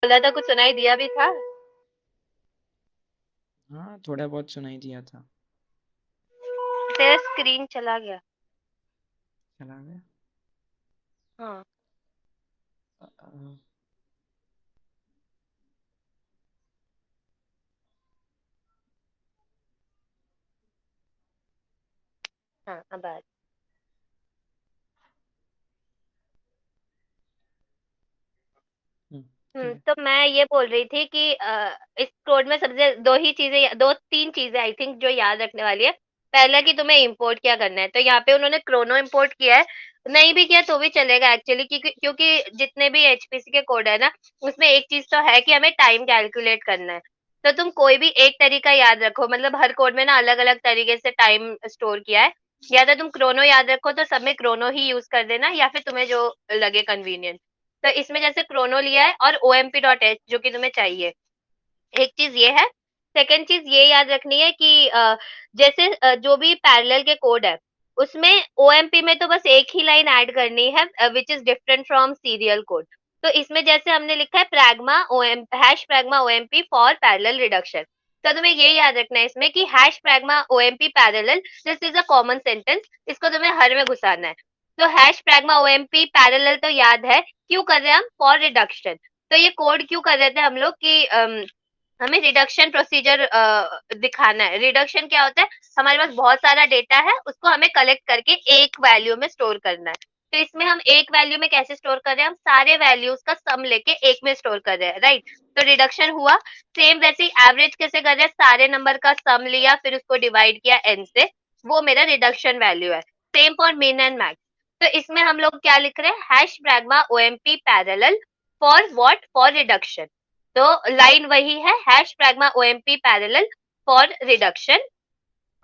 बोला था, कुछ सुनाई दिया भी था। हाँ, थोड़ा बहुत सुनाई दिया था। तेरा स्क्रीन चला गया। चला गया। हाँ। अ, हाँ, अब आ ठीक है। तो मैं ये बोल रही थी कि इस कोड में सबसे दो ही चीजें, दो तीन चीजें आई थिंक जो याद रखने वाली है। पहला कि तुम्हें इंपोर्ट क्या करना है, तो यहाँ पे उन्होंने क्रोनो इंपोर्ट किया है। नहीं भी किया तो भी चलेगा एक्चुअली, क्योंकि क्योंकि जितने भी एचपीसी के कोड है ना, उसमें एक चीज तो है कि हमें टाइम कैलकुलेट करना है। तो तुम कोई भी एक तरीका याद रखो, मतलब हर कोड में ना अलग अलग तरीके से टाइम स्टोर किया है। या तो तुम क्रोनो याद रखो तो सब में क्रोनो ही यूज कर देना, या फिर तुम्हें जो लगे कन्वीनियंट। तो इसमें जैसे क्रोनो लिया है और omp.h जो कि तुम्हें चाहिए, एक चीज ये है। सेकंड चीज ये याद रखनी है कि जैसे जो भी पैरेलल के कोड है, उसमें ओएमपी में तो बस एक ही लाइन ऐड करनी है which is different from serial code. तो इसमें जैसे हमने लिखा है pragma OM hash pragma OMP for parallel reduction. तो तुम्हें ये याद रखना है इसमें कि hash pragma OMP parallel, this is a common sentence, इसको तुम्हें हर में घुसाना है। तो हैश प्रैग्मा ओएमपी पैरेलल तो याद है, क्यों कर रहे हैं हम? For reduction. तो ये कोड क्यों कर रहे थे हम लोग कि हमें रिडक्शन प्रोसीजर दिखाना है। रिडक्शन क्या होता है? हमारे पास बहुत सारा डेटा है, उसको हमें कलेक्ट करके एक वैल्यू में स्टोर करना है। तो इसमें हम एक वैल्यू में कैसे स्टोर कर रहे हैं? हम सारे वैल्यूज का सम लेके एक में स्टोर कर रहे हैं, राइट? तो रिडक्शन हुआ। सेम वैसे ही एवरेज कैसे कर रहे हैं? सारे नंबर का सम लिया, फिर उसको डिवाइड किया एन से, वो मेरा रिडक्शन वैल्यू है। सेम फॉर मिन एंड मैक्स। तो इसमें हम लोग क्या लिख रहे हैं? Hash pragma OMP parallel for what? For reduction. तो लाइन वही है, hash pragma OMP parallel for reduction.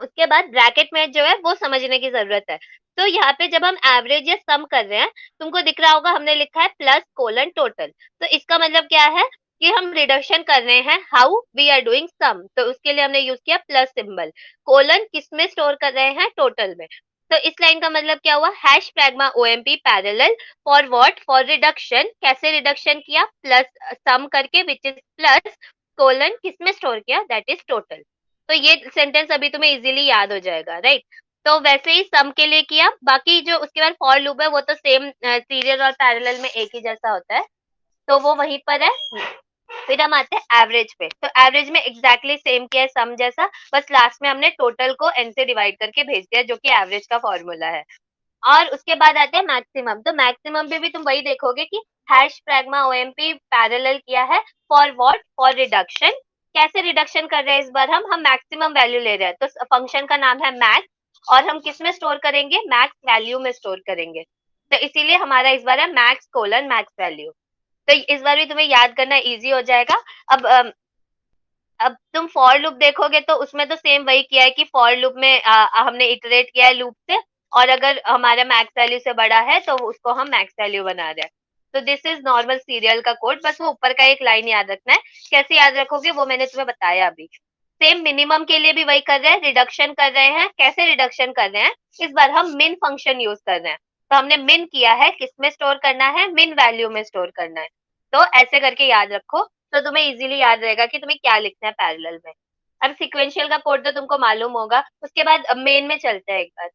उसके बाद ब्रैकेट में जो है वो समझने की जरूरत है। तो यहाँ पे जब हम एवरेज या सम कर रहे हैं, तुमको दिख रहा होगा हमने लिखा है प्लस कोलन टोटल। तो इसका मतलब क्या है? कि हम रिडक्शन कर रहे हैं, how we are doing sum, तो उसके लिए हमने यूज किया प्लस सिंबल। कोलन किस में स्टोर कर रहे हैं? टोटल में। तो इस लाइन का मतलब क्या हुआ? Hash pragma OMP parallel for what? For reduction. कैसे रिडक्शन किया? प्लस सम करके, विच इज प्लस कोलन किस में स्टोर किया? That is total. तो ये सेंटेंस अभी तुम्हें इजीली याद हो जाएगा, राइट? तो वैसे ही सम के लिए किया, बाकी जो उसके बाद फॉर लूप है वो तो सेम सीरियल और पैरेलल में एक ही जैसा होता है, तो वो वहीं पर है। फिर हम आते हैं एवरेज पे। तो एवरेज में एग्जैक्टली सेम किया है सम जैसा, बस लास्ट में हमने टोटल को एन से डिवाइड करके भेज दिया, जो कि एवरेज का फॉर्मूला है। और उसके बाद आते हैं मैक्सिमम। तो मैक्सिमम पे भी तुम वही देखोगे कि हैश प्रैग्मा ओएमपी पैरेलल किया है फॉर व्हाट? For reduction. कैसे रिडक्शन कर रहे हैं इस बार? हम मैक्सिमम वैल्यू ले रहे हैं, तो फंक्शन का नाम है मैक्स, और हम किस में स्टोर करेंगे? मैक्स वैल्यू में स्टोर करेंगे। तो इसीलिए हमारा इस बार है मैक्स कोलन मैक्स वैल्यू। तो इस बार भी तुम्हें याद करना इजी हो जाएगा। अब अब तुम फॉर लूप देखोगे तो उसमें तो सेम वही किया है कि फॉर लूप में हमने इटरेट किया है लूप से, और अगर हमारा मैक्स वैल्यू से बड़ा है तो उसको हम मैक्स वैल्यू बना रहे हैं। तो दिस इज नॉर्मल सीरियल का कोड, बस वो ऊपर का एक लाइन याद रखना है। कैसे याद रखोगे वो मैंने तुम्हें बताया अभी। सेम मिनिमम के लिए भी वही कर रहे हैं, रिडक्शन कर रहे हैं। कैसे रिडक्शन कर रहे हैं? इस बार हम मिन फंक्शन यूज कर रहे हैं। तो हमने मिन किया है, किस में स्टोर करना है? मिन वैल्यू में स्टोर करना है। तो ऐसे करके याद रखो, तो तुम्हें इजीली याद रहेगा कि तुम्हें क्या लिखना है पैरेलल में। अब सिक्वेंशियल का कोड तो तुमको मालूम होगा, उसके बाद मेन में चलते हैं एक बार।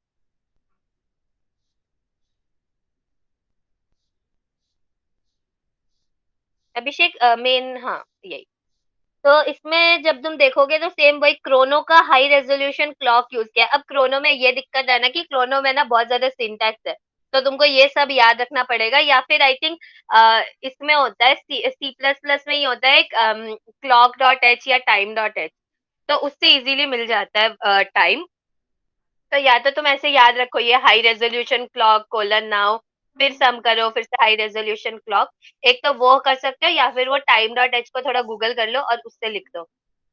अभिषेक, मेन, हाँ, यही। तो इसमें जब तुम देखोगे तो सेम वही क्रोनो का हाई रेजोल्यूशन क्लॉक यूज किया है। अब क्रोनो में ये दिक्कत है ना कि क्रोनो में ना बहुत ज्यादा सिंटैक्स है, तो तुमको ये सब याद रखना पड़ेगा। या फिर आई थिंक इसमें होता है सी प्लस प्लस में ही होता है क्लॉक डॉट एच या टाइम डॉट एच, तो उससे इजीली मिल जाता है टाइम। तो या तो तुम ऐसे याद रखो, ये high resolution clock colon now, फिर सम करो, फिर से हाई रेजोल्यूशन क्लॉक। एक तो वो कर सकते हो, या फिर वो टाइम डॉट एच को थोड़ा गूगल कर लो और उससे लिख दो,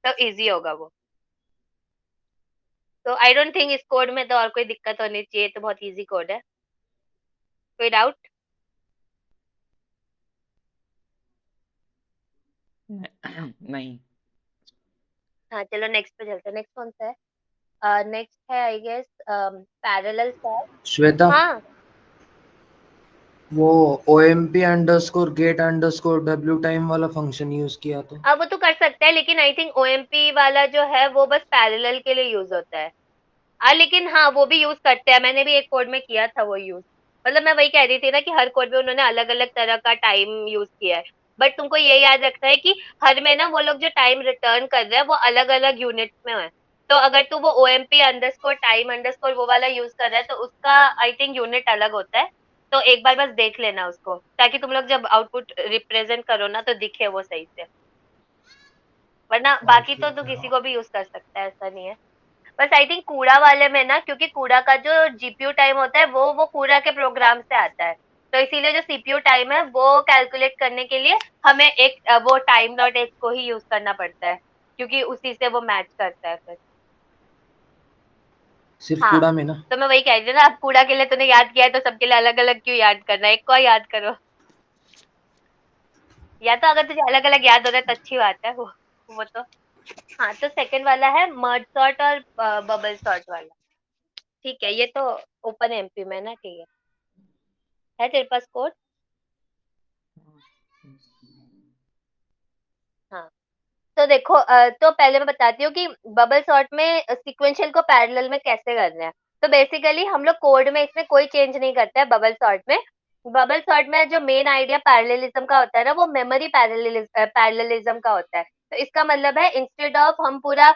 तो इजी होगा वो। तो आई डोंट थिंक इस कोड में तो और कोई दिक्कत होनी चाहिए, तो बहुत इजी कोड है। कोई डाउट? नहीं। हाँ, चलो नेक्स्ट पे चलते हैं। नेक्स्ट कौन सा है? नेक्स्ट है I guess parallel solve. Shweta. हाँ। वो OMP underscore get underscore W time वाला फंक्शन यूज किया तो। अब वो तो कर सकता है, लेकिन आई थिंक ओएमपी वाला जो है वो बस पैरेलल के लिए यूज होता है। लेकिन हाँ, वो भी यूज करते हैं, मैंने भी एक कोड में किया था वो यूज। मतलब मैं वही कह रही थी ना कि हर कोड में उन्होंने अलग अलग तरह का टाइम यूज किया है। बट तुमको ये याद रखना है कि हर में ना वो लोग जो टाइम रिटर्न कर रहे हैं वो अलग अलग यूनिट्स में है। तो अगर तू वो ओएमपी अंडरस्कोर टाइम अंडरस्कोर वो वाला यूज कर रहा है तो उसका आई थिंक यूनिट अलग होता है। तो एक बार बस देख लेना उसको, ताकि तुम लोग जब आउटपुट रिप्रेजेंट करो ना तो दिखे वो सही से। वरना बाकी ओके तो ओके किसी हाँ। को भी यूज कर सकता है, ऐसा नहीं है। बस आई थिंक कूड़ा वाले में ना, क्योंकि कूड़ा का जो जीपीयू टाइम होता है वो कूड़ा के प्रोग्राम से आता है। तो इसीलिए जो सीपीयू टाइम है वो कैलकुलेट करने के लिए हमें एक वो टाइम डॉट एच को ही यूज करना पड़ता है, क्योंकि उसी से वो मैच करता है फिर। सिर्फ हाँ, कूड़ा में ना। तो मैं वही कह रही हूँ ना, अब कूड़ा के लिए तूने याद किया है तो सबके लिए अलग अलग क्यों याद करना है, एक को याद करो। या तो अगर तुझे अलग अलग याद हो रहा है तो अच्छी बात है वो तो। हाँ, तो सेकंड वाला है मर्ज सॉर्ट और बबल सॉर्ट वाला। ठीक है, ये तो ओपन एमपी में ना, ठीक है तेरे पास कोड? हाँ, तो देखो तो पहले मैं बताती हूँ कि बबल सॉर्ट में सीक्वेंशियल को पैरेलल में कैसे करना है। तो बेसिकली हम लोग कोड में इसमें कोई चेंज नहीं करते हैं बबल सॉर्ट में। बबल सॉर्ट में जो मेन आइडिया पैरेललिज्म का होता है ना, वो मेमोरी पैरेललिज्म का होता है। तो इसका मतलब है इंस्टेड ऑफ हम पूरा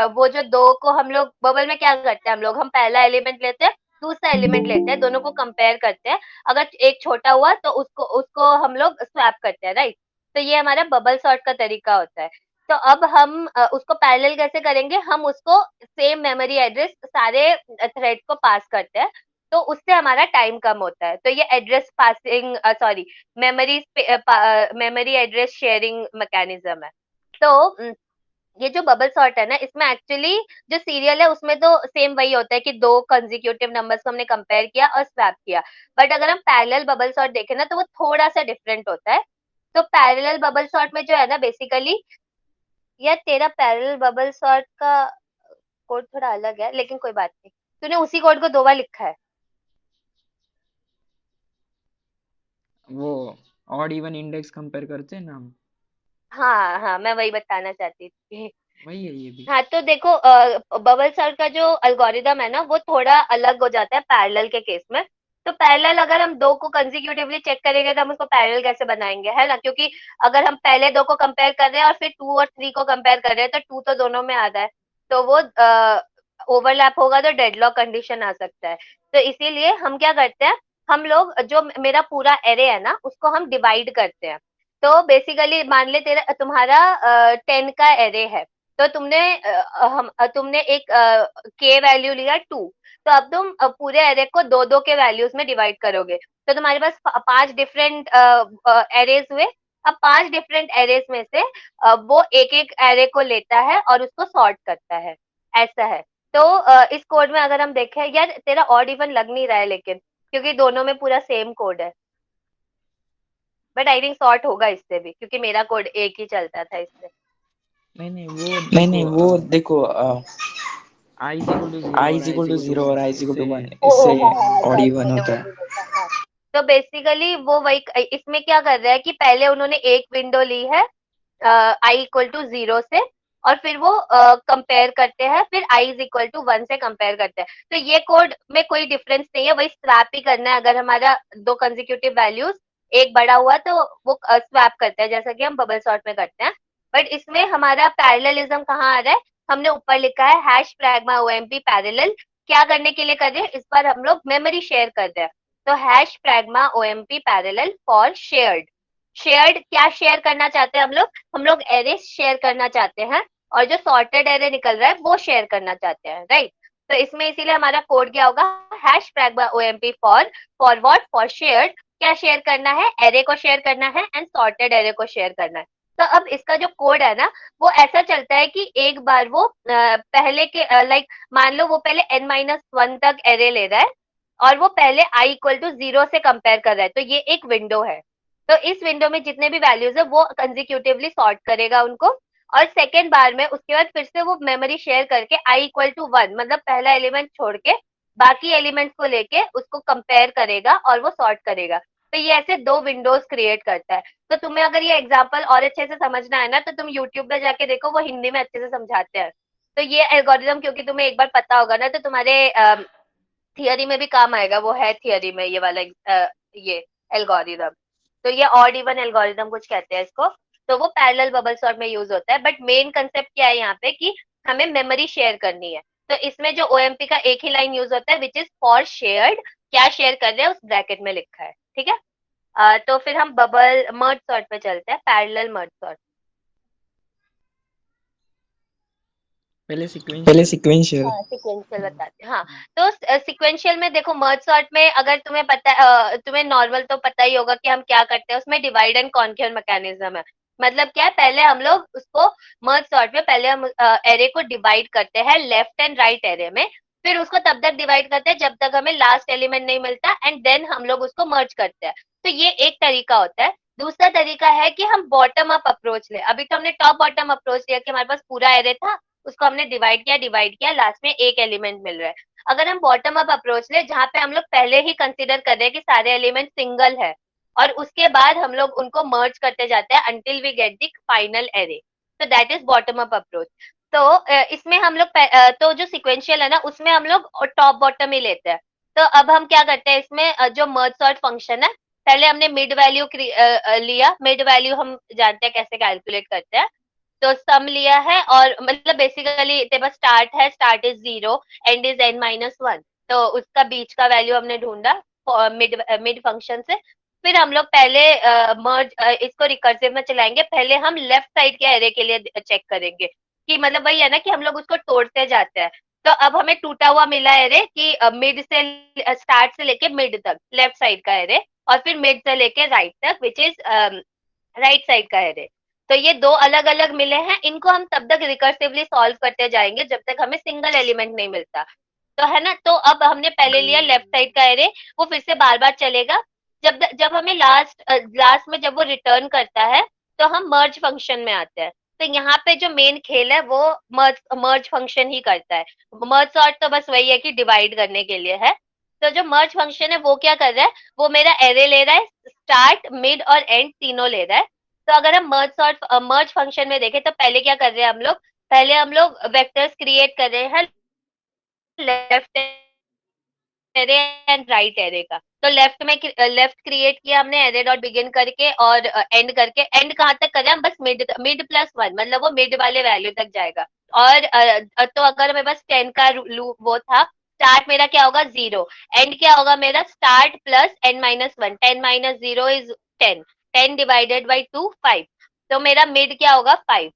वो जो दो को हम लोग बबल में क्या करते हैं, हम लोग हम पहला एलिमेंट लेते हैं, दूसरा एलिमेंट लेते हैं, दोनों को कंपेयर करते हैं। अगर एक छोटा हुआ तो उसको उसको हम लोग स्वैप करते हैं, राइट। तो ये हमारा बबल सॉर्ट का तरीका होता है। तो अब हम उसको पैरेलल कैसे करेंगे, हम उसको सेम मेमोरी एड्रेस सारे थ्रेड को पास करते हैं। तो उससे हमारा टाइम कम होता है। तो ये address passing sorry memory memory address sharing mechanism है। तो ये जो बबल सॉर्ट है ना, इसमें एक्चुअली जो सीरियल है उसमें तो सेम वही होता है कि दो कंसेक्यूटिव नंबर्स को हमने कंपेयर किया और स्वैप किया। बट अगर हम पैरेलल बबल सॉर्ट देखें ना तो वो थोड़ा सा डिफरेंट होता है। तो पैरेलल बबल सॉर्ट में जो है ना बेसिकली, यार तेरा पैरेलल बबल सॉर्ट का कोड थोड़ा अलग है, लेकिन कोई बात नहीं, तूने उसी कोड को दो बार लिखा है। वो ऑड इवन इंडेक्स कंपेयर करते हैं ना हम। हाँ हाँ, मैं वही बताना चाहती थी। वही है ये भी। हाँ, तो देखो बबल सॉर्ट का जो अल्गोरिदम है ना वो थोड़ा अलग हो जाता है पैरेलल के केस में। तो पैरेलल अगर हम दो को कंसेक्यूटिवली चेक करेंगे तो हम उसको पैरेलल कैसे बनाएंगे, है ना, क्योंकि अगर हम पहले दो को कंपेयर कर रहे हैं और फिर टू और थ्री को कंपेयर कर रहे हैं तो टू तो दोनों में आ रहा है। तो वो ओवरलैप होगा तो डेडलॉक कंडीशन आ सकता है। तो इसीलिए हम क्या करते हैं, हम लोग जो मेरा पूरा एरे है ना उसको हम डिवाइड करते हैं। तो बेसिकली मान ले तेरा तुम्हारा 10 का एरे है। तो तुमने एक के वैल्यू लिया 2। तो अब तुम पूरे एरे को दो दो के वैल्यूज में डिवाइड करोगे। तो तुम्हारे पास पांच डिफरेंट एरेज हुए। अब पांच डिफरेंट एरेज में से वो एक एक एरे को लेता है और उसको सॉर्ट करता है। ऐसा है। तो इस कोड में अगर हम देखें, यार तेरा ऑड इवन लग नहीं रहा है लेकिन, क्योंकि दोनों में पूरा सेम कोड है। बट आई थिंक सॉर्ट होगा इससे भी, क्योंकि मेरा कोड एक ही चलता था इससे। नहीं नहीं, वो नहीं नहीं देखो वो देखो I is equal to zero I और is I equal is to equal to zero और one I is equal to इससे। वन ओ ओ इससे हाँ हाँ हाँ, ऑड सॉरी इवन मैंने होता वो है। भी देखा, हाँ। तो बेसिकली वो वही इसमें क्या कर रहा है कि पहले उन्होंने एक विंडो ली है आई इक्वल टू जीरो से, और फिर वो कंपेयर करते हैं, फिर आई इज इक्वल टू वन से कंपेयर करते हैं। तो ये कोड में कोई डिफरेंस नहीं है, वही स्वैप ही करना है। अगर हमारा दो कंसेक्यूटिव वैल्यूज एक बड़ा हुआ तो वो स्वैप करते हैं, जैसा कि हम बबल सॉर्ट में करते हैं। बट इसमें हमारा पैरेललिज्म कहाँ आ रहा है, हमने ऊपर लिखा है हैश प्रैग्मा ओएमपी पैरेलल। क्या करने के लिए कर रहे हैं, इस बार हम लोग मेमोरी शेयर कर रहे हैं। तो hash pragma OMP parallel for shared. Shared क्या शेयर करना चाहते हैं हम लोग, हम लोग एरे शेयर करना चाहते हैं। और जो सॉर्टेड एरे निकल रहा है वो शेयर करना चाहते हैं, राइट। तो इसमें इसीलिए हमारा कोड क्या होगा, hash pragma OMP for forward for shared. क्या शेयर करना है, एरे को शेयर करना है एंड सॉर्टेड एरे को शेयर करना है। तो अब इसका जो कोड है ना वो ऐसा चलता है कि एक बार वो पहले के लाइक मान लो वो पहले n-1 तक एरे ले रहा है, और वो पहले आई इक्वल टू जीरो से कंपेयर कर रहा है। तो ये एक विंडो है। तो इस विंडो में जितने भी वैल्यूज है वो कंजिक्यूटिवली सॉर्ट करेगा उनको। और सेकेंड बार में उसके बाद फिर से वो मेमोरी शेयर करके आई इक्वल टू वन, मतलब पहला एलिमेंट छोड़ के बाकी एलिमेंट्स को लेके उसको कंपेयर करेगा और वो सॉर्ट करेगा। तो ये ऐसे दो विंडोज क्रिएट करता है। तो तुम्हें अगर ये एग्जांपल और अच्छे से समझना है ना, तो तुम यूट्यूब पे जाके देखो, वो हिंदी में अच्छे से समझाते हैं। तो ये एल्गोरिदम क्योंकि तुम्हें एक बार पता होगा ना, तो तुम्हारे थियरी में भी काम आएगा, वो है थियरी में ये वाला ये एल्गोरिदम। तो ये ऑड इवन एल्गोरिदम कुछ कहते हैं इसको। तो वो पैरेलल बबल सॉर्ट में यूज होता है, बट मेन कंसेप्ट क्या है यहाँ पे कि हमें मेमोरी शेयर करनी है। तो इसमें जो ओएमपी का एक ही लाइन यूज होता है, विच इज फॉर शेयर्ड, क्या शेयर कर रहे हैं उस ब्रैकेट में लिखा है, ठीक है। तो फिर हम बबल मर्ज सॉर्ट पे चलते हैं, पैरेलल मर्ज सॉर्ट। पहले सीक्वेंशियल। हाँ, सीक्वेंशियल बताते हैं। हाँ, तो सीक्वेंशियल में देखो, मर्ज सॉर्ट में अगर तुम्हें पता तुम्हें नॉर्मल तो पता ही होगा कि हम क्या करते हैं, उसमें डिवाइड एंड कॉन्कर मैकेनिज्म है। मतलब क्या है, पहले हम लोग उसको मर्ज सॉर्ट में पहले हम एरे को डिवाइड करते हैं लेफ्ट एंड राइट एरे में, फिर उसको तब तक डिवाइड करते हैं जब तक हमें लास्ट एलिमेंट नहीं मिलता, एंड देन हम लोग उसको मर्ज करते हैं। तो ये एक तरीका होता है। दूसरा तरीका है कि हम बॉटम अप अप्रोच ले। अभी तो हमने टॉप बॉटम अप्रोच लिया कि हमारे पास पूरा एरे था, उसको हमने डिवाइड किया, लास्ट में एक एलिमेंट मिल रहा है। अगर हम बॉटम अप अप्रोच ले, जहां पे हम लोग पहले ही कंसीडर कर रहे हैं कि सारे एलिमेंट सिंगल है, और उसके बाद हम लोग उनको मर्ज करते जाते हैं until we get the final array, तो that is bottom up approach. तो इसमें हम लोग तो जो सिक्वेंशियल है ना, उसमें हम लोग टॉप बॉटम ही लेते हैं। तो अब हम क्या करते हैं इसमें, जो मर्ज सॉर्ट फंक्शन है, पहले हमने मिड वैल्यू लिया। मिड वैल्यू हम जानते हैं कैसे कैलकुलेट करते हैं। तो सम लिया है, और मतलब बेसिकली तेरे पास स्टार्ट है, start is 0, and is n-1, तो उसका बीच का वैल्यू हमने ढूंढा मिड मिड फंक्शन से। फिर हम लोग पहले मर्ज इसको रिकर्सिव में चलाएंगे। पहले हम लेफ्ट साइड के एरे के लिए चेक करेंगे कि मतलब वही है ना कि हम लोग उसको तोड़ते जाते हैं। तो अब हमें टूटा हुआ मिला एरे कि मिड से स्टार्ट से लेके मिड तक लेफ्ट साइड का एरे, और फिर मिड से लेके राइट तक विच इज राइट साइड का एरे। तो ये दो अलग अलग मिले हैं, इनको हम तब तक रिकर्सिवली सॉल्व करते जाएंगे जब तक हमें सिंगल एलिमेंट नहीं मिलता, तो है ना। तो अब हमने पहले लिया लेफ्ट साइड का एरे, वो फिर से बार बार चलेगा। जब हमें लास्ट में जब वो रिटर्न करता है, तो हम मर्ज फंक्शन में आते हैं। तो यहाँ पे जो मेन खेल है वो मर्ज फंक्शन ही करता है। मर्ज सॉर्ट तो बस वही है कि डिवाइड करने के लिए है। तो जो मर्ज फंक्शन है वो क्या कर रहा है, वो मेरा एरे ले रहा है, स्टार्ट मिड और एंड तीनों ले रहा है। तो अगर हम मर्ज फंक्शन में देखें, तो पहले क्या कर रहे हैं हम लोग, पहले हम लोग वेक्टर्स क्रिएट कर रहे हैं left array and right array का। तो लेफ्ट क्रिएट किया हमने एरे डॉट बिगिन करके, और एंड करके। एंड कहाँ तक कर रहे हैं हम, बस मिड प्लस वन, मतलब वो मिड वाले वैल्यू तक जाएगा। और तो अगर मेरे पास 10 का वो था, स्टार्ट मेरा क्या होगा 0, एंड क्या होगा मेरा start plus n-1, 10 - 0 is 10, 10 divided by 2 5, तो मेरा मिड क्या होगा 5।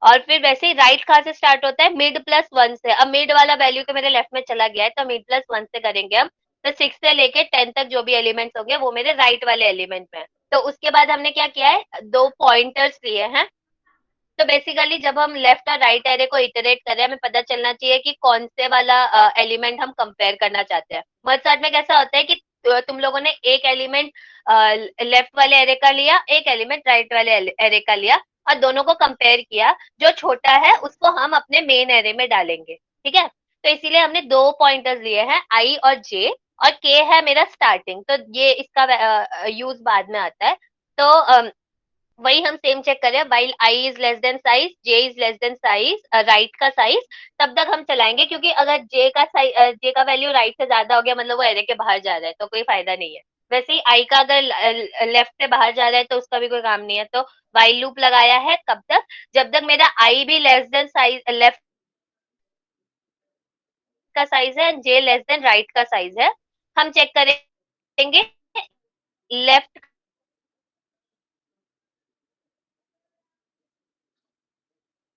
और फिर वैसे ही राइट कहाँ से स्टार्ट होता है, मिड प्लस वन से। अब मिड वाला वैल्यू तो मेरे लेफ्ट में चला गया है, तो मिड प्लस वन से करेंगे हम। तो 6 से लेके 10 तक जो भी एलिमेंट्स होंगे वो मेरे राइट वाले एलिमेंट में है। तो उसके बाद हमने क्या किया है, दो पॉइंटर्स लिए हैं। तो बेसिकली जब हम लेफ्ट और राइट एरे को इटरेट कर रहे हैं, हमें पता चलना चाहिए कि कौन से वाला एलिमेंट हम कंपेयर करना चाहते हैं। मर्ज सॉर्ट में कैसा होता है कि तुम लोगों ने एक एलिमेंट लेफ्ट वाले एरे का लिया, एक एलिमेंट राइट वाले एरे का लिया, और दोनों को कंपेयर किया। जो छोटा है उसको हम अपने मेन एरे में डालेंगे, ठीक है। तो इसीलिए हमने दो पॉइंटर्स लिए हैं, आई और जे, और के है मेरा स्टार्टिंग। तो ये इसका यूज बाद में आता है। तो वही हम सेम चेक करें, while I is less than size, J is less than size, right का साइज, तब तक हम चलाएंगे। क्योंकि अगर जे का वैल्यू राइट से ज्यादा हो गया, मतलब वो एरे के बाहर जा रहा है, तो कोई फायदा नहीं है। वैसे ही आई का अगर लेफ्ट से बाहर जा रहा है, तो उसका भी कोई काम नहीं है। तो वाइल लूप लगाया है कब तक, जब तक मेरा आई भी लेस देन साइज लेफ्ट का साइज है, जे लेस देन राइट का साइज है। हम चेक करेंगे लेफ्ट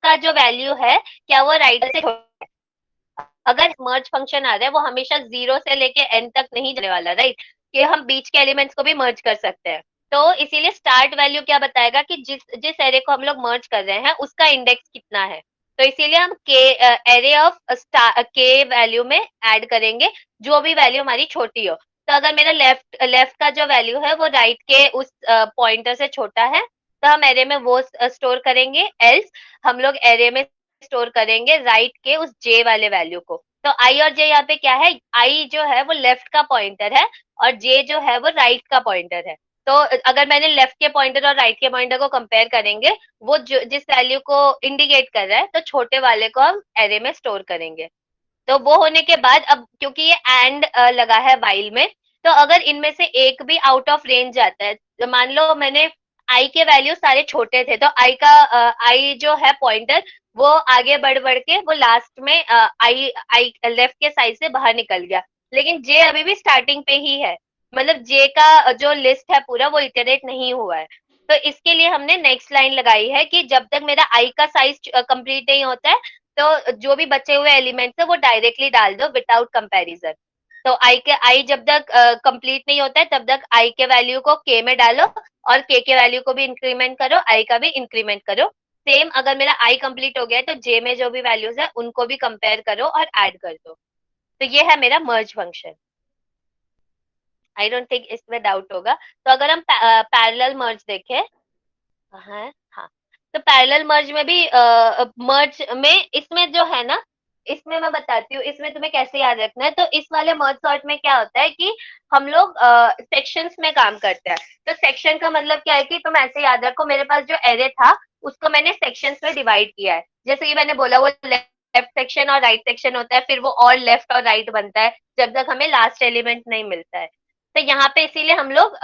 का जो वैल्यू है, क्या वो राइट से छोटा है। अगर मर्ज फंक्शन आ रहा है, वो हमेशा 0 से लेके एन तक नहीं जाने वाला, राइट, कि हम बीच के एलिमेंट्स को भी मर्ज कर सकते हैं। तो इसीलिए स्टार्ट वैल्यू क्या बताएगा कि जिस जिस एरे को हम लोग मर्ज कर रहे हैं उसका इंडेक्स कितना है। तो इसीलिए हम के एरे ऑफ के वैल्यू में ऐड करेंगे जो भी वैल्यू हमारी छोटी हो। तो अगर मेरा लेफ्ट लेफ्ट का जो वैल्यू है वो राइट के उस पॉइंटर से छोटा है, तो हम एरे में वो स्टोर करेंगे। एल्स हम लोग एरे में स्टोर करेंगे राइट के उस जे वाले वैल्यू को। तो आई और जे यहाँ पे क्या है, आई जो है वो लेफ्ट का पॉइंटर है और जे जो है वो राइट का पॉइंटर है। तो अगर मैंने लेफ्ट के पॉइंटर और राइट के पॉइंटर को कंपेयर करेंगे, वो जो जिस वैल्यू को इंडिकेट कर रहा है, तो छोटे वाले को हम एरे में स्टोर करेंगे। तो वो होने के बाद अब क्योंकि ये एंड लगा है वाइल में, तो अगर इनमें से एक भी आउट ऑफ रेंज जाता है, तो मान लो मैंने आई के वैल्यू सारे छोटे थे, तो आई जो है पॉइंटर, वो आगे बढ़ बढ़ के वो लास्ट में आई आई लेफ्ट के साइड से बाहर निकल गया, लेकिन जे अभी भी स्टार्टिंग पे ही है। मतलब जे का जो लिस्ट है पूरा वो इटरेट नहीं हुआ है। तो इसके लिए हमने नेक्स्ट लाइन लगाई है कि जब तक मेरा आई का साइज कंप्लीट नहीं होता है, तो जो भी बचे हुए एलिमेंट्स है वो डायरेक्टली डाल दो विदाउट कंपैरिजन। तो आई जब तक कंप्लीट नहीं होता है तब तक आई के वैल्यू को के में डालो, और के वैल्यू को भी इंक्रीमेंट करो, आई का भी इंक्रीमेंट करो। सेम अगर मेरा आई कंप्लीट हो गया है तो जे में जो भी वैल्यूज है उनको भी कंपेयर करो और ऐड कर दो। तो ये है मेरा मर्ज फंक्शन। आई डोंट थिंक इसमें डाउट होगा। तो अगर हम पैरेलल मर्ज देखें, हाँ हाँ, तो पैरेलल मर्ज में भी मर्ज में इसमें जो है ना, इसमें मैं बताती हूँ इसमें तुम्हें कैसे याद रखना है। तो इस वाले मर्ज सॉर्ट में क्या होता है कि हम लोग सेक्शंस में काम करते हैं। तो सेक्शन का मतलब क्या है कि तुम ऐसे याद रखो, मेरे पास जो एरे था उसको मैंने सेक्शंस में डिवाइड किया है। जैसे कि मैंने बोला वो लेफ्ट सेक्शन और राइट सेक्शन होता है, फिर वो और लेफ्ट और राइट बनता है जब तक हमें लास्ट एलिमेंट नहीं मिलता है। तो यहाँ पे इसीलिए हम लोग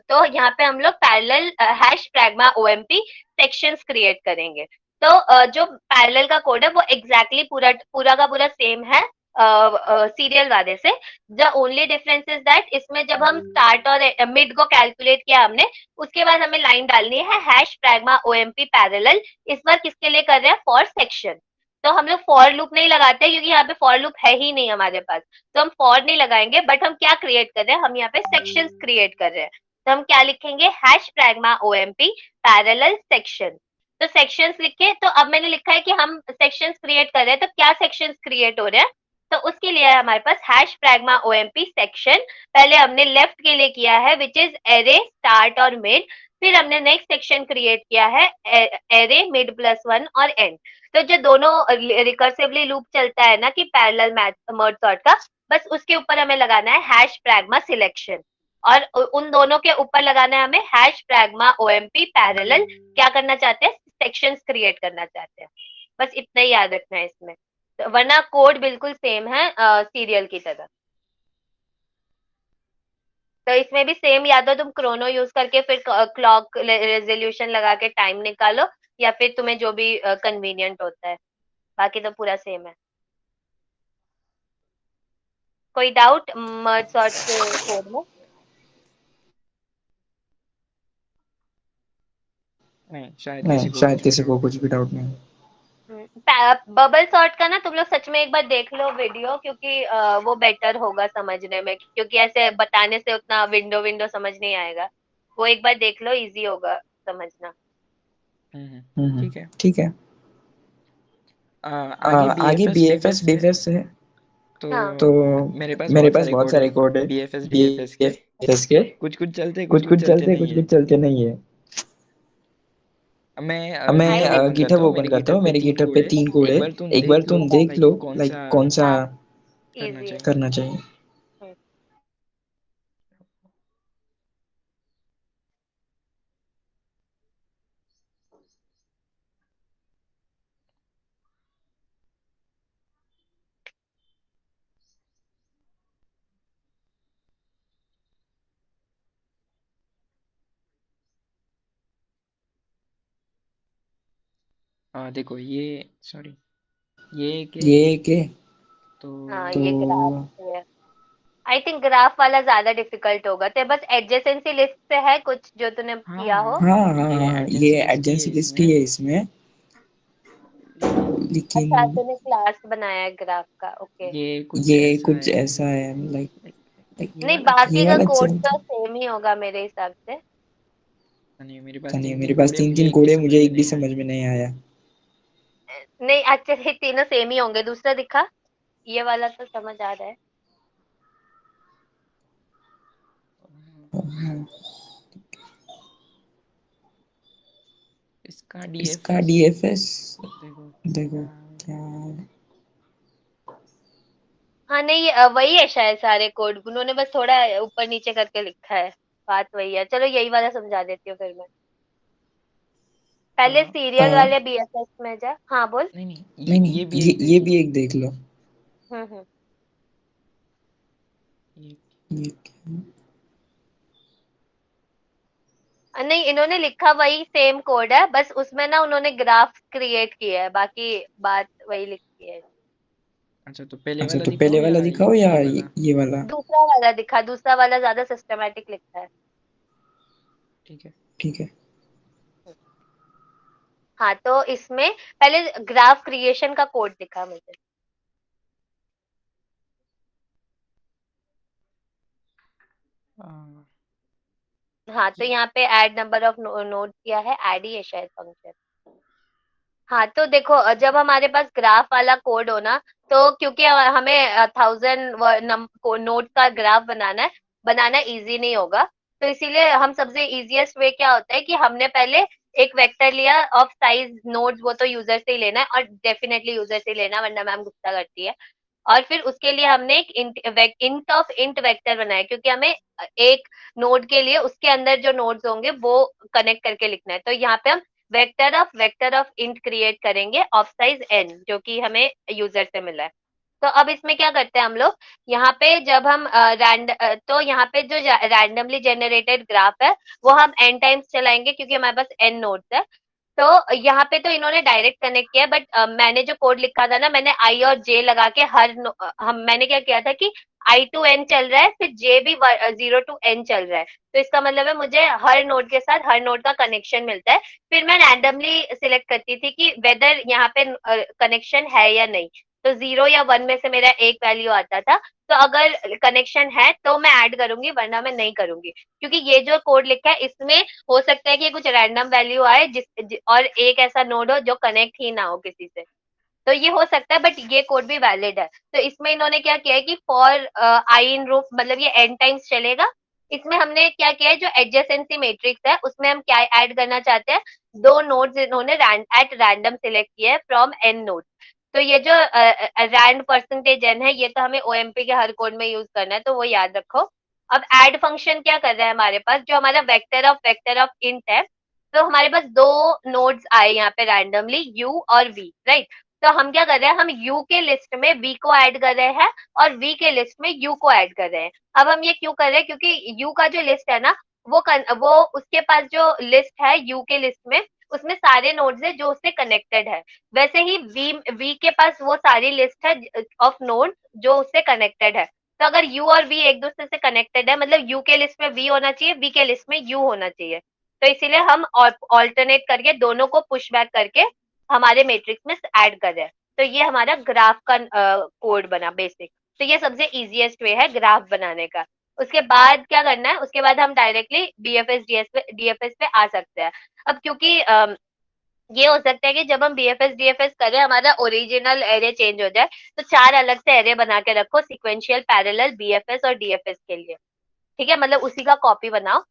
तो यहाँ पे हम लोग parallel hash pragma OMP sections create करेंगे। तो जो पैरेलल का कोड है वो एग्जैक्टली पूरा पूरा का पूरा सेम है सीरियल वाले से। The only difference is that इसमें जब हम स्टार्ट और मिड को कैलकुलेट किया हमने, उसके बाद हमें लाइन डालनी है हैश प्रैग्मा ओएमपी पैरेलल। इस बार किसके लिए कर रहे हैं, फॉर सेक्शन। तो हम लोग फॉर लूप नहीं लगाते क्योंकि यहाँ पे फॉर लूप है ही नहीं हमारे पास, तो हम फॉर नहीं लगाएंगे। बट हम क्या क्रिएट कर रहे हैं, हम यहाँ पे सेक्शंस क्रिएट कर रहे हैं। तो हम क्या लिखेंगे, hash pragma OMP parallel section. तो सेक्शंस लिखे, तो अब मैंने लिखा है कि हम सेक्शंस क्रिएट कर रहे हैं, तो क्या सेक्शंस क्रिएट हो रहे हैं। तो उसके लिए है हमारे पास हैश प्रैग्मा ओएमपी सेक्शन। पहले हमने लेफ्ट के लिए किया है विच इज एरे स्टार्ट और मिड, फिर हमने नेक्स्ट सेक्शन क्रिएट किया है एरे मिड प्लस वन और एंड। तो जो दोनों रिकर्सिवली लूप चलता है ना कि पैरेलल मर्ज सॉर्ट का, बस उसके ऊपर हमें लगाना है हैश प्रैग्मा सिलेक्शन, और उन दोनों के ऊपर लगाना है हमें हैश प्रैग्मा ओएमपी पैरेलल। क्या करना चाहते हैं, सेक्शंस क्रिएट करना चाहते हैं। बस इतना ही याद रखना है इसमें, तो वरना कोड बिल्कुल सेम है सीरियल की तरह। तो इसमें भी सेम, या तो तुम क्रोनो यूज करके फिर क्लॉक रेजोल्यूशन लगा के टाइम निकालो, या फिर तुम्हें जो भी कन्वीनियंट होता है, बाकी तो पूरा सेम है। कोई डाउट मर्ज सॉर्ट के कोड में? नहीं, शायद नहीं, किसी को शायद कुछ भी किसी डाउट को नहीं कुछ भी डाउट नहीं। बबल सॉर्ट का ना तुम लोग सच में एक बार देख लो वीडियो, क्योंकि वो बेटर होगा समझने में, क्योंकि ऐसे बताने से उतना विंडो विंडो समझ नहीं आएगा। वो एक बार देख लो, इजी होगा समझना। ठीक है। ठीक है। आगे आगे बीएफएस बीएफएस डिफेंस है। डिफेंस है। तो हाँ। तो मेरे पास मेरे बहुत पास सारे बहुत कोड है सारे कोड है बीएफएस डीएफएस के। बीएफएस के। कुछ कुछ चलते, कुछ कुछ कुछ कुछ चलते चलते, नहीं कुछ है। कुछ चलते नहीं है। अब अब मैं गिटहब आई मैं ओपन गिटहब करता हूँ, मेरे ओपन करता गिटहब हूँ, पे मेरे 3 गिटहब कोड पे है। 3 कोड है। एक बार तुम देख देख लो लो लाइक कौन सा हाँ, करना इजी है। चाहिए। करना चाहिए। देखो ये, सॉरी, ये एक है। ये के तो हाँ, तो ये ग्राफ है। आई थिंक ग्राफ वाला ज्यादा डिफिकल्ट होगा, तो बस एडजेसेंसी लिस्ट से है कुछ जो तूने हाँ किया हो। हाँ हाँ ये हाँ, एडजेंसी ये लिस्ट ही है एडजेंसी लिस्ट ही इसमें। है इसमें। लेकिन लेकिन अच्छा, तूने क्लास बनाया है ग्राफ का, ओके। ये कुछ ये ऐसा कुछ है, ऐसा है लाइक लाइक लाइक ये नहीं, वाला बाकी ये का वाला कोड तो चलता। सेम ही होगा मेरे हिसाब से। नहीं, मेरे पास पता नहीं, तीन मेरे तीन पास कोड है, तीन मुझे तीन एक भी कोड है, समझ मुझे में एक भी नहीं समझ आया। में नहीं आया। नहीं, एक्चुअली तीनों सेम ही होंगे। दूसरा दिखा, ये वाला तो समझ आ रहा है। इसका इसका डीएफएस डीएफएस देखो देखो क्या है। क्या है। हाँ नहीं, वही है शायद सारे कोड, उन्होंने बस थोड़ा ऊपर नीचे करके लिखा है। बात वही है, चलो यही वाला समझा देती हूँ फिर मैं। पहले हाँ सीरियल वाले बीएफएस में जा। हाँ बोल। नहीं नहीं, नहीं नहीं, ये भी ये एक ये देख लो। भी एक देख लो। हम्म। ये ये क्या? नहीं, इन्होंने लिखा वही सेम कोड है, बस उसमें ना उन्होंने ग्राफ क्रिएट किया है, बाकी बात वही लिखी है। अच्छा, तो पहले अच्छा, वाला तो दिखाओ पहले वाला या दिखाओ या ये वाला? ये वाला? दूसरा वाला दिखा, दूसरा वाला ज्यादा सिस्टमैटिक लिखा है। ठीक है। ठीक है। हाँ तो इसमें पहले ग्राफ क्रिएशन का कोड दिखा मुझे। हाँ, हाँ तो ये यहाँ पे ऐड नंबर ऑफ नोड किया है, ऐड ही है शायद फंक्शन। हाँ तो देखो, जब हमारे पास ग्राफ वाला कोड हो ना, तो क्योंकि हमें 1000 नोड का ग्राफ बनाना इजी नहीं होगा। तो इसीलिए हम सबसे इजीएस्ट वे क्या होता है कि हमने पहले एक वेक्टर लिया ऑफ साइज नोड्स, वो तो यूजर से ही लेना है, और डेफिनेटली यूजर से ही लेना, वरना मैम गुस्सा करती है। और फिर उसके लिए हमने एक इंट ऑफ इंट वेक्टर बनाया, क्योंकि हमें एक नोड के लिए उसके अंदर जो नोड्स होंगे वो कनेक्ट करके लिखना है। तो यहाँ पे हम वेक्टर ऑफ इंट क्रिएट करेंगे ऑफ साइज एन, जो कि हमें यूजर से मिला है। तो अब इसमें क्या करते हैं हम लोग, यहाँ पे जब हम तो यहाँ पे जो रैंडमली जनरेटेड ग्राफ है वो हम एन टाइम्स चलाएंगे, क्योंकि हमारे पास एन नोड्स है। तो यहाँ पे तो इन्होंने डायरेक्ट कनेक्ट किया, बट मैंने जो कोड लिखा था ना, मैंने आई और जे लगा के हम मैंने क्या किया था कि आई टू एन चल रहा है, फिर जे भी 0 to n चल रहा है। तो इसका मतलब है मुझे हर नोड के साथ हर नोड का कनेक्शन मिलता है। फिर मैं रैंडमली सिलेक्ट करती थी कि वेदर यहाँ पे कनेक्शन है या नहीं। तो 0 या 1 में से मेरा एक वैल्यू आता था। तो अगर कनेक्शन है तो मैं ऐड करूंगी, वरना मैं नहीं करूंगी, क्योंकि ये जो कोड लिखा है इसमें हो सकता है कि कुछ रैंडम वैल्यू आए और एक ऐसा नोड हो जो कनेक्ट ही ना हो किसी से। तो ये हो सकता है, बट ये कोड भी वैलिड है। तो इसमें इन्होंने क्या किया है कि फॉर आई इन रूप, मतलब ये एन टाइम्स चलेगा। इसमें हमने क्या किया है, जो एडजेसेंसी मैट्रिक्स है उसमें हम क्या ऐड करना चाहते हैं, दो नोड्स इन्होंने एट रैंडम सिलेक्ट किया है फ्रॉम एन नोड। तो ये जो रैंड परसेंटेज एन है, ये तो हमें ओएमपी के हर कोड में यूज करना है, तो वो याद रखो। अब ऐड फंक्शन क्या कर रहा है हमारे पास, जो हमारा वेक्टर ऑफ इंट है। तो हमारे पास दो नोड्स आए यहाँ पे रैंडमली, यू और वी, राइट। तो हम क्या कर रहे हैं, हम u के लिस्ट में v को ऐड कर रहे हैं और v के लिस्ट में u को ऐड कर रहे हैं। अब हम ये क्यों कर रहे हैं, क्योंकि u का जो लिस्ट है ना, वो उसके पास जो लिस्ट है u के लिस्ट में, उसमें सारे नोड्स है जो उससे कनेक्टेड है। वैसे ही v के पास वो सारी लिस्ट है ऑफ नोड जो उससे कनेक्टेड है। तो अगर u और v एक दूसरे से कनेक्टेड है, मतलब u के लिस्ट में v होना चाहिए, v के लिस्ट में u होना चाहिए। तो इसीलिए हम ऑल्टरनेट करके दोनों को पुश बैक करके हमारे मैट्रिक्स में ऐड कर रहे हैं। तो ये हमारा ग्राफ का कोड बना बेसिक। तो ये सबसे इजीएस्ट वे है ग्राफ बनाने का। उसके बाद क्या करना है, उसके बाद हम डायरेक्टली डीएफएस पे आ सकते हैं। अब क्योंकि ये हो सकता है कि जब हम डीएफएस करें हमारा ओरिजिनल एरे चेंज हो जाए, तो चार अलग से एरे बना के रखो सिक्वेंशियल पैरेलल बीएफएस और डीएफएस के लिए। ठीक है, मतलब उसी का कॉपी बनाओ।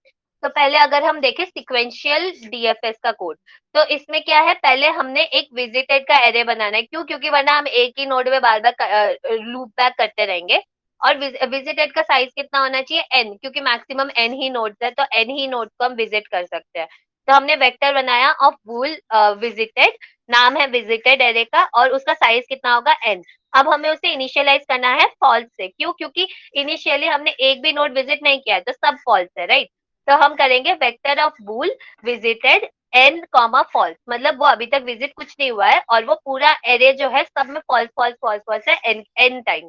तो पहले अगर हम देखें सिक्वेंशियल डीएफएस का कोड, तो इसमें क्या है, पहले हमने एक विजिटेड का एरे बनाना है। क्यों, क्योंकि वरना हम एक ही नोड में बार बार लूप बैक करते रहेंगे। और विजिटेड का साइज कितना होना चाहिए, एन, क्योंकि मैक्सिमम एन ही नोड्स है, तो एन ही नोड्स को हम विजिट कर सकते हैं। तो हमने वेक्टर बनाया ऑफ बूल विजिटेड, नाम है विजिटेड एरे का, और उसका साइज कितना होगा, एन। अब हमें उसे इनिशियलाइज करना है फॉल्स से। क्यों, क्योंकि इनिशियली हमने एक भी नोड विजिट नहीं किया है, तो सब फॉल्स है, राइट। तो हम करेंगे vector of bool visited N comma false, मतलब वो अभी तक विजिट कुछ नहीं हुआ है और वो पूरा एरे जो है सब में फॉल्स फॉल्स फॉल्स फॉल्स है एन एन टाइम।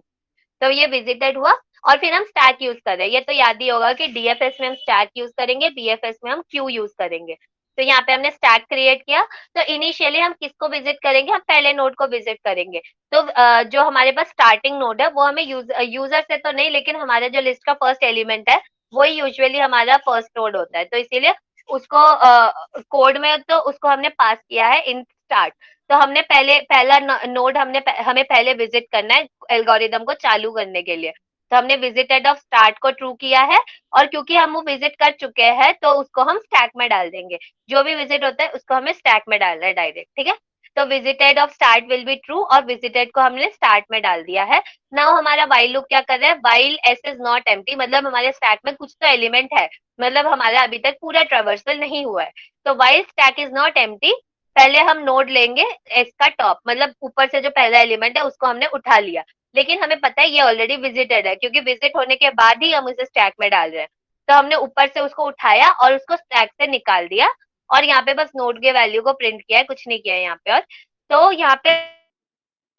तो ये विजिटेड हुआ। और फिर हम स्टैक यूज कर रहे हैं, ये तो याद ही होगा कि डीएफएस में हम स्टैक यूज करेंगे, बीएफएस में हम क्यू यूज करेंगे। तो यहाँ पे हमने स्टैक क्रिएट किया। तो इनिशियली हम किसको विजिट करेंगे, हम पहले नोड को विजिट करेंगे। तो जो हमारे पास स्टार्टिंग नोड है वो हमें यूजर से तो नहीं, लेकिन हमारे जो लिस्ट का फर्स्ट एलिमेंट है वही यूजुअली हमारा फर्स्ट नोड होता है। तो इसीलिए उसको कोड में तो उसको हमने पास किया है इन स्टार्ट। तो हमने पहला नोड हमें पहले विजिट करना है एल्गोरिदम को चालू करने के लिए। तो हमने विजिटेड ऑफ स्टार्ट को ट्रू किया है। और क्योंकि हम वो विजिट कर चुके हैं तो उसको हम स्टैक में डाल देंगे। जो भी विजिट होता है उसको हमें स्टैक में डालना है डायरेक्ट, ठीक है। तो visited of start will be true, और विजिटेड को हमने स्टार्ट में डाल दिया है। नाउ हमारा वाइल लूप क्या कर रहा है, while S is not empty, मतलब हमारे स्टैक में कुछ तो एलिमेंट है, मतलब हमारा अभी तक पूरा ट्रेवर्सल नहीं हुआ है। तो while stack is not empty, पहले हम नोड लेंगे एस का टॉप, मतलब ऊपर से जो पहला एलिमेंट है उसको हमने उठा लिया, लेकिन हमें पता है ये ऑलरेडी विजिटेड है, क्योंकि विजिट होने के बाद ही हम उसे स्टैक में डाल रहे हैं। तो हमने ऊपर से उसको उठाया और उसको स्टैक से निकाल दिया, और यहाँ पे बस नोड के वैल्यू को प्रिंट किया है, कुछ नहीं किया है यहाँ पे। और तो यहाँ पे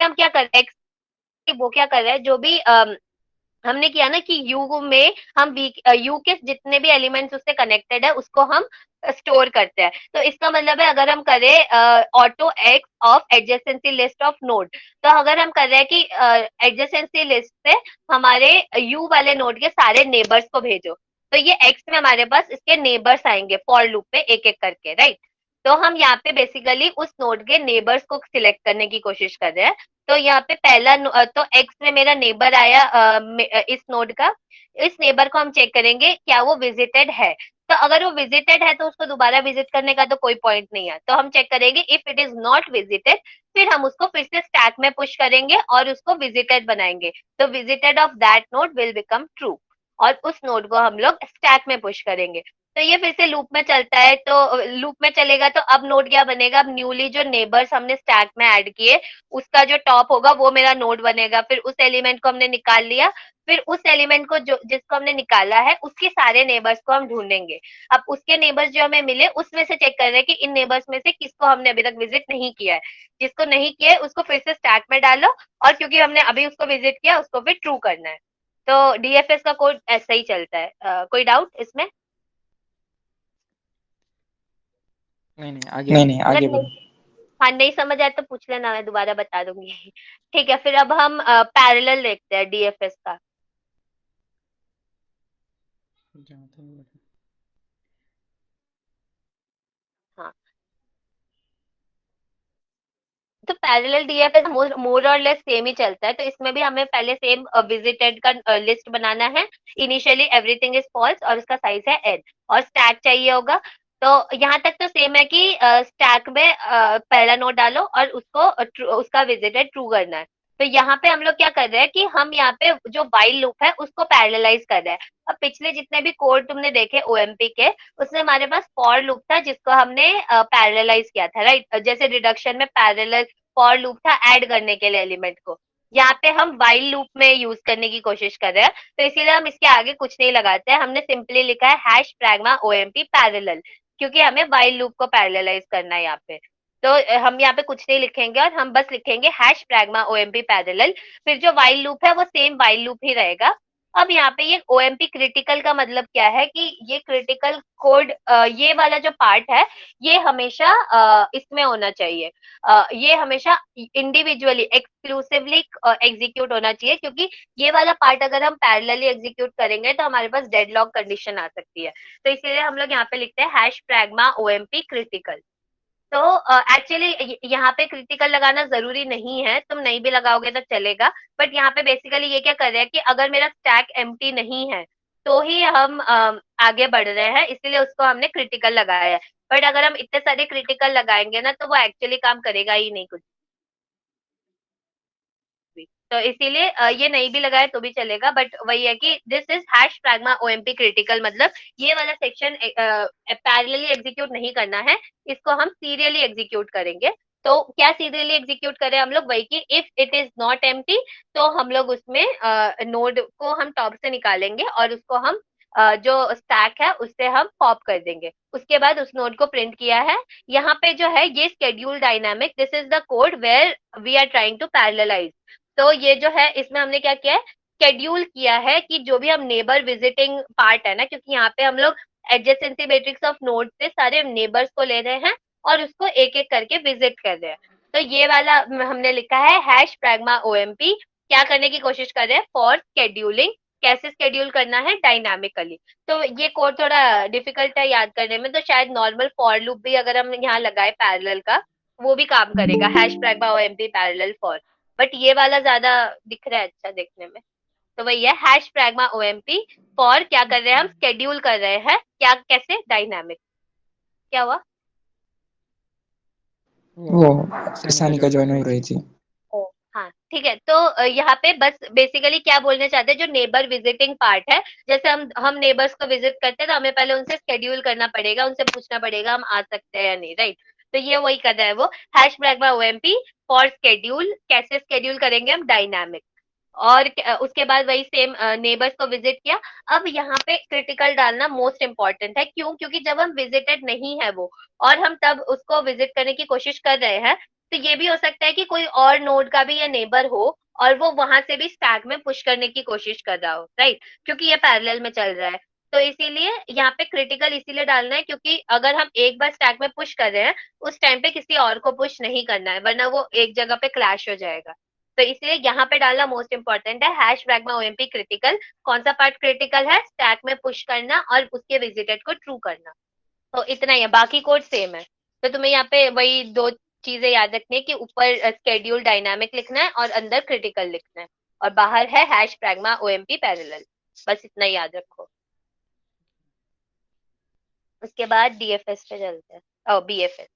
हम क्या कर रहे हैं, वो क्या कर रहे हैं, जो भी हमने किया ना कि यू में हम यू के जितने भी एलिमेंट्स उससे कनेक्टेड है उसको हम स्टोर करते हैं। तो इसका मतलब है अगर हम करें auto x of adjacency list of node, तो अगर हम कर रहे हैं कि एडजेसेंसी लिस्ट से हमारे यू वाले नोड के सारे नेबर्स को भेजो, तो ये एक्स में हमारे पास इसके नेबर्स आएंगे फॉर लूप में एक एक करके, राइट। तो हम यहाँ पे बेसिकली उस नोड के नेबर्स को सिलेक्ट करने की कोशिश कर रहे हैं। तो यहाँ पे तो एक्स में मेरा नेबर आया इस नोड का, इस नेबर को हम चेक करेंगे क्या वो विजिटेड है। तो अगर वो विजिटेड है तो उसको दोबारा विजिट करने का तो कोई पॉइंट नहीं है, तो हम चेक करेंगे if it is not visited, फिर हम उसको फिर से स्टैक में पुश करेंगे और उसको विजिटेड बनाएंगे। तो visited of that node will become true, और उस नोड को हम लोग स्टैक में पुश करेंगे। तो ये फिर से लूप में चलता है, तो लूप में चलेगा तो अब नोड क्या बनेगा, अब न्यूली जो नेबर्स हमने स्टैक में ऐड किए उसका जो टॉप होगा वो मेरा नोड बनेगा। फिर उस एलिमेंट को हमने निकाल लिया, फिर उस एलिमेंट को जो जिसको हमने निकाला है उसके सारे नेबर्स को हम ढूंढेंगे। अब उसके नेबर्स जो हमें मिले उसमें से चेक कर रहे हैं कि इन नेबर्स में से किसको हमने अभी तक विजिट नहीं किया है। जिसको नहीं किया है उसको फिर से स्टैक में डालो, और क्योंकि हमने अभी उसको विजिट किया उसको फिर ट्रू करना है। तो डीएफएस का कोड ऐसा ही चलता है। कोई डाउट इसमें? नहीं आगे नहीं बढ़ो। नहीं अगर आगे नहीं, बढ़ो। हाँ नहीं समझ आए तो पूछ लेना, मैं दोबारा बता दूंगी। ठीक है, फिर अब हम पैरेलल देखते हैं डीएफएस का। जहाँ तक हाँ, तो पैरेलल डीएफएस मोर और लेस सेम ही चलता है। तो इसमें भी हमें पहले सेम विजिटेड का लिस्ट बनाना है। इनिशियली एवरीथिंग इज फॉल्स और उसका साइज है n, और स्टैक चाहिए होगा। तो यहाँ तक तो सेम है कि स्टैक में पहला नोड डालो और उसको उसका विजिटेड ट्रू करना है। तो यहाँ पे हम लोग क्या कर रहे हैं कि हम यहाँ पे जो वाइल लूप है उसको पैरेललाइज कर रहे हैं। अब पिछले जितने भी कोड तुमने देखे ओएमपी के, उसमें हमारे पास फॉर लूप था जिसको हमने पैरेललाइज किया था, राइट। जैसे रिडक्शन में पैरेलल फॉर लूप था ऐड करने के लिए एलिमेंट को, यहाँ पे हम वाइल लूप में यूज करने की कोशिश कर रहे हैं। तो इसीलिए हम इसके आगे कुछ नहीं लगाते हैं, हमने सिंपली लिखा है हैश प्रैग्मा ओएमपी पैरेलल, क्योंकि हमें वाइल लूप को पैरेललाइज करना है यहाँ पे। तो हम यहाँ पे कुछ नहीं लिखेंगे और हम बस लिखेंगे हैश प्रैग्मा ओएमपी पैरेलल। फिर जो वाइल लूप है वो सेम वाइल लूप ही रहेगा। अब यहाँ पे ये ओएमपी क्रिटिकल का मतलब क्या है कि ये क्रिटिकल कोड, ये वाला जो पार्ट है ये हमेशा इसमें होना चाहिए। ये हमेशा इंडिविजुअली एक्सक्लूसिवली एग्जीक्यूट होना चाहिए, क्योंकि ये वाला पार्ट अगर हम पैरेलली एग्जीक्यूट करेंगे तो हमारे पास डेडलॉक कंडीशन आ सकती है। तो इसीलिए हम लोग यहाँ पे लिखते हैं हैश प्रैग्मा ओएमपी क्रिटिकल। तो एक्चुअली यहाँ पे क्रिटिकल लगाना जरूरी नहीं है, तुम नहीं भी लगाओगे तो चलेगा। बट यहाँ पे बेसिकली ये क्या कर रहे हैं कि अगर मेरा स्टैक एम्प्टी नहीं है तो ही हम आगे बढ़ रहे हैं, इसीलिए उसको हमने क्रिटिकल लगाया है। बट अगर हम इतने सारे क्रिटिकल लगाएंगे ना तो वो एक्चुअली काम करेगा ही नहीं कुछ भी। तो इसीलिए ये नहीं भी लगाए तो भी चलेगा, बट वही है कि this is hash pragma OMP critical, मतलब ये वाला सेक्शन पैरेलली एग्जीक्यूट नहीं करना है, इसको हम सीरियली एग्जीक्यूट करेंगे। तो क्या सीरियली एग्जीक्यूट करें हम लोग, वही कि if it is not empty तो हम लोग उसमें नोड को हम टॉप से निकालेंगे और उसको हम जो स्टैक है उससे हम पॉप कर देंगे। उसके बाद उस नोड को प्रिंट किया है। यहाँ पे जो है ये schedule dynamic, this is the code where we are trying to parallelise. तो ये जो है इसमें हमने क्या किया है, शेड्यूल किया है कि जो भी हम नेबर विजिटिंग पार्ट है ना, क्योंकि यहाँ पे हम लोग एडजेसेंसी मैट्रिक्स ऑफ नोड से सारे नेबर्स को ले रहे हैं और उसको एक एक करके विजिट कर रहे हैं। तो ये वाला हमने लिखा है हैश प्रैग्मा ओएमपी, क्या करने की कोशिश कर रहे हैं, फॉर शेड्यूलिंग। कैसे शेड्यूल करना है, डायनामिकली। तो ये कोड थोड़ा डिफिकल्ट है याद करने में, तो शायद नॉर्मल फॉर लूप भी अगर हम यहाँ लगाए पैरेलल का वो भी काम करेगा, hash pragma OMP parallel for. But ये वाला ज्यादा दिख रहा है अच्छा देखने में। तो वही है हैश प्रैग्मा ओएमपी फॉर, क्या कर रहे हैं हम, शेड्यूल कर रहे हैं, क्या कैसे, डायनामिक। क्या हुआ? वो सानिका ज्वाइन हो रही थी। ओ, हाँ ठीक है। तो यहाँ पे बस बेसिकली क्या बोलना चाहते हैं, जो नेबर विजिटिंग पार्ट है, जैसे हम नेबर्स को विजिट करते हैं तो हमें पहले उनसे शेड्यूल करना पड़ेगा, उनसे पूछना पड़ेगा हम आ सकते हैं या नहीं, राइट। तो ये वही कर रहा है वो, हैश ब्रैगमा ओएमपी फॉर शेड्यूल। कैसे शेड्यूल करेंगे हम, डायनामिक। और उसके बाद वही सेम नेबर्स को विजिट किया। अब यहाँ पे क्रिटिकल डालना मोस्ट इम्पोर्टेंट है, क्यों? क्योंकि जब हम विजिटेड नहीं है वो, और हम तब उसको विजिट करने की कोशिश कर रहे हैं, तो ये भी हो सकता है कि कोई और नोड का भी ये नेबर हो और वो वहां से भी स्टैक में पुश करने की कोशिश कर रहा हो, राइट, क्योंकि ये पैरेलल में चल रहा है। तो इसीलिए यहाँ पे क्रिटिकल इसीलिए डालना है, क्योंकि अगर हम एक बार स्टैक में पुश कर रहे हैं, उस टाइम पे किसी और को पुश नहीं करना है, वरना वो एक जगह पे क्लैश हो जाएगा। तो इसलिए यहाँ पे डालना मोस्ट इंपॉर्टेंट है, हैश प्रैग्मा ओएमपी क्रिटिकल। कौन सा पार्ट क्रिटिकल है? स्टैक में पुश करना और उसके विजिटेड को ट्रू करना। तो इतना ही है, बाकी कोड सेम है। तो तुम्हें यहाँ पे वही दो चीजें याद रखनी है कि ऊपर स्केड्यूल डायनामिक लिखना है और अंदर क्रिटिकल लिखना है, और बाहर है हैश प्रैग्मा ओएमपी पैरेलल। बस इतना ही याद रखो। उसके बाद डीएफएस पे चलते हैं, ओ बीएफएस।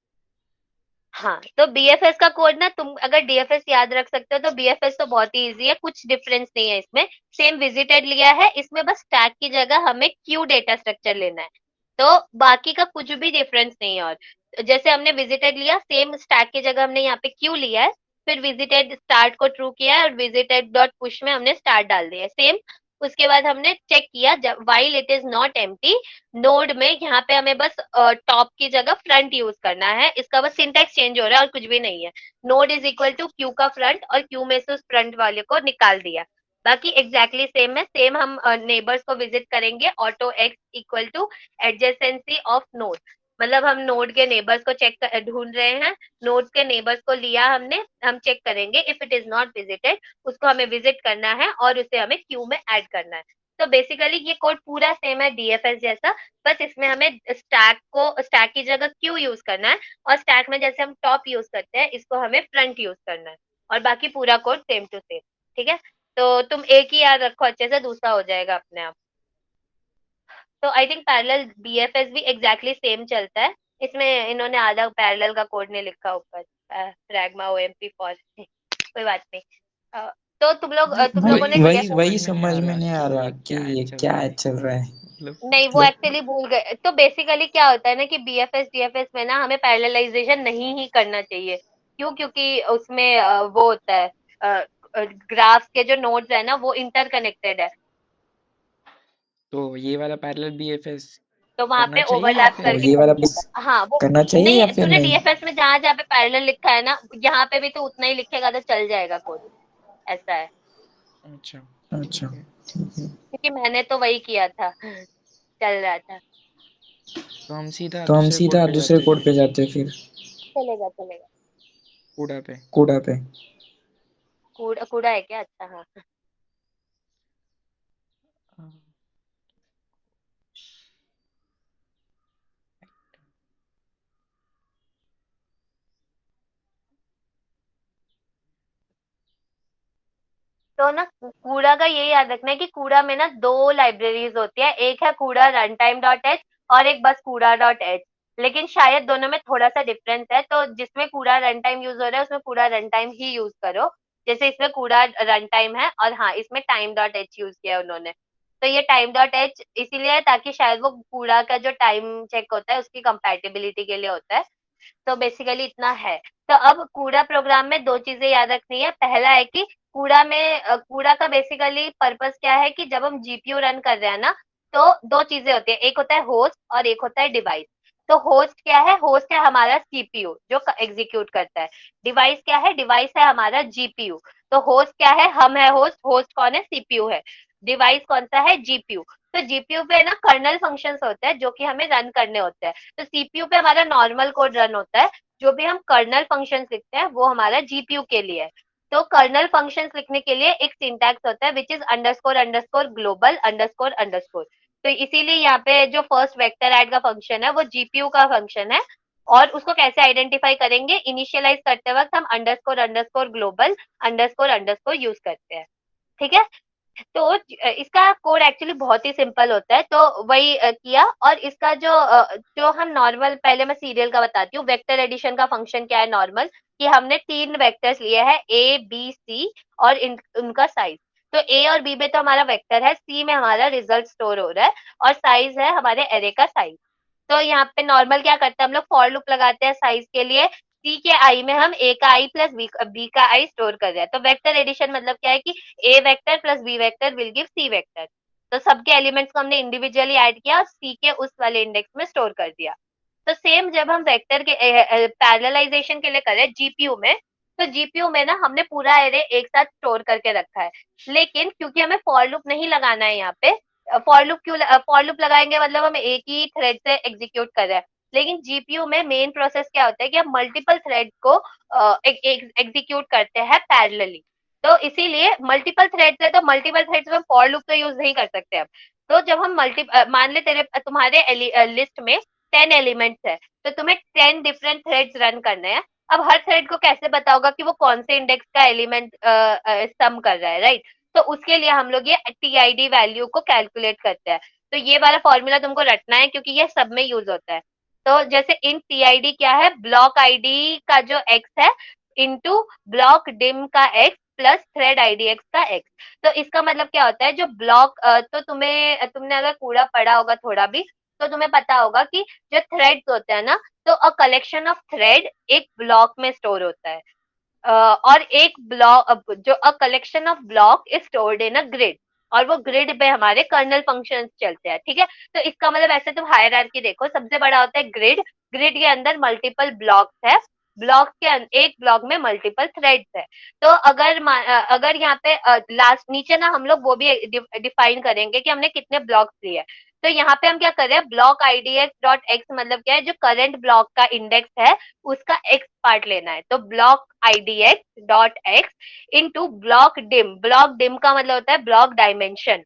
हाँ, तो बीएफएस का कोड ना, तुम अगर डीएफएस याद रख सकते हो तो बीएफएस तो बहुत ही इजी है, कुछ डिफरेंस नहीं है इसमें। सेम विजिटेड लिया है, इसमें बस टैग की जगह हमें क्यू डेटा स्ट्रक्चर लेना है। तो बाकी का कुछ भी डिफरेंस नहीं है। और जैसे हमने विजिटेड लिया, सेम स्टैक की जगह हमने यहाँ पे क्यू लिया है, फिर विजिटेड स्टार्ट को ट्रू किया है और विजिटेड डॉट पुश में हमने स्टार्ट डाल दिया है, सेम। उसके बाद हमने चेक किया, जब while it is not empty node में, यहाँ पे हमें बस टॉप की जगह फ्रंट यूज करना है, इसका बस सिंटैक्स चेंज हो रहा है और कुछ भी नहीं है। Node is equal to queue का फ्रंट, और क्यू में से उस फ्रंट वाले को निकाल दिया। बाकी एग्जैक्टली सेम है, सेम हम नेबर्स को विजिट करेंगे, auto X equal to adjacency of node. मतलब हम नोड के नेबर्स को चेक ढूंढ रहे हैं, नोड के नेबर्स को लिया हमने, हम चेक करेंगे, if it is not visited उसको हमें विजिट करना है और उसे हमें क्यू में ऐड करना है। तो बेसिकली ये कोड पूरा सेम है डीएफएस जैसा, बस इसमें हमें स्टैक की जगह क्यू यूज करना है, और स्टैक में जैसे हम टॉप यूज करते हैं, इसको हमें फ्रंट यूज करना है। और बाकी पूरा कोड सेम टू सेम, ठीक है। तो तुम एक ही याद रखो अच्छे से, दूसरा हो जाएगा अपने आप। तो आई थिंक पैरेलल बीएफएस भी एग्जैक्टली सेम चलता है। इसमें इन्होंने आधा पैरेलल का कोड नहीं लिखा ऊपर, प्रैग्मा ओएमपी फॉर कोई बात नहीं। तो तुम लोगों ने वही डीएफएस, वही समझ में नहीं आ रहा कि ये क्या चल रहा है, नहीं वो एक्चुअली भूल गए। तो बेसिकली क्या होता है ना कि बीएफएस डीएफएस में ना हमें पैरेललाइजेशन नहीं ही करना चाहिए। क्यों? क्योंकि उसमें वो होता है, ग्राफ के जो नोड्स है ना वो इंटरकनेक्टेड है, तो ये वाला पैरेलल बीएफएस तो वहां करना पे चाहिए या ओवरलैप फिर करके, ये वाला हाँ वो, करना चाहिए या नहीं फिर तूने नहीं? डीएफएस में जहां जहाँ पे पैरेलल लिखा है ना, यहाँ पे भी तो उतना ही लिखेगा तो चल जाएगा कोड, ऐसा है। अच्छा, अच्छा ठीक है। क्योंकि मैंने तो वही किया था, चल रहा था। तो हम सीधा तो हम दूसरे कोड सीधा पे दूसरे जाते हैं कोड फिर, पे जाते हैं फिर, चलेगा चलेगा। कूड़ा पे। कूड़ा पे। कूड़ा कूड़ा है क्या? अच्छा हाँ। तो ना कूड़ा का ये याद रखना है कि कूड़ा में ना दो लाइब्रेरीज होती है, एक है कूड़ा रन टाइम डॉट एच और एक बस कूड़ा डॉट एच। लेकिन शायद दोनों में थोड़ा सा डिफरेंस है, तो जिसमें कूड़ा रन टाइम यूज हो रहा है उसमें कूड़ा रन टाइम ही यूज करो। जैसे इसमें कूड़ा रन टाइम है, और हाँ इसमें टाइम डॉट एच यूज किया है उन्होंने। तो ये टाइम डॉट एच इसीलिए है ताकि शायद वो कूड़ा का जो टाइम चेक होता है उसकी कंपैटिबिलिटी के लिए होता है। तो बेसिकली इतना है। तो अब कूड़ा प्रोग्राम में दो चीजें याद रखनी है। पहला है कि कूड़ा का बेसिकली पर्पस क्या है कि जब हम जीपीयू रन कर रहे हैं ना, तो दो चीजें होती है, एक होता है होस्ट और एक होता है डिवाइस। तो होस्ट क्या है? होस्ट है हमारा सीपीयू जो एग्जीक्यूट करता है। डिवाइस क्या है? डिवाइस है हमारा जीपीयू। तो होस्ट क्या है? हम है होस्ट, होस्ट कौन है? सीपीयू है। डिवाइस कौन सा है? जीपीयू। तो जीपीयू पे ना कर्नल फंक्शंस होते हैं जो कि हमें रन करने होते हैं। तो सीपीयू पे हमारा नॉर्मल कोड रन होता है, जो भी हम कर्नल फंक्शंस लिखते हैं वो हमारा जीपीयू के लिए है। तो कर्नल फंक्शंस लिखने के लिए एक सिंटैक्स होता है which is underscore underscore global underscore underscore. तो इसीलिए यहाँ पे जो फर्स्ट वेक्टर ऐड का फंक्शन है वो जीपीयू का फंक्शन है। और उसको कैसे आइडेंटिफाई करेंगे? इनिशियलाइज करते वक्त हम underscore underscore global underscore underscore use करते हैं, ठीक है। तो इसका कोड एक्चुअली बहुत ही सिंपल होता है, तो वही किया। और इसका जो हम नॉर्मल, पहले मैं सीरियल का बताती हूँ। वेक्टर एडिशन का फंक्शन क्या है नॉर्मल, कि हमने 3 वेक्टर्स लिए हैं, ए बी सी, और उनका साइज। तो ए और बी में तो हमारा वेक्टर है, सी में हमारा रिजल्ट स्टोर हो रहा है, और साइज है हमारे एरे का साइज। तो यहाँ पे नॉर्मल क्या करते हैं हम लोग, फॉर लूप लगाते हैं साइज के लिए। सी के आई में हम ए का आई प्लस बी का आई स्टोर कर रहे हैं। तो वेक्टर एडिशन मतलब क्या है कि A vector plus B vector will give C vector. तो सबके एलिमेंट्स को हमने इंडिविजुअली ऐड किया और सी के उस वाले इंडेक्स में स्टोर कर दिया। तो सेम जब हम वेक्टर के पैरेललाइजेशन के लिए करें जीपीयू में, तो जीपीयू में ना हमने पूरा एरे एक साथ स्टोर करके रखा है। लेकिन क्योंकि हमें फॉर लूप नहीं लगाना है यहाँ पे, फॉर लूप लगाएंगे मतलब हम एक ही थ्रेड से एग्जीक्यूट कर रहे हैं। लेकिन जीपीयू में मेन प्रोसेस क्या होता है कि हम मल्टीपल थ्रेड को एग्जीक्यूट करते हैं पैरेलली। तो इसीलिए मल्टीपल थ्रेड्स है, तो मल्टीपल थ्रेड्स में फॉर लूप तो यूज नहीं कर सकते अब। तो जब हम मान ले तुम्हारे लिस्ट में 10 एलिमेंट्स है, तो तुम्हें 10 डिफरेंट थ्रेड्स रन करने हैं। अब हर थ्रेड को कैसे बताओगा कि वो कौन से इंडेक्स का एलिमेंट सम कर रहा है, राइट? तो उसके लिए हम लोग ये टीआईडी वैल्यू को कैलकुलेट करते हैं। तो ये वाला फॉर्मूला तुमको रटना है, क्योंकि ये सब में यूज होता है। तो जैसे इन टीआईडी क्या है, ब्लॉक आईडी का जो एक्स है इंटू ब्लॉक डिम का x plus thread ID x का एक्स। तो इसका मतलब क्या होता है, जो ब्लॉक तो तुमने अगर पूरा पढ़ा होगा थोड़ा भी, तो तुम्हें पता होगा कि जो थ्रेड्स होते हैं ना, तो अ कलेक्शन ऑफ थ्रेड एक ब्लॉक में स्टोर होता है। और एक ब्लॉक, जो a collection of block is stored in a grid, और वो ग्रिड पे हमारे कर्नल फंक्शंस चलते हैं, ठीक है? तो इसका मतलब ऐसे तुम हायरार्की देखो, सबसे बड़ा होता है ग्रिड, ग्रिड के अंदर मल्टीपल ब्लॉक्स है, एक ब्लॉक में मल्टीपल थ्रेड्स है। तो अगर यहाँ पे लास्ट नीचे ना हम लोग वो भी डिफाइन करेंगे कि हमने कितने ब्लॉक्स लिए हैं। तो यहाँ पे हम क्या कर रहे हैं, ब्लॉक आईडीएक्स डॉट एक्स मतलब क्या है, जो करंट ब्लॉक का इंडेक्स है उसका एक्स पार्ट लेना है। तो block IDX dot X into block dim का मतलब होता है ब्लॉक डायमेंशन।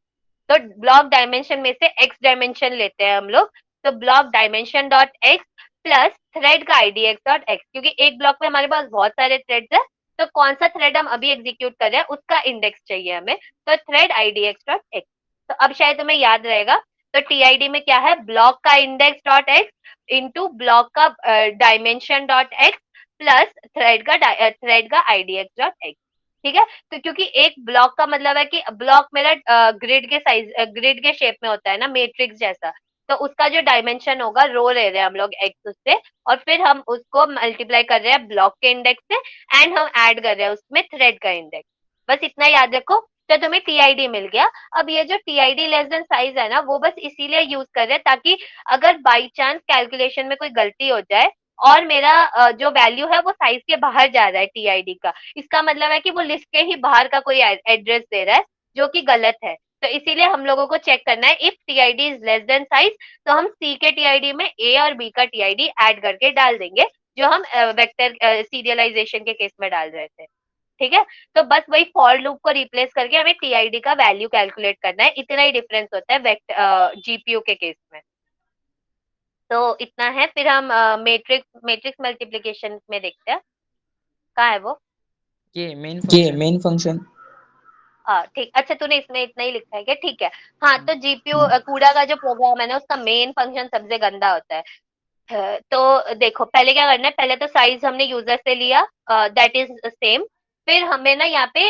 तो ब्लॉक डायमेंशन में से एक्स डायमेंशन लेते हैं हम लोग। तो block dimension dot X plus thread का आईडीएक्स डॉट एक्स, क्योंकि एक ब्लॉक में हमारे पास बहुत सारे थ्रेड्स है, तो कौन सा थ्रेड हम अभी एग्जीक्यूट कर रहे हैं उसका इंडेक्स चाहिए हमें। तो थ्रेड आईडीएक्स डॉट एक्स। तो अब शायद तुम्हें याद रहेगा। तो टीआईडी में क्या है, ब्लॉक का index dot X into block का dimension dot X plus thread का आईडीएक्स डॉट एक्स। ठीक है? तो क्योंकि एक ब्लॉक का मतलब है कि ब्लॉक मेरा ग्रिड के शेप में होता है ना, मैट्रिक्स जैसा। तो उसका जो डायमेंशन होगा, रो ले रहे हैं हम लोग एक्स उससे, और फिर हम उसको मल्टीप्लाई कर रहे हैं ब्लॉक के इंडेक्स से, एंड हम ऐड कर रहे हैं उसमें थ्रेड का इंडेक्स। बस इतना याद रखो। तो तुम्हें टीआईडी मिल गया। अब ये जो टीआईडी लेस देन साइज है ना, वो बस इसीलिए यूज कर रहे हैं ताकि अगर बाई चांस कैलकुलेशन में कोई गलती हो जाए और मेरा जो वैल्यू है वो साइज के बाहर जा रहा है टीआईडी का, इसका मतलब है कि वो लिस्ट के ही बाहर का कोई एड्रेस दे रहा है, जो कि गलत है। तो इसीलिए हम लोगों को चेक करना है, if TID is less than size, तो हम सी के टीआईडी में ए और बी का टीआईडी ऐड करके डाल देंगे, जो हम वेक्टर सीरियलाइजेशन के केस में डाल रहे थे। ठीक है? तो बस वही फॉर लूप को रिप्लेस करके हमें टीआईडी का वैल्यू कैलकुलेट करना है, इतना ही डिफरेंस होता है जीपीयू के केस में। तो इतना है। फिर हम मैट्रिक्स मल्टीप्लिकेशन में देखते हैं, कहाँ है वो? ये मेन फंक्शन। हाँ ठीक, अच्छा तूने इसमें इतना ही लिखा है क्या? ठीक है। हाँ, तो जीपीयू हाँ कूड़ा का जो प्रोग्राम है ना, उसका मेन फंक्शन सबसे गंदा होता है। तो देखो पहले क्या करना है, पहले तो साइज हमने यूजर से लिया, दैट इज सेम। फिर हमें ना यहाँ पे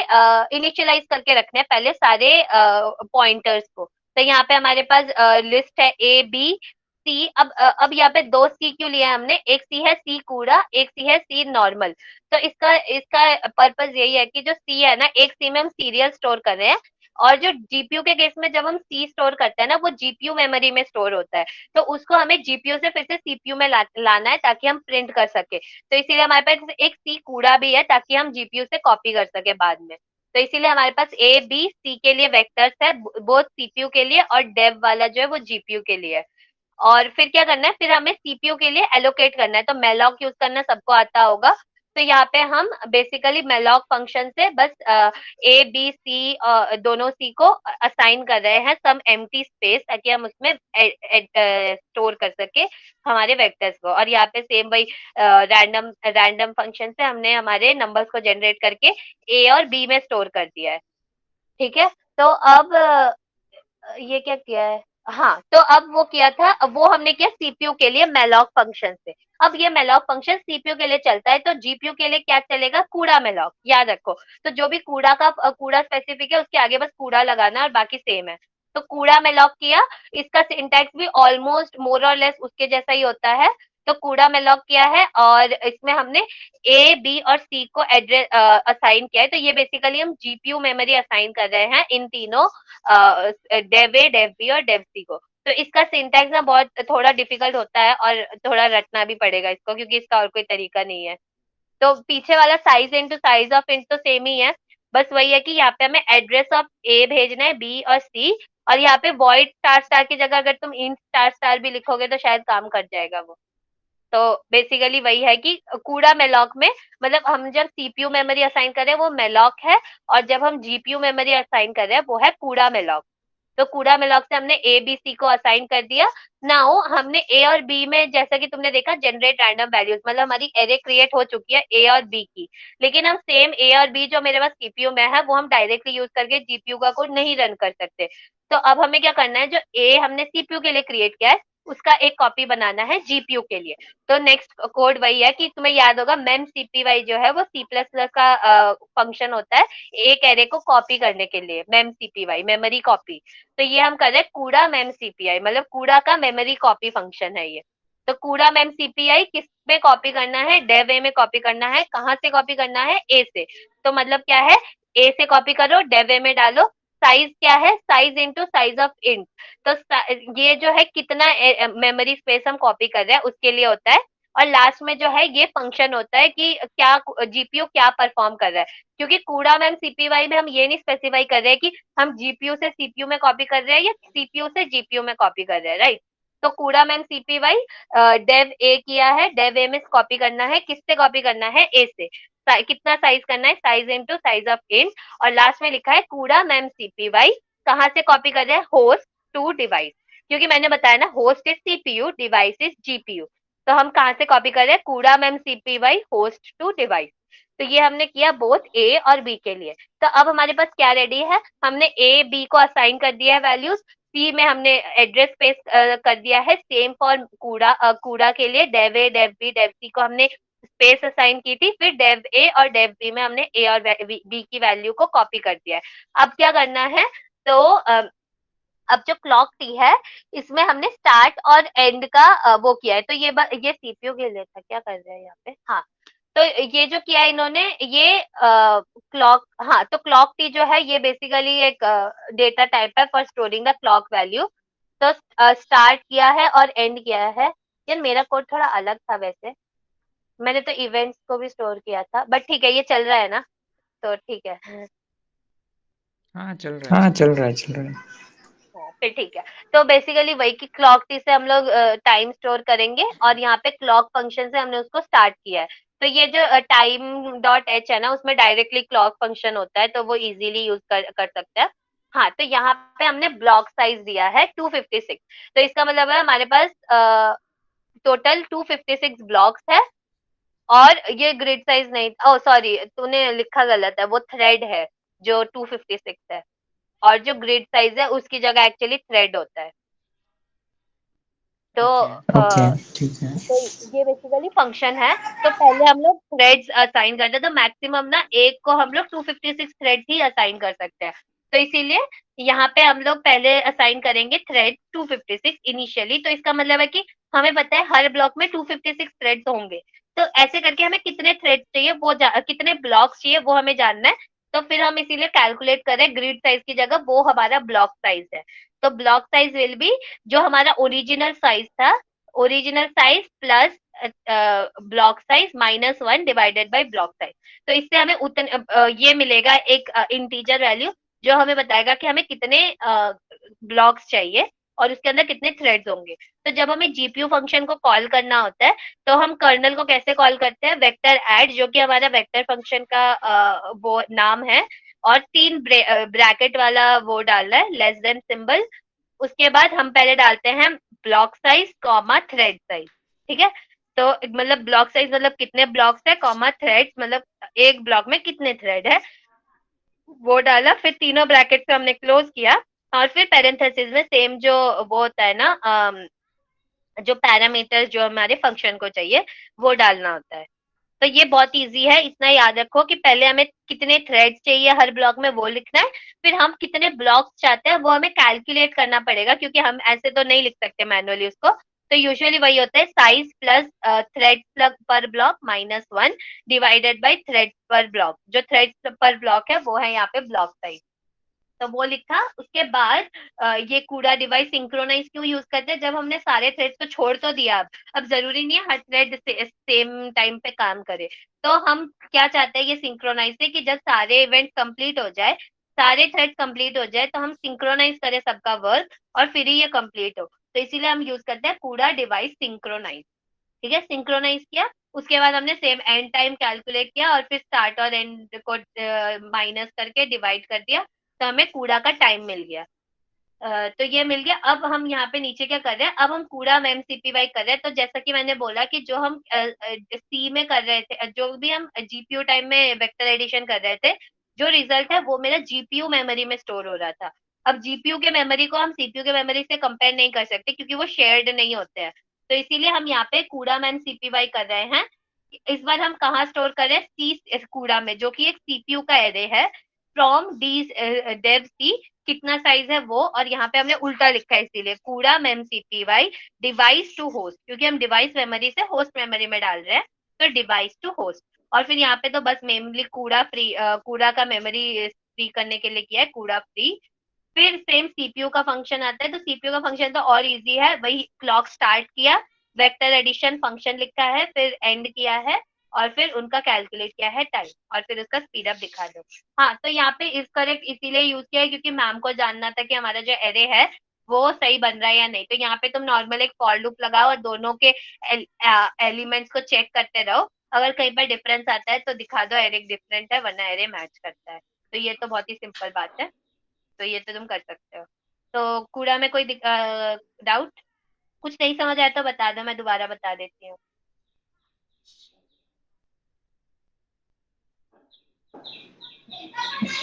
इनिशियलाइज करके रखना है पहले सारे पॉइंटर्स को। तो यहाँ पे हमारे पास लिस्ट है ए बी सी। अब यहाँ पे दो सी क्यों लिया है हमने, एक सी है सी कूड़ा, एक सी है सी नॉर्मल। तो इसका इसका पर्पज यही है कि जो सी है ना, एक सी में हम सीरियल स्टोर कर रहे हैं, और जो जीपीयू के केस में जब हम सी स्टोर करते हैं ना, वो जीपीयू मेमोरी में स्टोर होता है। तो उसको हमें जीपीयू से फिर से सीपीयू में लाना है ताकि हम प्रिंट कर सके। तो इसीलिए हमारे पास एक सी कूड़ा भी है ताकि हम जीपीयू से कॉपी कर सके बाद में। तो इसीलिए हमारे पास ए बी सी के लिए वेक्टर्स है, बोथ सीपीयू के लिए, और डेव वाला जो है वो जीपीयू के लिए है। और फिर क्या करना है, फिर हमें सीपीयू के लिए एलोकेट करना है। तो मेलॉक यूज करना सबको आता होगा। तो यहाँ पे हम बेसिकली मेलॉक फंक्शन से बस ए बी सी दोनों सी को असाइन कर रहे हैं सम एम्प्टी स्पेस, ताकि हम उसमें स्टोर कर सके हमारे वेक्टर्स को। और यहाँ पे सेम वही रैंडम रैंडम फंक्शन से हमने हमारे नंबर्स को जनरेट करके ए और बी में स्टोर कर दिया है। ठीक है? तो अब ये क्या किया है, हाँ तो अब वो किया था, अब वो हमने किया सीपीयू के लिए मेलॉक फंक्शन से। अब ये मेलॉक फंक्शन सीपीयू के लिए चलता है, तो जीपीयू के लिए क्या चलेगा, कूड़ा मेलॉक, याद रखो। तो जो भी कूड़ा का कूड़ा स्पेसिफिक है उसके आगे बस कूड़ा लगाना है और बाकी सेम है। तो कूड़ा मेलॉक किया, इसका सिंटैक्स भी ऑलमोस्ट मोर और लेस उसके जैसा ही होता है। तो कूड़ा मेलॉक किया है और इसमें हमने ए बी और सी को एड्रेस असाइन किया है। तो ये बेसिकली हम जीपीयू मेमोरी असाइन कर रहे हैं इन तीनों डेव ए, डेव बी और डेव सी को। तो इसका सिंटैक्स ना बहुत थोड़ा डिफिकल्ट होता है और थोड़ा रटना भी पड़ेगा इसको, क्योंकि इसका और कोई तरीका नहीं है। तो पीछे वाला size into size of int तो सेम ही है, बस वही है कि यहाँ पे हमें एड्रेस ऑफ ए भेजना है, बी और सी, और यहाँ पे वॉइड स्टार स्टार की जगह अगर तुम इंट स्टार स्टार भी लिखोगे तो शायद काम कर जाएगा वो। तो बेसिकली वही है कि कूड़ा मेलॉक में, मतलब हम जब सीपीयू मेमोरी असाइन कर रहे हैं वो मेलॉक है, और जब हम जीपीयू मेमोरी असाइन कर रहे हैं वो है कूड़ा मेलॉक। तो कूड़ा मेलॉक से हमने ए बी सी को असाइन कर दिया। नाउ हमने ए और बी में, जैसा कि तुमने देखा, जनरेट रैंडम वैल्यूज, मतलब हमारी एरे क्रिएट हो चुकी है ए और बी की। लेकिन हम सेम ए और बी जो मेरे पास सीपीयू में है वो हम डायरेक्टली यूज करके जीपीयू का कोड नहीं रन कर सकते। तो अब हमें क्या करना है, जो ए हमने सीपीयू के लिए क्रिएट किया है उसका एक कॉपी बनाना है जीपीयू के लिए। तो नेक्स्ट कोड वही है कि तुम्हें याद होगा मेम सीपीवाई जो है वो सी प्लस प्लस का फंक्शन होता है एक एरे को कॉपी करने के लिए, मेम सीपीवाई मेमोरी कॉपी। तो ये हम कर रहे हैं कूड़ा मेम सीपीआई, मतलब कूड़ा का मेमोरी कॉपी फंक्शन है ये। तो कूड़ा मेम सीपीआई किस में कॉपी करना है, डेव ए में कॉपी करना है। कहाँ से कॉपी करना है, ए से। तो मतलब क्या है, ए से कॉपी करो, डेव ए में डालो। साइज क्या है, size into size of int. तो ये जो है कितना मेमोरी स्पेस हम कॉपी कर रहे हैं उसके लिए होता है। और लास्ट में जो है ये फंक्शन होता है कि क्या जीपीयू क्या परफॉर्म कर रहा है। क्योंकि कूड़ा मैम सीपीवाई में हम ये नहीं स्पेसिफाई कर रहे हैं कि हम जीपीयू से सीपीयू में कॉपी कर रहे हैं या सीपीयू से जीपीयू में कॉपी कर रहे हैं, राइट। तो कूड़ा मैम सीपीवाई डेव ए किया है, डेव ए में कॉपी करना है, किससे कॉपी करना है, ए से। कितना साइज करना है, size into size of int. और लास्ट में लिखा है कूड़ा मैम सीपीवाई कहाँ से कॉपी कर रहे हैं, होस्ट टू डिवाइस। क्योंकि मैंने बताया ना, host is CPU, device is GPU. तो हम कहाँ से कॉपी कर रहे हैं, कूड़ा मैम सीपीवाई होस्ट टू डिवाइस। तो ये हमने किया बोथ ए और बी के लिए। तो अब हमारे पास क्या रेडी है, हमने ए बी को असाइन कर दिया है वैल्यूज, सी में हमने एड्रेस स्पेस कर दिया है, सेम फॉर कूड़ा कूड़ा के लिए डेव ए डेव बी डेव सी को हमने स्पेस असाइन की थी, फिर डेव ए और डेव बी में हमने ए और बी की वैल्यू को कॉपी कर दिया है। अब क्या करना है, तो अब जो क्लॉक टी है इसमें हमने स्टार्ट और एंड का वो किया है। तो ये सीपीयू के लिए था, क्या कर रहे हैं यहाँ पे, हाँ। तो ये जो किया है इन्होंने, ये क्लॉक, हाँ तो क्लॉक टी जो है ये बेसिकली एक डेटा टाइप है for storing the clock value. तो स्टार्ट किया है और एंड किया है। यार मेरा कोड थोड़ा अलग था वैसे, मैंने तो इवेंट्स को भी स्टोर किया था, बट ठीक है ये चल रहा है ना, तो ठीक है। हाँ चल रहा है हाँ चल चल रहा रहा है चल रहा है। हाँ, फिर ठीक है। तो बेसिकली वही कि क्लॉक टी से हम लोग टाइम स्टोर करेंगे, और यहाँ पे क्लॉक फंक्शन से हमने उसको स्टार्ट किया है। तो ये जो टाइम डॉट एच है ना, उसमें डायरेक्टली क्लॉक फंक्शन होता है, तो वो इजीली यूज कर सकते हैं। हाँ तो यहाँ पे हमने ब्लॉक साइज दिया है 256। तो इसका मतलब है हमारे पास टोटल 256 ब्लॉक्स है। और ये ग्रिड साइज नहीं, ओ सॉरी तूने लिखा गलत है, वो थ्रेड है जो 256 है। और जो ग्रिड साइज है उसकी जगह एक्चुअली थ्रेड होता है। तो ओके। ओके ठीक है। तो ये बेसिकली फंक्शन है। तो पहले हम लोग थ्रेड्स असाइन करते हैं, तो मैक्सिमम ना एक को हम लोग 256 थ्रेड्स ही असाइन कर सकते हैं। तो इसीलिए यहाँ पे हम लोग पहले असाइन करेंगे थ्रेड 256 इनिशियली। तो इसका मतलब है कि हमें पता है हर ब्लॉक में 256 थ्रेड्स होंगे। तो ऐसे करके हमें कितने थ्रेड्स चाहिए वो कितने ब्लॉक्स चाहिए वो हमें जानना है। तो फिर हम इसीलिए कैलकुलेट करें ग्रिड साइज की जगह वो हमारा ब्लॉक साइज है। तो ब्लॉक साइज विल बी जो हमारा ओरिजिनल साइज था, original size plus block size -1 divided by block size. तो इससे हमें ये मिलेगा एक इंटीजर वैल्यू जो हमें बताएगा कि हमें कितने ब्लॉक्स चाहिए और उसके अंदर कितने थ्रेड्स होंगे। तो जब हमें जीपीयू फंक्शन को कॉल करना होता है तो हम कर्नल को कैसे कॉल करते हैं, वेक्टर ऐड, जो कि हमारा वेक्टर फंक्शन का वो नाम है। और 3 ब्रैकेट वाला वो डालना है, लेस देन सिंबल। उसके बाद हम पहले डालते हैं block size comma thread size, ठीक है। तो मतलब ब्लॉक साइज मतलब कितने ब्लॉक्स है, कॉमा थ्रेड्स मतलब एक ब्लॉक में कितने थ्रेड है। वो डाला, फिर तीनों ब्रैकेट से हमने क्लोज किया, और फिर पेरेंथेसिस में सेम जो वो होता है ना, जो पैरामीटर्स जो हमारे फंक्शन को चाहिए वो डालना होता है। तो ये बहुत इजी है, इतना याद रखो कि पहले हमें कितने थ्रेड्स चाहिए हर ब्लॉक में वो लिखना है, फिर हम कितने ब्लॉक्स चाहते हैं वो हमें कैलकुलेट करना पड़ेगा, क्योंकि हम ऐसे तो नहीं लिख सकते मैनुअली उसको। तो यूजुअली वही होता है, साइज प्लस थ्रेड्स पर ब्लॉक -1 डिवाइडेड बाय थ्रेड्स पर ब्लॉक। जो थ्रेड्स पर ब्लॉक है वो है यहाँ पे ब्लॉक साइज। तो वो लिखा। उसके बाद ये कूड़ा डिवाइस सिंक्रोनाइज क्यों यूज करते हैं, जब हमने सारे थ्रेड्स को छोड़ तो दिया, अब जरूरी नहीं है हर थ्रेड सेम टाइम पे काम करे। तो हम क्या चाहते हैं ये सिंक्रोनाइज से, कि जब सारे इवेंट कंप्लीट हो जाए, सारे थ्रेड कंप्लीट हो जाए, तो हम सिंक्रोनाइज करें सबका वर्क, और फिर ही ये कंप्लीट हो। तो इसीलिए हम यूज करते हैं कूड़ा डिवाइस सिंक्रोनाइज। ठीक है, सिंक्रोनाइज किया। उसके बाद हमने सेम एंड टाइम कैलकुलेट किया, और फिर स्टार्ट और एंड को माइनस करके डिवाइड कर दिया, तो हमें कूड़ा का टाइम मिल गया। तो ये मिल गया। अब हम यहाँ पे नीचे क्या कर रहे हैं, अब हम कूड़ा में एमसीपीवाई कर रहे हैं। तो जैसा कि मैंने बोला कि जो हम सी में कर रहे थे, जो भी हम जीपीयू टाइम में वेक्टर एडिशन कर रहे थे, जो रिजल्ट है वो मेरा जीपीयू मेमोरी में स्टोर हो रहा था। अब जीपीयू के मेमोरी को हम सीपीयू के मेमोरी से कंपेयर नहीं कर सकते, क्योंकि वो शेयर्ड नहीं होते हैं। तो इसीलिए हम यहाँ पे कूड़ा में एमसीपीवाई कर रहे हैं। इस बार हम कहाँ स्टोर कर रहे हैं, सी कूड़ा में, जो कि एक सीपीयू का एरे है। फ्रॉम डी डेव सी, कितना साइज है वो, और यहाँ पे हमने उल्टा लिखा है, इसीलिए कूड़ा मेम सीपीवाई डिवाइस टू होस्ट, क्योंकि हम डिवाइस मेमोरी से होस्ट मेमोरी में डाल रहे हैं। तो डिवाइस टू होस्ट। और फिर यहाँ पे तो बस मेनली कूड़ा फ्री, कूड़ा का मेमोरी फ्री करने के लिए किया है, कूड़ा फ्री। फिर सेम सीपीयू का फंक्शन आता है। तो सीपीयू का फंक्शन तो और इजी है, वही क्लॉक स्टार्ट किया, वेक्टर एडिशन फंक्शन लिखा है, फिर एंड किया है, और फिर उनका कैलकुलेट किया है टाइम, और फिर उसका स्पीड अप दिखा दो। हाँ, तो यहाँ पे इस करेक्ट इसीलिए यूज किया है, क्योंकि मैम को जानना था कि हमारा जो एरे है वो सही बन रहा है या नहीं। तो यहाँ पे तुम नॉर्मल एक फॉर लूप लगाओ, और दोनों के एलिमेंट्स को चेक करते रहो। अगर कहीं पर डिफरेंस आता है तो दिखा दो एरे डिफरेंट है, वरना एरे मैच करता है। तो ये तो बहुत ही सिंपल बात है। तो ये तो तुम कर सकते हो। तो कूड़ा में कोई डाउट? कुछ नहीं समझ आया तो बता दो, मैं दोबारा बता देती हूँ।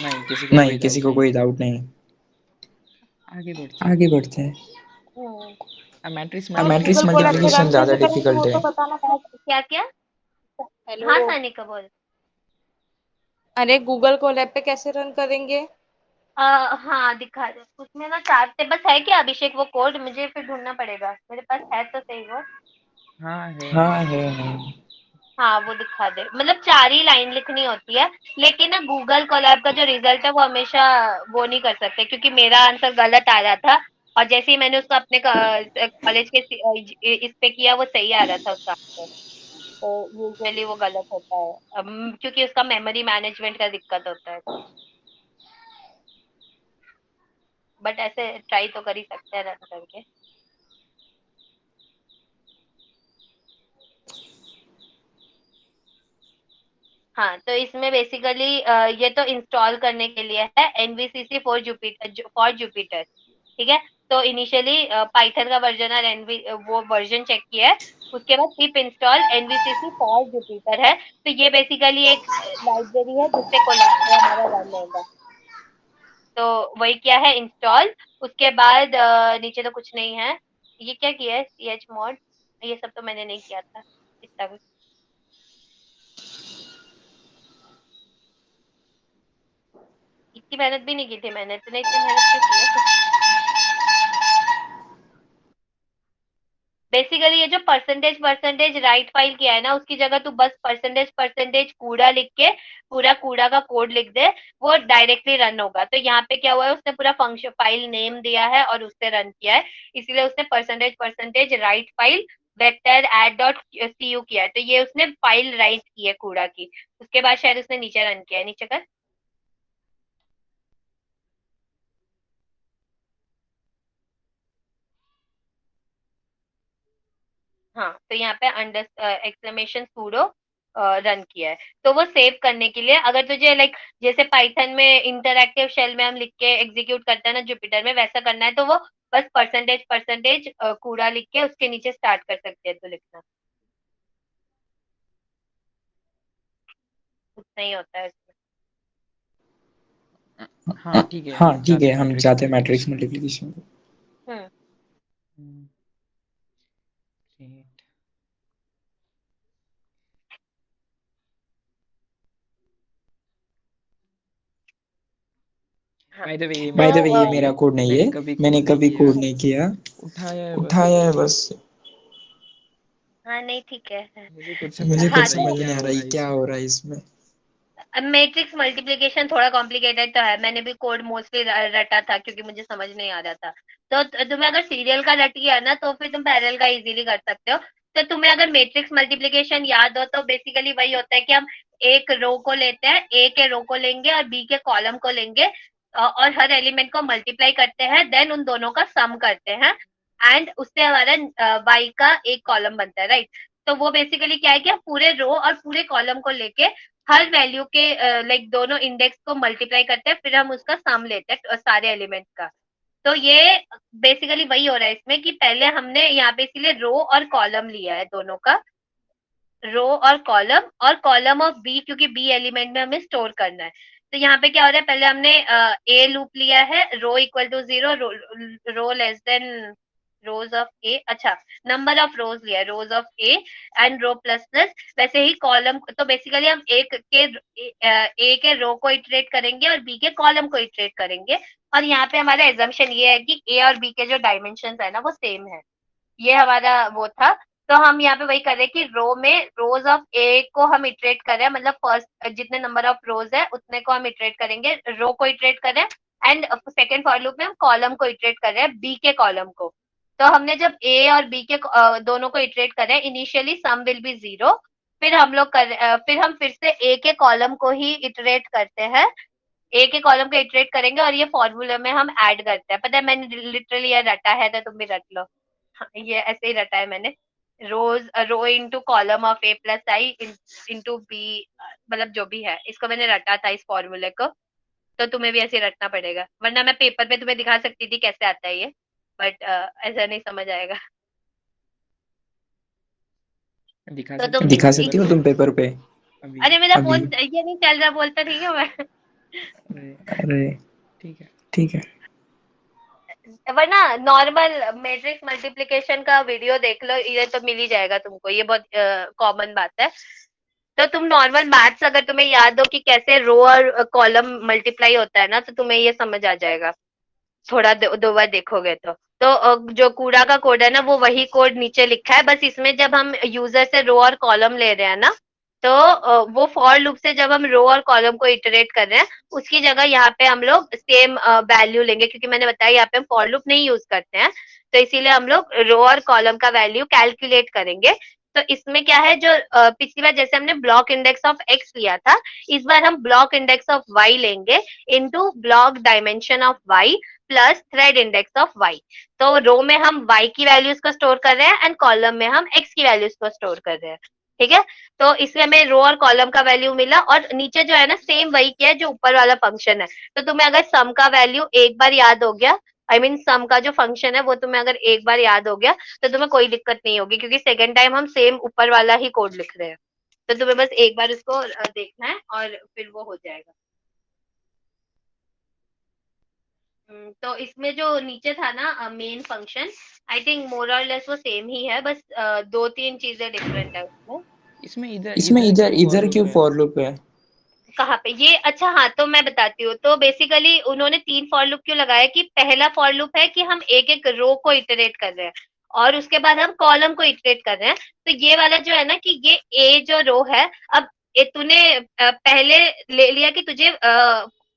नहीं, किसी को नहीं, कोई किसी डाउट को नहीं। कोई डाउट नहीं। आगे बढ़ते हैं। आगे बढ़ते हैं। हम्म। मैट्रिक्स अरे मैट्रिक्स गूगल मल्टीप्लिकेशन कोलैब ज़्यादा पे मल्टीप्लिकेशन डिफिकल्ट कैसे ज्यादा है। करेंगे वो डिफिकल्ट तो है। बताना कैसे। क्या क्या? हेलो। हाँ सानिका बोल। अरे गूगल कोलैब पे कैसे रन करेंगे। हाँ दिखा दे, उसमें ना 4 से बस है क्या अभिषेक वो कोड, मुझे फिर ढूंढना पड़ेगा, मेरे पास है तो सही वो। हाँ है। हाँ है। हाँ वो दिखा दे, मतलब 4 ही लाइन लिखनी होती है। लेकिन ना गूगल कोलैब का जो रिजल्ट है वो हमेशा वो नहीं कर सकते, क्योंकि मेरा आंसर गलत आ रहा था, और जैसे ही मैंने उसको अपने कॉलेज के इस पे किया वो सही आ रहा था उसका आंसर। तो यूजुअली वो गलत होता है, क्योंकि उसका मेमोरी मैनेजमेंट का दिक्कत होता है। बट ऐसे ट्राई तो कर ही सकते हैं रन करके। हाँ, तो इसमें बेसिकली ये तो इंस्टॉल करने के लिए है, एनवीसीसी फॉर जुपिटर। ठीक है। तो इनिशियली पाइथन का वर्जन और एनवी वो वर्जन चेक किया है। उसके बाद पिप इंस्टॉल एनवीसीसी फॉर जुपिटर है। तो ये बेसिकली एक लाइब्रेरी है जिससे कोलैब हमारा रन होगा। तो वही क्या है, इंस्टॉल। उसके बाद नीचे तो कुछ नहीं है। ये क्या किया है, सी एच मॉड, ये सब तो मैंने नहीं किया था इतना भी। इतनी मेहनत भी नहीं की थी मैंने, इतनी मेहनत क्यों की है। बेसिकली ये जो परसेंटेज परसेंटेज राइट फाइल किया है ना, उसकी जगह तू बस परसेंटेज परसेंटेज कूड़ा लिख के पूरा कूड़ा का कोड लिख दे, वो डायरेक्टली रन होगा। तो यहाँ पे क्या हुआ है, उसने पूरा फंक्शन फाइल नेम दिया है और उससे रन किया है, इसलिए उसने percentage percentage write file vector add dot C U किया है। तो ये उसने फाइल राइट की है कूड़ा की। उसके बाद शायद उसने नीचे रन किया है, नीचे कर। हाँ, तो यहाँ पे अंडर एक्सक्लेमेशन सूडो रन किया है। तो वो सेव करने के लिए, अगर तुझे लाइक जैसे पाइथन में इंटरएक्टिव शेल में हम लिख के एग्जीक्यूट करते हैं ना जुपिटर में, वैसा करना है तो वो बस परसेंटेज परसेंटेज कूड़ा लिख के उसके नीचे स्टार्ट कर सकते हैं तो लिखना। उतना ही होता है इसमें। हाँ ठीक है, हाँ हम ठीक है, चाहते हम मैट्रिक्स चाहते हैं मैट्रिक्स मल्टीप्लिकेशन। मल्टीप्लिकेशन को। हम्म ग्रेट। हाँ बाय द वे ये तो बाय मेरा द वे, कोड ये नहीं मेरा है, कोड नहीं मैंने है, कभी मैंने कोड नहीं कभी किया, कोड नहीं किया, उठाया है बस। उठाया है बस। हाँ नहीं ठीक है। मुझे कुछ समझ मुझे नहीं आ कुछ हाँ रहा है तो समझ नहीं क्या आ हो रहा है रहा है क्या इसमें। हो रहा है इसमें। मैट्रिक्स मल्टीप्लिकेशन थोड़ा कॉम्प्लिकेटेड तो है, मैंने भी कोड मोस्टली रटा था क्योंकि मुझे समझ नहीं आ रहा था। तो तुम्हें अगर सीरियल का रट गया ना तो फिर तुम पैरेलल का इजीली कर सकते हो। तो तुम्हें अगर मैट्रिक्स मल्टीप्लिकेशन याद हो तो बेसिकली वही होता है कि हम एक रो को लेते हैं, ए के रो को लेंगे और बी के कॉलम को लेंगे, और हर एलिमेंट को मल्टीप्लाई करते हैं, देन उन दोनों का सम करते हैं, एंड उससे हमारा वाई का एक कॉलम बनता है, राइट। तो वो बेसिकली क्या है कि हम पूरे रो और पूरे कॉलम को लेके हर वैल्यू के लाइक दोनों इंडेक्स को मल्टीप्लाई करते हैं, फिर हम उसका सम लेते हैं सारे एलिमेंट का। तो ये बेसिकली वही हो रहा है इसमें कि पहले हमने यहाँ पे इसीलिए रो और कॉलम लिया है दोनों का, रो और कॉलम ऑफ बी, क्योंकि बी एलिमेंट में हमें स्टोर करना है। तो यहाँ पे क्या हो रहा है, पहले हमने ए लूप लिया है, row equal to 0, row less than rows of A, अच्छा नंबर ऑफ रोज लिया है, rows of A and row plus plus. वैसे ही कॉलम, तो बेसिकली हम ए के रो को इटरेट करेंगे और बी के कॉलम को इटरेट करेंगे। और यहाँ पे हमारा एजम्पशन ये है कि ए और बी के जो डायमेंशन है ना वो सेम है, ये हमारा वो था। तो हम यहाँ पे वही कर रहे हैं कि रो में रोज ऑफ ए को हम इटरेट कर रहे हैं, मतलब फर्स्ट जितने नंबर ऑफ रोज है उतने को हम इटरेट करेंगे, रो को इटरेट कर रहे हैं, एंड सेकेंड फॉर लूप में हम कॉलम को इटरेट कर रहे हैं, बी के कॉलम को। तो हमने जब ए और बी के दोनों को इटरेट कर रहे हैं, इनिशियली सम विल बी 0, फिर हम लोग फिर हम फिर से ए के कॉलम को ही इटरेट करते हैं, ए के कॉलम को इटरेट करेंगे और ये फॉर्मूले में हम ऐड करते हैं। पता है मैंने लिटरली ये रटा है, तो तुम भी रट लो। हाँ, ये ऐसे ही रटा है मैंने, row into column of A plus I into B, मतलब जो भी है इसको मैंने रटा था इस फॉर्मूले को। तो तुम्हें भी ऐसे ही रटना पड़ेगा, वरना मैं पेपर पे तुम्हें दिखा सकती थी कैसे आता है ये, बट ऐसा नहीं समझ आएगा। दिखा तो सकती तुम हो दिखा पेपर सकती हो पे तुम पेपर पे अभी? अरे मेरा अभी? फोन ये नहीं चल रहा, बोलता ठीक है मैं। अरे अरे ठीक है। ठीक है। वरना नॉर्मल मैट्रिक्स मल्टीप्लिकेशन का वीडियो देख लो, ये तो मिल ही जाएगा तुमको, ये बहुत कॉमन बात है। तो तुम नॉर्मल मैथ्स अगर तुम्हें याद हो कि कैसे रो और कॉलम मल्टीप्लाई होता है ना, तो तुम्हें ये समझ आ जाएगा, थोड़ा दो बार देखोगे तो। तो जो कूड़ा का कोड है ना वो वही कोड नीचे लिखा है, बस इसमें जब हम यूजर से रो और कॉलम ले रहे हैं ना, तो वो फॉर लूप से जब हम रो और कॉलम को इटरेट कर रहे हैं, उसकी जगह यहाँ पे हम लोग सेम वैल्यू लेंगे, क्योंकि मैंने बताया यहाँ पे हम फॉर लूप नहीं यूज करते हैं, तो इसीलिए हम लोग रो और कॉलम का वैल्यू कैलकुलेट करेंगे। तो इसमें क्या है, जो पिछली बार जैसे हमने ब्लॉक इंडेक्स ऑफ एक्स लिया था, इस बार हम ब्लॉक इंडेक्स ऑफ वाई लेंगे into block dimension of Y plus thread index of Y. तो रो में हम y की वैल्यूज को स्टोर कर रहे हैं एंड कॉलम में हम x की वैल्यूज को स्टोर कर रहे हैं, ठीक है। तो इसमें हमें रो और कॉलम का वैल्यू मिला, और नीचे जो है ना सेम वही किया है जो ऊपर वाला फंक्शन है। तो तुम्हें अगर सम का वैल्यू एक बार याद हो गया, आई मीन सम का जो फंक्शन है वो तुम्हें अगर एक बार याद हो गया, तो तुम्हें कोई दिक्कत नहीं होगी, क्योंकि सेकेंड टाइम हम सेम ऊपर वाला ही कोड लिख रहे हैं। तो तुम्हें बस एक बार उसको देखना है और फिर वो हो जाएगा। तो इसमें जो नीचे था ना main function, I think more और लेस वो सेम ही है, बस दो तीन चीजें डिफरेंट है उसमें। इसमें इधर इसमें इधर इधर क्यों फॉर इधर लूप क्यों है? फॉर लूप है? कहाँ पे ये, अच्छा हाँ तो मैं बताती हूँ। तो बेसिकली उन्होंने तीन फॉर लूप क्यों लगाया, कि पहला फॉर लूप है कि हम एक एक रो को इटरेट कर रहे हैं, और उसके बाद हम कॉलम को इटरेट कर रहे हैं। तो ये वाला जो है ना कि ये ए जो रो है, अब तूने पहले ले लिया कि तुझे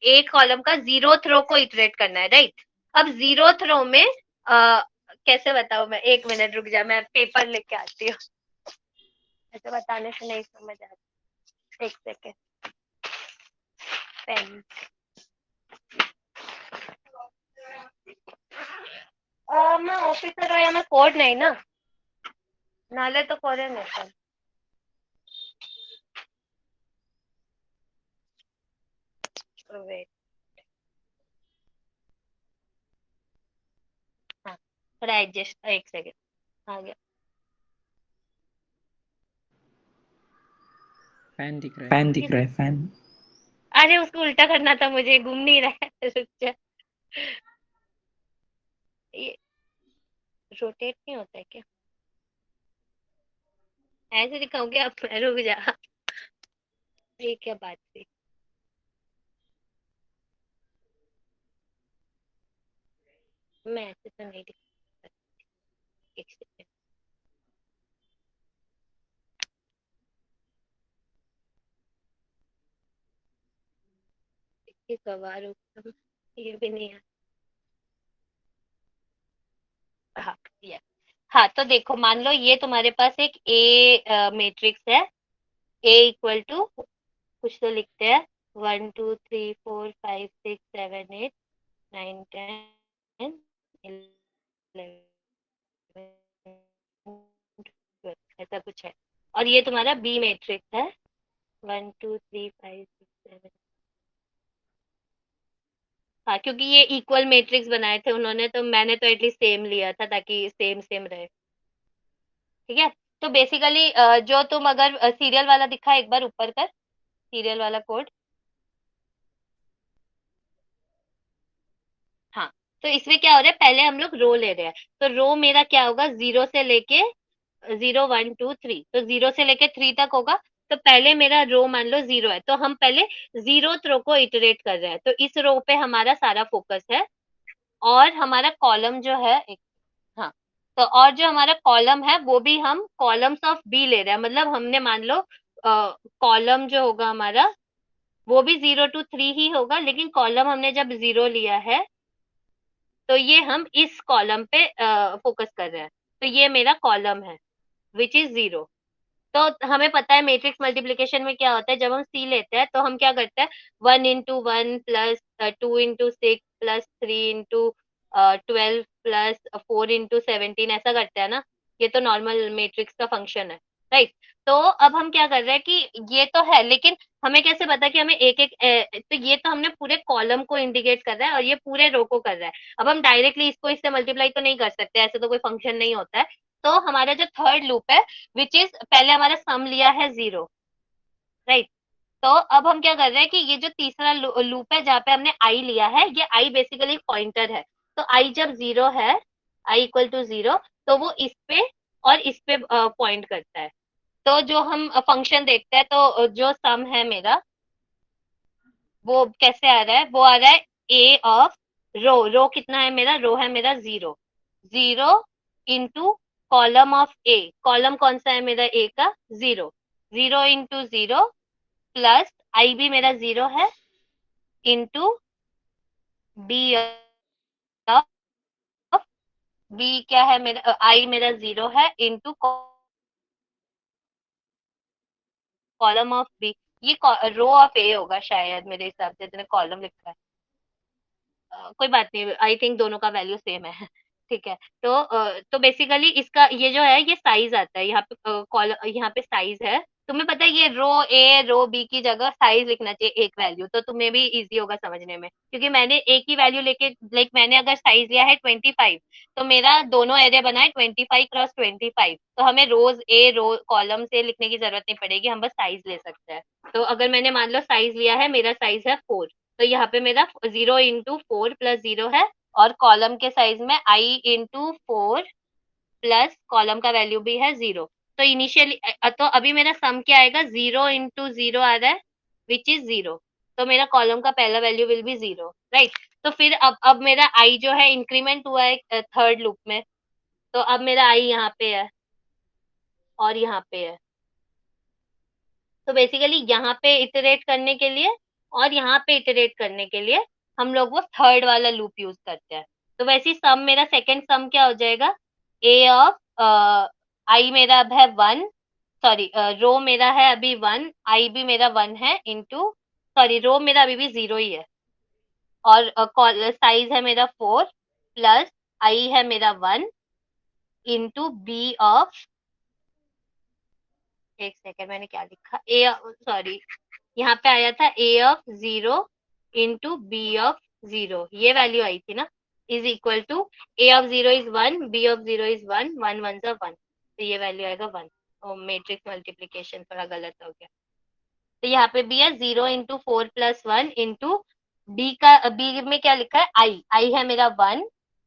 एक कॉलम का जीरोथ रो को इटरेट करना है, राइट। अब जीरोथ रो में कैसे बताऊं मैं, एक मिनट रुक जा, मैं पेपर लेके आती हूँ, ऐसे बताने से नहीं समझ आता, एक सेकेंड, पेन। मैं ऑफिसर या मैं कोड नहीं ना, नाले तो करेंगे सर। वेट, हाँ थोड़ा एडजस्ट, एक सेकेंड आ गया। फैन दिख रहा है। फैन दिख रहा है, फैन। अरे उसको उल्टा करना था मुझे, घूम नहीं रहा है। रुक जा, ये रोटेट नहीं होता है क्या? ऐसे दिखाओगे आप? रुक जा, ये क्या बात थी? मैं ऐसे तो नहीं दिखा सकती। एक सेकंड। ये सवार हो, ये भी नहीं है। हाँ, ये। हाँ, तो देखो, मान लो ये तुम्हारे पास एक ए मैट्रिक्स है। ए इक्वल टू, कुछ तो लिखते हैं, 1 2 3 4 5 6 7 8 9 10 ऐसा कुछ है। और ये तुम्हारा बी मैट्रिक्स है, 1 2 3 5 6 7। हाँ, क्योंकि ये इक्वल मैट्रिक्स बनाए थे उन्होंने, तो मैंने तो एटलीस्ट सेम लिया था ताकि सेम सेम रहे। ठीक है। तो बेसिकली जो तुम अगर सीरियल वाला दिखा, एक बार ऊपर कर, सीरियल वाला कोड। हाँ, तो इसमें क्या हो रहा है, पहले हम लोग रो ले रहे हैं। तो रो मेरा क्या होगा, 0 से लेके 0 1 2 3, तो 0 से लेके 3 तक होगा। तो पहले मेरा रो मान लो 0 है, तो हम पहले 0th रो को इटरेट कर रहे हैं, तो इस रो पे हमारा सारा फोकस है। और हमारा कॉलम जो है एक, हाँ, तो और जो हमारा कॉलम है वो भी हम कॉलम्स ऑफ बी ले रहे हैं, मतलब हमने मान लो कॉलम जो होगा हमारा वो भी 0 to 3 ही होगा, लेकिन कॉलम हमने जब 0 लिया है तो ये हम इस कॉलम पे फोकस कर रहे हैं। तो ये मेरा कॉलम है विच इज 0। तो हमें पता है मैट्रिक्स मल्टीप्लिकेशन में क्या होता है, जब हम सी लेते हैं तो हम क्या करते हैं, 1 into 1 plus 2 into 6 plus 3 into 12 plus 4 into 17 ऐसा करते हैं ना। ये तो नॉर्मल मैट्रिक्स का फंक्शन है, राइट। तो अब हम क्या कर रहे हैं कि ये तो है, लेकिन हमें कैसे पता कि हमें एक एक, तो ये तो हमने पूरे कॉलम को इंडिकेट कर रहा है और ये पूरे रो को कर रहा है। अब हम डायरेक्टली इसको इससे मल्टीप्लाई तो नहीं कर सकते, ऐसे तो कोई फंक्शन नहीं होता है। तो हमारा जो थर्ड लूप है, विच इज पहले हमारा सम लिया है 0, राइट। तो अब हम क्या कर रहे हैं कि ये जो तीसरा लूप है जहाँ पे हमने आई लिया है, ये आई बेसिकली पॉइंटर है। तो आई जब 0 है, आई इक्वल टू 0, तो वो इस पे और इस पे पॉइंट करता है। तो जो हम फंक्शन देखते हैं, तो जो सम है मेरा वो कैसे आ रहा है, वो आ रहा है ए ऑफ रो। रो कितना है मेरा, रो है मेरा 0, 0 into column of A. Column कौन सा है मेरा ए का, 0, 0 into 0 प्लस आई भी मेरा 0 है, इंटू बी ऑफ, बी क्या है मेरा, आई मेरा 0 है, इंटू कॉलम ऑफ बी। ये रो ऑफ ए होगा शायद, मेरे हिसाब से इतने कॉलम लिखा है। कोई बात नहीं, आई थिंक दोनों का वैल्यू सेम है। ठीक है। तो बेसिकली इसका ये जो है ये साइज आता है यहाँ पे, कॉलम यहाँ पे साइज है। तुम्हें पता है ये रो ए रो बी की जगह साइज लिखना चाहिए, एक वैल्यू, तो तुम्हें भी इजी होगा समझने में, क्योंकि मैंने एक ही वैल्यू लेके, लाइक मैंने अगर साइज लिया है 25, तो मेरा दोनों एरिया बना है 25 × 25, तो हमें रोज ए रो कॉलम से लिखने की जरूरत नहीं पड़ेगी, हम बस साइज ले सकते हैं। तो अगर मैंने मान लो साइज लिया है, मेरा साइज है 4, तो यहाँ पे मेरा 0 into 4 प्लस 0 है। और कॉलम के साइज में आई इंटू 4 प्लस कॉलम का वैल्यू भी है 0। तो इनिशियली, तो अभी मेरा सम क्या आएगा, 0 into 0 आ रहा है, विच इज 0। तो मेरा कॉलम का पहला वैल्यू विल बी 0, राइट। तो फिर अब मेरा आई जो है इंक्रीमेंट हुआ है थर्ड लूप में, तो अब मेरा आई यहाँ पे है और यहाँ पे है। तो बेसिकली यहाँ पे इटरेट करने के लिए और यहाँ पे इटरेट करने के लिए हम लोग वो थर्ड वाला लूप यूज करते हैं। तो वैसे ही सम, मेरा सेकंड सम क्या हो जाएगा, ए ऑफ आई मेरा अब है 1, सॉरी रो मेरा है अभी 1, आई भी मेरा 1 है, इंटू, सॉरी रो मेरा अभी भी 0 ही है, और साइज है मेरा 4 प्लस आई है मेरा 1 इंटू बी ऑफ, एक सेकेंड मैंने क्या लिखा, ए, सॉरी यहाँ पे आया था A of 0 into B of 0, ये वैल्यू आई थी ना, is equal to A of 0 is 1, B of 0 is 1, 1 1 1, तो ये वैल्यू आएगा 1। मैट्रिक्स मल्टीप्लीकेशन थोड़ा गलत हो गया। तो यहाँ पे भी है 0 इंटू 4+1 इंटू बी में क्या लिखा है, आई है मेरा 1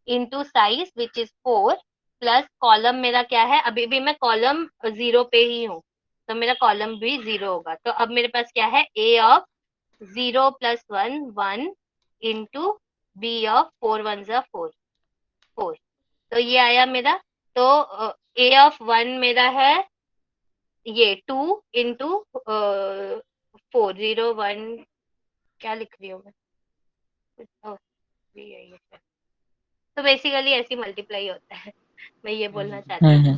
into size which is 4 plus column मेरा क्या है, अभी भी मैं कॉलम 0 पे ही हूँ, तो मेरा कॉलम भी 0 होगा। तो अब मेरे पास क्या है, ए ऑफ 0+1 1 इंटू बी ऑफ 4 1 4 4। तो ये आया मेरा। तो ए ऑफ 1 मेरा है ये 2 इंटू 4 0 1, क्या लिख रही हूँ मैं, भी है ये। तो बेसिकली ऐसी मल्टीप्लाई होता है, मैं ये बोलना चाहती हूँ। हम्म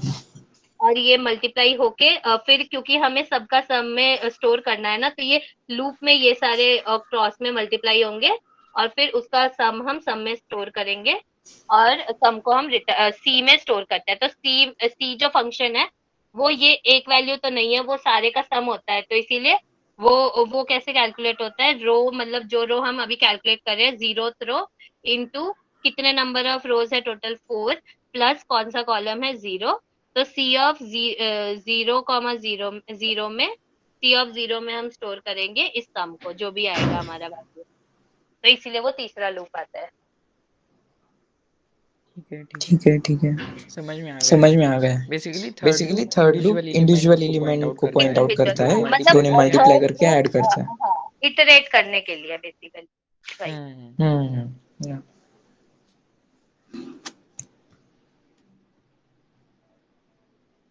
और ये मल्टीप्लाई होके फिर क्योंकि हमें सबका सम में स्टोर करना है ना, तो ये लूप में ये सारे क्रॉस में मल्टीप्लाई होंगे और फिर उसका सम हम सम में स्टोर करेंगे और सम को हम सी में स्टोर करते हैं। तो सी जो फंक्शन है वो ये एक वैल्यू तो नहीं है, वो सारे का सम होता है। तो इसीलिए वो कैसे कैलकुलेट होता है, रो मतलब जो रो हम अभी कैलकुलेट कर रहे हैं, 0th रो इंटू कितने नंबर ऑफ रोज है, टोटल 4 प्लस कौन सा कॉलम है, 0। तो सी ऑफ 0,0 में सी ऑफ 0 में हम स्टोर करेंगे इस सम को, जो भी आएगा हमारा वैल्यू। तो इसीलिए वो तीसरा लूप आता है। ठीक है ठीक है, ठीक है ठीक है, समझ में आ गया। समझ में आ गया। Basically third basically loop third loop individual individual element को पॉइंट एलिमेंट आउट को करता पॉइंट है, आउट करता है, दोनों मतलब दोनों मल्टीप्लाई करके मल्टीप्लाई ऐड करके करता है। ऐड करता है। हाँ, इटरेट करने के लिए बेसिकली, राइट। yeah.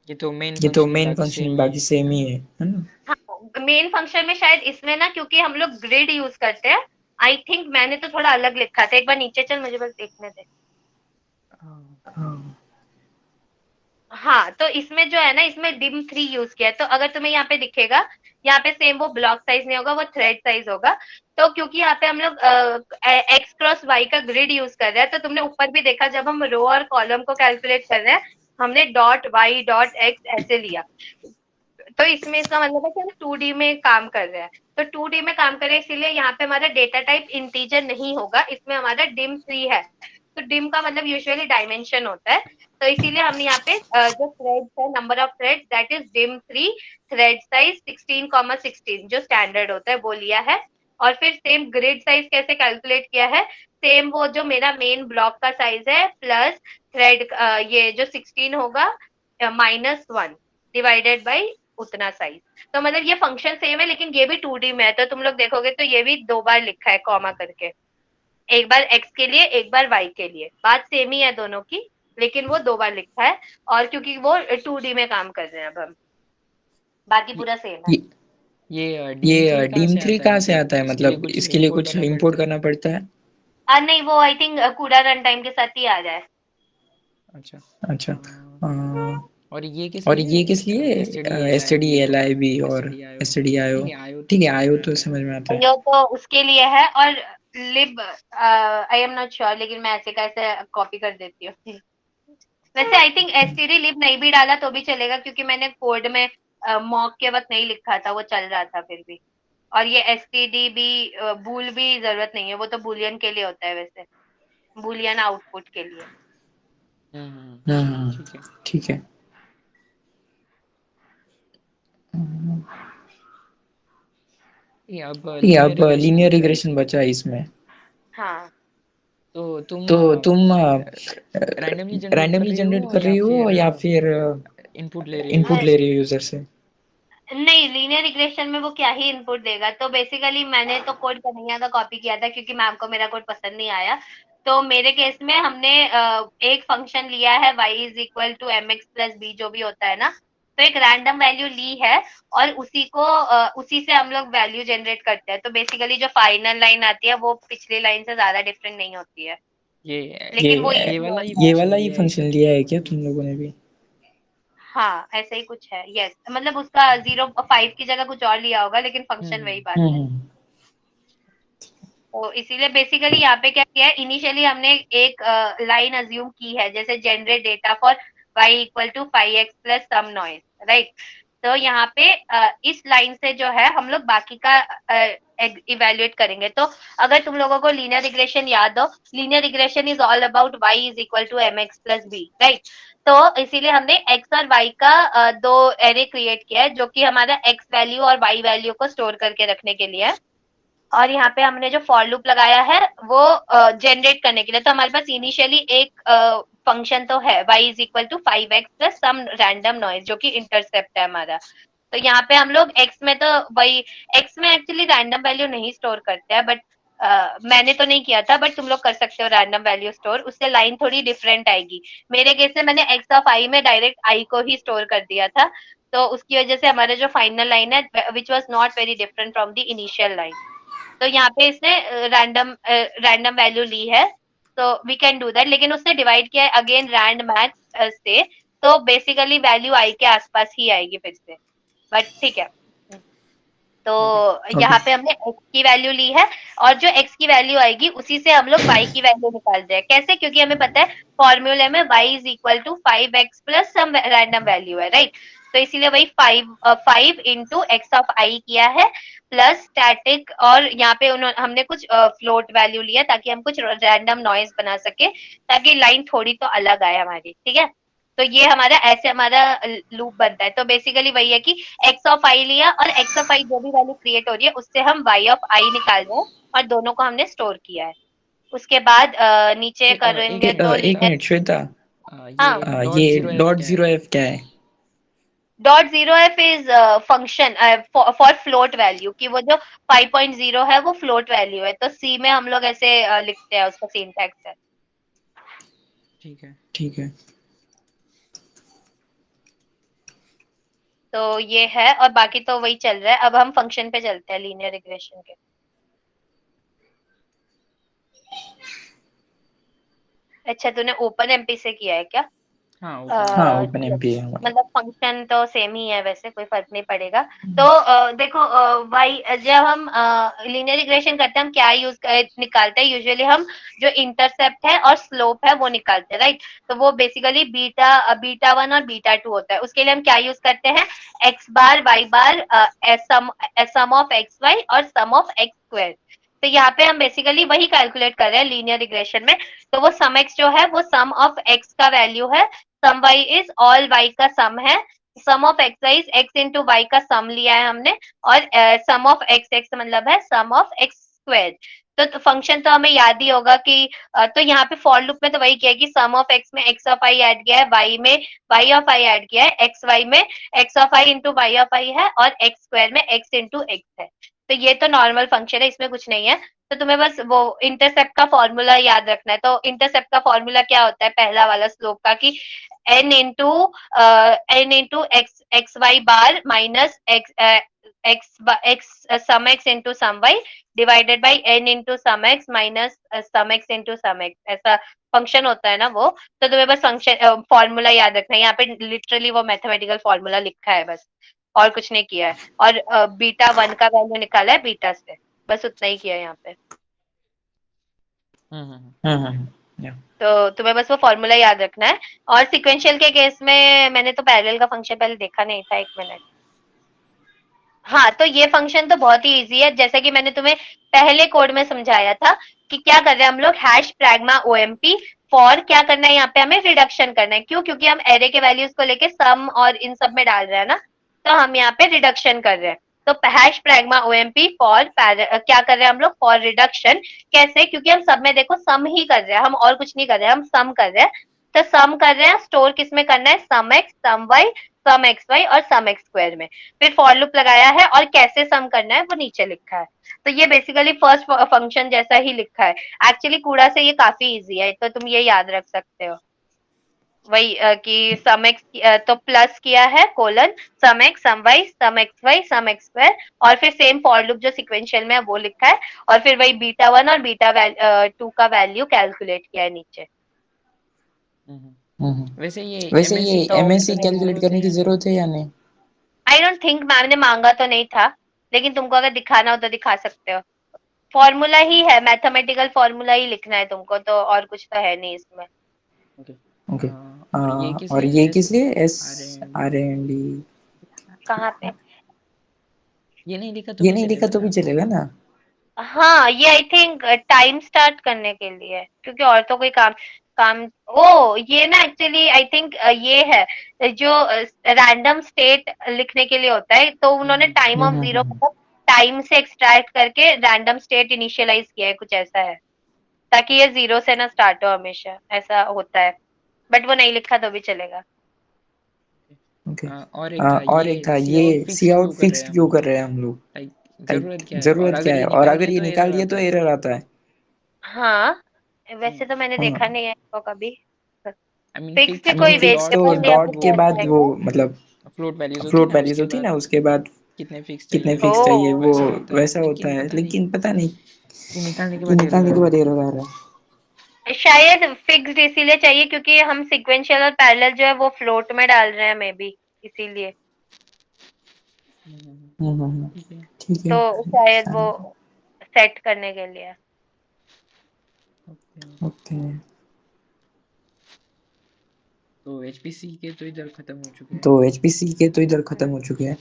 ये तो मेन ये तो फंक्शन मेन बाकी फंक्शन सेम ही बाकी है। सेम ही है ना। हाँ, मेन फंक्शन में शायद इसमें ना, क्योंकि हम लोग ग्रिड यूज करते हैं, आई थिंक मैंने तो थोड़ा अलग लिखा था, एक बार नीचे चल, मुझे बस देखने दे। हाँ, हाँ हाँ, तो इसमें जो है ना, इसमें डिम 3 यूज किया है। तो अगर तुम्हें यहाँ पे दिखेगा, यहाँ पे सेम वो ब्लॉक साइज नहीं होगा, वो थ्रेड साइज होगा। तो क्योंकि यहाँ पे हम लोग एक्स क्रॉस वाई का ग्रिड यूज कर रहे हैं, तो तुमने ऊपर भी देखा, जब हम रो और कॉलम को कैलकुलेट कर रहे हैं, हमने डॉट वाई डॉट एक्स ऐसे लिया। तो इसमें इसका मतलब है कि हम 2D में काम कर रहे हैं। तो 2D में काम कर रहे हैं, इसीलिए यहाँ पे हमारा डेटा टाइप इंटीजर नहीं होगा, इसमें हमारा डिम 3 है। तो डिम का मतलब यूजुअली डायमेंशन होता है। तो इसीलिए हमने यहाँ पे जो थ्रेड्स है, number of threads that is dim 3, thread size 16,16 जो स्टैंडर्ड होता है वो लिया है। और फिर सेम ग्रिड साइज कैसे कैलकुलेट किया है, सेम वो जो मेरा मेन ब्लॉक का साइज है प्लस थ्रेड ये जो 16 होगा -1 डिवाइडेड बाई उतना साइज। तो मतलब ये फंक्शन सेम है, लेकिन ये भी 2D में है। तो तुम लोग देखोगे तो ये भी 2 बार लिखा है कॉमा करके, एक बार x के लिए, एक बार y के लिए। बात सेम ही है दोनों की, लेकिन वो 2 बार लिखा है। और क्योंकि वो 2D में काम कर रहे हैं अब हम, बाकी ये पूरा सेम है। ये डीम थ्री ये कहाँ डीम से थ्री आता है, कहाँ से मतलब आता है, इसके लिए मतलब कुछ इसके लिए इंपोर्ट कुछ करना पड़ता इंपोर्ट है? करना पड़ता है। नहीं, वो आई थिंक कूड़ा रन टाइम के साथ ही आ जाए। अच्छा। अच्छा और ये किस और लिए, ये किस लिए, S T L S I D B L और आई बी एस और D I O? S D I O. ठीक है, आयो तो ठीक है, समझ आयो में तो आता है। समझ में आता है। यो तो उसके लिए है। और लिब आई एम नॉट श्योर, लेकिन मैं ऐसे कैसे कॉपी कर देती हूँ। वैसे आई थिंक एसटीडी लिब नहीं भी डाला तो भी चलेगा, क्योंकि मैंने कोड में मॉक के वक्त नहीं लिखा था, वो चल रहा था फिर भी। और ये एसटीडी भी बूल भी जरूरत नहीं है, वो तो बुलियन के लिए होता है वैसे, बुलियन आउटपुट के लिए। ठीक है। ठीक है। ये अब ठीक है, लीनियर अब रिग्रेशन लीनियर बचा है रिग्रेशन इसमें। बचा है इसमें। हाँ, तो तुम तो तुम रैंडमली जनरेट कर रैंडमली रही जनरेट हो कर रही हो या फिर इनपुट ले रही हो इनपुट यूजर ले से? रही हो यूजर से। नहीं, लीनियर रिग्रेशन में वो क्या ही इनपुट देगा। तो बेसिकली मैंने तो कोड कन्हैया का कॉपी किया था, क्योंकि मैम को मेरा कोड पसंद नहीं आया। तो मेरे केस में हमने एक फंक्शन लिया है y is equal to mx plus b, जो भी होता है ना। तो एक रैंडम वैल्यू ली है और उसी से हम लोग वैल्यू जनरेट करते हैं। तो बेसिकली जो फाइनल लाइन आती है वो पिछली लाइन से ज्यादा डिफरेंट नहीं होती है, ये लेकिन वो ये इजी वाला ही होता है। ये फंक्शन वाला ही लिया है फंक्शन क्या? लिया है क्या तुम लोगों ने भी। हाँ, ऐसा ही कुछ है। यस, मतलब उसका 0.5 की जगह कुछ और लिया होगा, लेकिन फंक्शन वही बात है। हम्म तो इसीलिए बेसिकली यहाँ पे क्या किया है, इनिशियली हमने एक लाइन अज्यूम की है, जैसे generate data for y equal to 5x plus some noise, right. तो यहाँ पे इस लाइन से जो है हम लोग बाकी का इवेल्युएट करेंगे। तो अगर तुम लोगों को लीनियर रिग्रेशन याद हो, linear regression is all about y is equal to mx plus b, right. तो इसीलिए हमने x और y का दो एरे क्रिएट किया है, जो कि हमारा x वैल्यू और y वैल्यू को स्टोर करके रखने के लिए है। और यहाँ पे हमने जो फॉर लूप लगाया है वो जनरेट करने के लिए। तो हमारे पास इनिशियली एक फंक्शन तो है y is equal to 5x plus some random noise, जो कि इंटरसेप्ट है हमारा। तो यहाँ पे हम लोग x में तो वही, x में एक्चुअली रैंडम वैल्यू नहीं स्टोर करते हैं, बट मैंने तो नहीं किया था, बट तुम लोग कर सकते हो रैंडम वैल्यू स्टोर। उससे लाइन थोड़ी डिफरेंट आएगी। मेरे केस में मैंने x ऑफ i में डायरेक्ट i को ही स्टोर कर दिया था, तो उसकी वजह से हमारा जो फाइनल लाइन है which was not very different from the initial line. तो यहाँ पे इसने रैंडम वैल्यू ली है, तो वी कैन डू दैट। लेकिन उसने डिवाइड किया है अगेन रैंड मैक्स से, तो बेसिकली वैल्यू आई के आसपास ही आएगी फिर से, बट ठीक है। तो यहाँ पे हमने x की वैल्यू ली है, और जो x की वैल्यू आएगी उसी से हम लोग y की वैल्यू निकाल रहे हैं। कैसे? क्योंकि हमें पता है फॉर्मूले में y is equal to 5x plus some random value है, राइट। तो इसीलिए वही 5 इंटू एक्स ऑफ आई किया है प्लस स्टैटिक, और यहाँ पे हमने कुछ फ्लोट वैल्यू लिया ताकि हम कुछ रैंडम नॉइज बना सके, ताकि लाइन थोड़ी तो अलग आए हमारी, ठीक है। तो ये हमारा ऐसे हमारा लूप बनता है। तो बेसिकली वही है कि x ऑफ आई लिया, और x ऑफ आई जो भी वैल्यू क्रिएट हो रही है उससे हम y ऑफ आई निकाल रहे हैं, और दोनों को हमने स्टोर किया है। उसके बाद नीचे करेंगे तो एक मिनट श्वेता, हाँ, ये डॉट जीरो एफ क्या है? Dot zero F is function for float value, कि वो जो 5.0 है वो फ्लोट वैल्यू है। तो सी में हम लोग ऐसे लिखते हैं, उसका सिंटैक्स है। ठीक है। तो ये है, और बाकी तो वही चल रहा है। अब हम फंक्शन पे चलते हैं लीनियर रिग्रेशन के। अच्छा, तूने ओपन एमपी से किया है क्या? हाँ हाँ, ओपन एमपी है हमारा। मतलब फंक्शन तो सेम ही है, वैसे कोई फर्क नहीं पड़ेगा। तो देखो वाई, जब हम लीनियर रिग्रेशन करते हैं हम क्या यूज निकालते हैं? यूजुअली हम जो इंटरसेप्ट है और स्लोप है वो निकालते हैं, राइट। तो वो बेसिकली बीटा 1 और बीटा 2 होता है। उसके लिए हम क्या यूज करते हैं? X bar Y bar, sum of X Y और सम ऑफ एक्स स्क्वायर। तो यहाँ पे हम बेसिकली वही कैलकुलेट कर रहे हैं लीनियर रिग्रेशन में। तो वो सम एक्स जो है वो सम ऑफ एक्स का वैल्यू है, sum y is all y का सम है, sum of X Y is X into Y का सम लिया है हमने, और सम ऑफ एक्स एक्स मतलब है सम ऑफ एक्स स्क्वायर। तो फंक्शन तो हमें याद ही होगा कि तो यहाँ पे फॉर लूप में तो वही किया है कि सम ऑफ एक्स में एक्स ऑफ आई ऐड किया है, वाई में वाई ऑफ आई ऐड किया है, एक्स वाई में X of I into Y of I है, और एक्स स्क्वायर में एक्स इंटू एक्स है। तो ये तो नॉर्मल फंक्शन है, इसमें कुछ नहीं है। तो तुम्हें बस वो इंटरसेप्ट का फॉर्मूला याद रखना है। तो इंटरसेप्ट का फॉर्मूला क्या होता है पहला वाला स्लोप का, कि n into X Y bar minus X sum X into sum Y divided by n into sum X minus sum X into sum X, ऐसा फंक्शन होता है ना वो। तो तुम्हें बस फंक्शन फॉर्मूला याद रखना है। यहाँ पे लिटरली वो मैथमेटिकल फॉर्मूला लिखा है बस, और कुछ नहीं किया है। और बीटा 1 का वैल्यू निकाला है बीटा से, बस उतना ही किया है यहाँ पे। तो तुम्हें बस वो फॉर्मूला याद रखना है। और सिक्वेंशियल के केस में मैंने तो पैरेलल का फंक्शन पहले देखा नहीं था, एक मिनट। हाँ, तो ये फंक्शन तो बहुत ही इजी है, जैसे कि मैंने तुम्हें पहले कोड में समझाया था कि क्या कर रहे हैं हम लोग, हैश प्रैग्मा ओएमपी फॉर क्या करना है, यहाँ पे हमें रिडक्शन करना है। क्यों? क्योंकि हम एरे के वैल्यूज को लेके सम और इन सब में डाल रहे हैं ना, तो हम यहाँ पे रिडक्शन कर रहे हैं। तो हैश प्रैग्मा ओएमपी फॉर क्या कर रहे हैं हम लोग, फॉर रिडक्शन। कैसे? क्योंकि हम सब में देखो सम ही कर रहे हैं, हम और कुछ नहीं कर रहे हैं, हम सम कर रहे हैं। तो सम कर रहे हैं, स्टोर किस में करना है, सम एक्स सम वाई सम एक्स वाई और सम एक्स स्क्वायर में। फिर फॉर लूप लगाया है, और कैसे सम करना है वो नीचे लिखा है। तो ये बेसिकली फर्स्ट फंक्शन जैसा ही लिखा है। एक्चुअली कूड़ा से ये काफी इजी है, तो तुम ये याद रख सकते हो। वही कि सम एक्स तो प्लस किया है कोलन सम एक्स सम वाई सम एक्स स्क्वायर, और फिर सेम फॉर लूप जो सिक्वेंशियल में है वो लिखा है, और फिर वही बीटा 1 और बीटा 2 का वैल्यू कैलकुलेट किया है नीचे। वैसे ये एमएससी कैलकुलेट करने की जरूरत है या नहीं? आई डोंट थिंक, मैम ने मांगा तो नहीं था, लेकिन तुमको अगर दिखाना हो तो दिखा सकते हो। फॉर्मूला ही है, मैथमेटिकल फॉर्मूला ही लिखना है तुमको, तो और कुछ तो है नहीं इसमें। ओके। और ये किस लिए? एस आर एन डी कहाँ पे? ये नहीं लिखा ये भी नहीं लिखा चलेगा तो भी ना? चलेगा ना? हाँ, ये आई थिंक टाइम स्टार्ट करने के लिए है, क्योंकि और तो कोई काम काम ओ ये ना एक्चुअली आई थिंक ये है जो रैंडम स्टेट लिखने के लिए होता है, तो उन्होंने टाइम ऑफ जीरो हम्म। मतलब टाइम से एक्सट्रैक्ट करके रैंडम स्टेट इनिशियलाइज किया है, कुछ ऐसा है, ताकि ये जीरो से ना स्टार्ट हो, हमेशा ऐसा होता है, बट वो नहीं लिखा तो भी चलेगा। ओके। और एक था और एक ये था सी ये आउट सी फिक्स आउट क्यों कर रहे फिक्स हैं हम क्यों लोग? कर रहे हैं हम लोग? लाइक लाइक जरूरत क्या है? और जरूरत अगर क्या ये है, और निकाल अगर दिए ये तो निकाल एरर दिए तो आता है। एरर आता है। हाँ, वैसे तो मैंने देखा हाँ, नहीं है इसको कभी। आई मीन फिक्स फिक्स से आई मीन कोई मतलब फिक्स तो डॉट वेरिएबल या डॉट कुछ के ऐसा बाद है वो क्या? मतलब फ्लोट वैल्यूज होती है फ्लोट ना, वैल्यूज उसके होती है ना, बाद उसके बाद कितने फिक्स कितने चाहिए, फिक्स चाहिए, ओह! वो वैसा होता है, वैसा होता लेकिन है, पता नहीं लेकिन पता नहीं कि निकालने के कि बाद एरर निकालने आ के रहा बाद है। एरर आ रहा है। शायद फिक्स्ड इसीलिए चाहिए क्योंकि हम सीक्वेंशियल और पैरेलल जो है वो फ्लोट में डाल रहे हैं, मे बी इसीलिए। हम्म, ठीक है। ठीक है। तो शायद वो हाँ, सेट करने के लिए। ओके। ओके। तो एचपीसी के तो इधर खत्म हो चुके हैं। तो एचपीसी के तो इधर खत्म हो चुके हैं।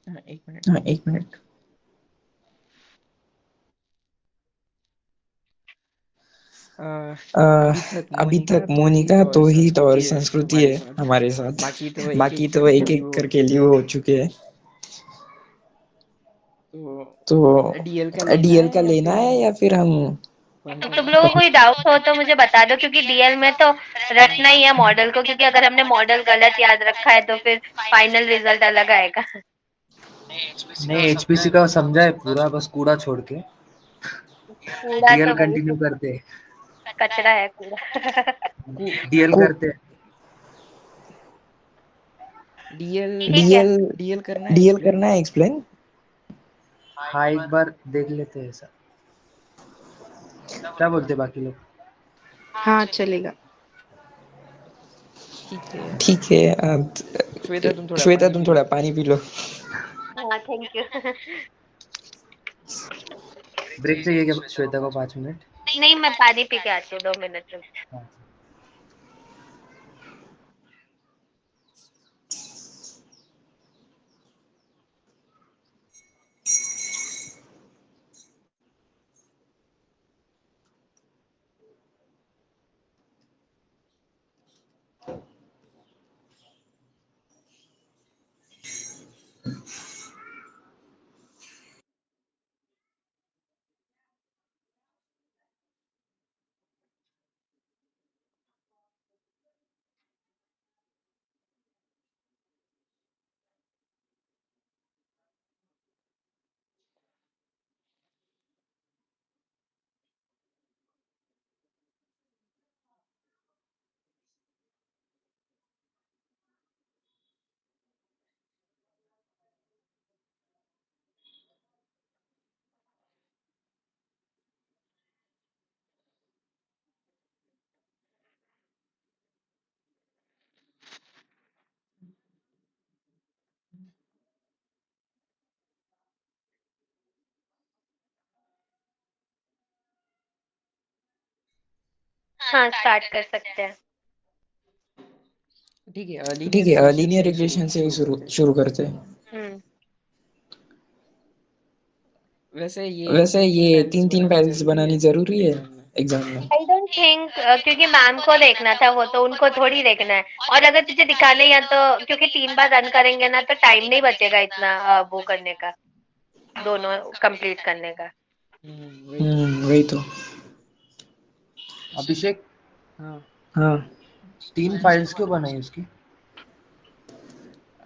हाँ, एक मिनट। हाँ, एक मिनट। अ, अभी अभी तक तक मोनिका मोनिका और तौहीद और संस्कृति है संस्कृति हमारे है साथ। हमारे साथ। बाकी तो एक बाकी एक तो करके एक लीव एक हो करके चुके लीव हैं। हो चुके हैं। तो तो डीएल का लेना डीएल है का या लेना फिर है या फिर हम कौन सा? तुम लोगों को कोई डाउट हो तो मुझे बता दो, क्योंकि डीएल में तो रटना ही है मॉडल को, क्योंकि अगर हमने मॉडल गलत याद रखा है तो फिर फाइनल रिजल्ट अलग आएगा। नहीं एचपीसी का समझा है पूरा, बस कूड़ा छोड़ के कूड़ा डीएल तो कंटिन्यू वही करते हैं। कचरा है कूड़ा। को डीएल को करते हैं। डीएल ठीक है। डीएल करना है डीएल एक्सप्लेन। करना है एक्सप्लेन। हाँ एक बार देख लेते हैं ऐसा। क्या बोलते हैं बाकी लोग? हाँ चलेगा। ठीक है। ठीक है। श्वेता तुम थोड़ा श्वेता पानी तुम पी लो। थोड़ा पानी पी लो। हाँ, थैंक यू। ब्रेक चाहिए क्या श्वेता को 5 मिनट? नहीं, मैं पानी पी के आती हूँ, 2 मिनट रुक। हाँ। हाँ, स्टार्ट कर सकते हैं। ठीक है, लीनियर ठीक है, रिग्रेशन से लीनियर ही रिग्रेशन से ही शुरू करते हैं। शुरू करते हैं। हम्म। वैसे ये वैसे तीन तीन ये फाइल्स तीन तीन बनानी फाइल्स जरूरी है बनानी जरूरी है एग्जाम में? एग्जाम में? आई डोंट थिंक, क्योंकि मैम को देखना था, वो तो उनको थोड़ी देखना है। और अगर तुझे दिखाने या तो क्योंकि 3 बार रन करेंगे ना तो टाइम नहीं बचेगा इतना वो करने का, दोनों कंप्लीट करने का। वही तो। वही तो। अभिषेक हाँ। हाँ। 3 फाइल्स क्यों बनाई उसकी?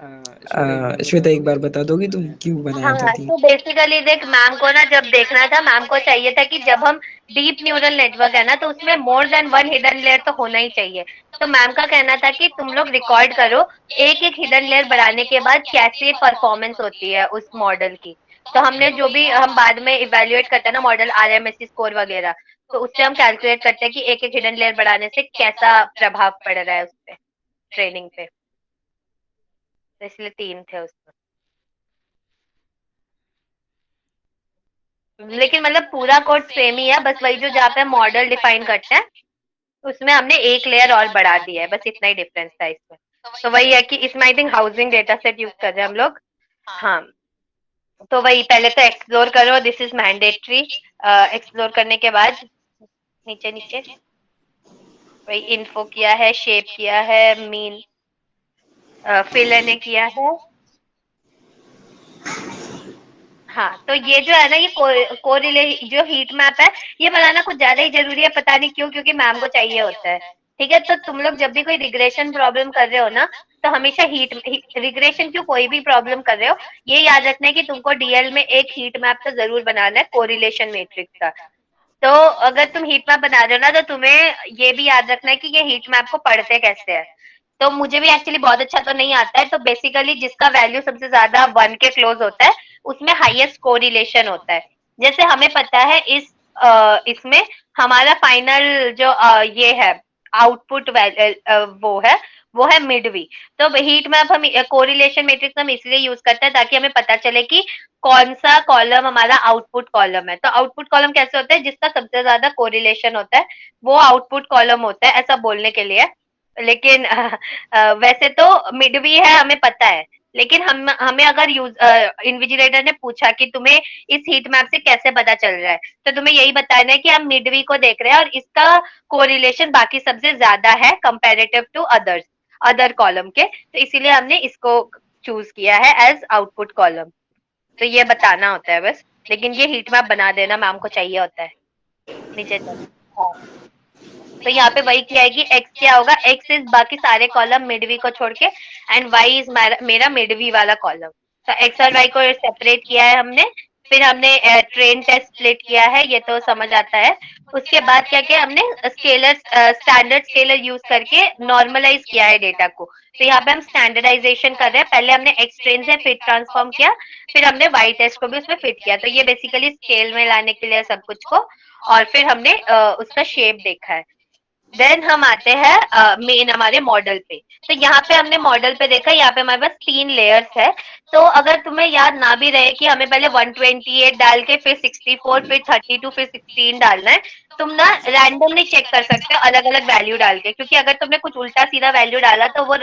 श्वेता एक बार बता श्वेता एक दोगे? बार बता दोगी तुम क्यों बनाया था हाँ, तीन? तो बेसिकली देख, मैम को ना जब देखना था, मैम को चाहिए था कि जब हम डीप न्यूरल नेटवर्क है ना तो उसमें more than one hidden layer तो होना ही चाहिए। तो मैम का कहना था कि तुम लोग रिकॉर्ड करो एक एक हिडन लेयर बढ़ाने के बाद कैसे परफॉर्मेंस होती है उस मॉडल की। तो हमने जो भी हम बाद में इवेल्युएट करते हैं ना मॉडल, आरएमएससी स्कोर वगैरह, तो उससे हम कैलकुलेट करते हैं कि एक एक हिडन लेयर बढ़ाने से कैसा प्रभाव पड़ रहा है उस पे, ट्रेनिंग पे। तो इसलिए 3 थे उसमें। लेकिन मतलब पूरा कोड सेम ही है, बस वही जो जहाँ पे मॉडल डिफाइन करते हैं उसमें हमने एक लेयर और बढ़ा दिया है, बस इतना ही डिफरेंस था इसमें। तो वही है कि इसमें I think housing data set use कर रहे हैं हम लोग। हाँ, तो वही पहले तो एक्सप्लोर करो, दिस इज मैंडेटरी। एक्सप्लोर करने के बाद नीचे नीचे वही इन्फो किया है, शेप किया है, मीन फिल ने किया है। हाँ, तो ये जो है ना, ये कोरिले जो हीट मैप है, ये बनाना कुछ ज्यादा ही जरूरी है, पता नहीं क्यों, क्योंकि मैम को चाहिए होता है। ठीक है, तो तुम लोग जब भी कोई रिग्रेशन प्रॉब्लम कर रहे हो ना, तो हमेशा हीट रिग्रेशन क्यों कोई भी प्रॉब्लम कर रहे हो, ये याद रखना है कि तुमको डीएल में एक हीट मैप तो जरूर बनाना है कोरिलेशन मैट्रिक्स का। तो अगर तुम हीट मैप बना रहे हो ना, तो तुम्हें ये भी याद रखना है कि ये हीट मैप को पढ़ते कैसे है। तो मुझे भी एक्चुअली बहुत अच्छा तो नहीं आता है, तो बेसिकली जिसका वैल्यू सबसे ज्यादा 1 के क्लोज होता है, उसमें हाईएस्ट कोरिलेशन होता है। जैसे हमें पता है इसमें हमारा फाइनल जो ये है आउटपुट वो है मिडवी। तो हीट मैप हम कोरिलेशन मैट्रिक्स हम इसलिए यूज करते हैं ताकि हमें पता चले कि कौन सा कॉलम हमारा आउटपुट कॉलम है। तो आउटपुट कॉलम कैसे होता है, जिसका सबसे ज्यादा कोरिलेशन होता है वो आउटपुट कॉलम होता है, ऐसा बोलने के लिए। लेकिन वैसे तो मिडवी है हमें पता है, लेकिन हमें अगर इन्विजिलेटर ने पूछा कि तुम्हें इस हीट मैप से कैसे पता चल रहा है, तो तुम्हें यही बताना है कि हम मिडवी को देख रहे हैं और इसका कोरिलेशन बाकी सबसे ज्यादा है कंपेरेटिव टू अदर कॉलम के, तो इसीलिए हमने इसको चूज किया है एज आउटपुट कॉलम। तो ये बताना होता है बस, लेकिन ये हीट मैप बना देना मैम को चाहिए होता है। नीचे चलो। हाँ, तो यहाँ पे वही किया है कि x क्या होगा, x इज बाकी सारे कॉलम मिडवी को छोड़ के, एंड y इज मेरा मिडवी वाला कॉलम। तो x और y को सेपरेट किया है हमने। फिर हमने ट्रेन टेस्ट स्प्लिट किया है, ये तो समझ आता है। उसके बाद क्या किया हमने, स्केलर स्टैंडर्ड स्केलर यूज करके नॉर्मलाइज किया है डेटा को। तो यहाँ पे हम स्टैंडर्डाइजेशन कर रहे हैं, पहले हमने एक्स ट्रेन से फिट ट्रांसफॉर्म किया, फिर हमने वाई टेस्ट को भी उसमें फिट किया। तो ये बेसिकली स्केल में लाने के लिए सब कुछ को, और फिर हमने उसका शेप देखा है। देन हम आते हैं मेन हमारे मॉडल पे। तो यहाँ पे हमने मॉडल पे देखा, यहाँ पे हमारे पास 3 लेयर्स है। तो अगर तुम्हें याद ना भी रहे कि हमें पहले 128 डाल के फिर 64 फिर 32 फिर 16 डालना है, तुम ना रैंडमली चेक कर सकते हो अलग अलग वैल्यू डाल के, क्योंकि अगर तुमने कुछ उल्टा सीधा वैल्यू डाला तो वो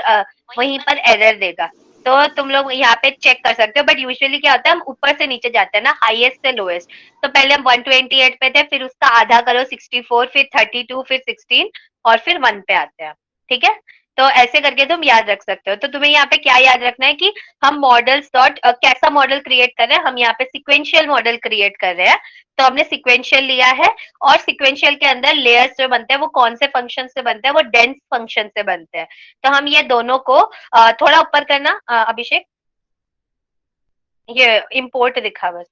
वहीं पर एरर देगा। तो तुम लोग यहाँ पे चेक कर सकते हो, बट यूजुअली क्या होता है हम ऊपर से नीचे जाते हैं ना, हाईएस्ट से लोएस्ट। तो पहले हम 128 पे थे, फिर उसका आधा करो 64, फिर 32, फिर 16 और फिर 1 पे आते हैं। ठीक है, तो ऐसे करके तुम याद रख सकते हो। तो तुम्हें यहाँ पे क्या याद रखना है कि हम मॉडल्स डॉट कैसा मॉडल क्रिएट कर रहे हैं, हम यहाँ पे सिक्वेंशियल मॉडल क्रिएट कर रहे हैं। तो हमने सिक्वेंशियल लिया है, और सिक्वेंशियल के अंदर लेयर्स जो बनते हैं वो कौन से फंक्शन से बनते हैं, वो डेंस फंक्शन से बनते हैं। तो हम ये दोनों को थोड़ा ऊपर करना अभिषेक, ये इम्पोर्ट दिखा बस।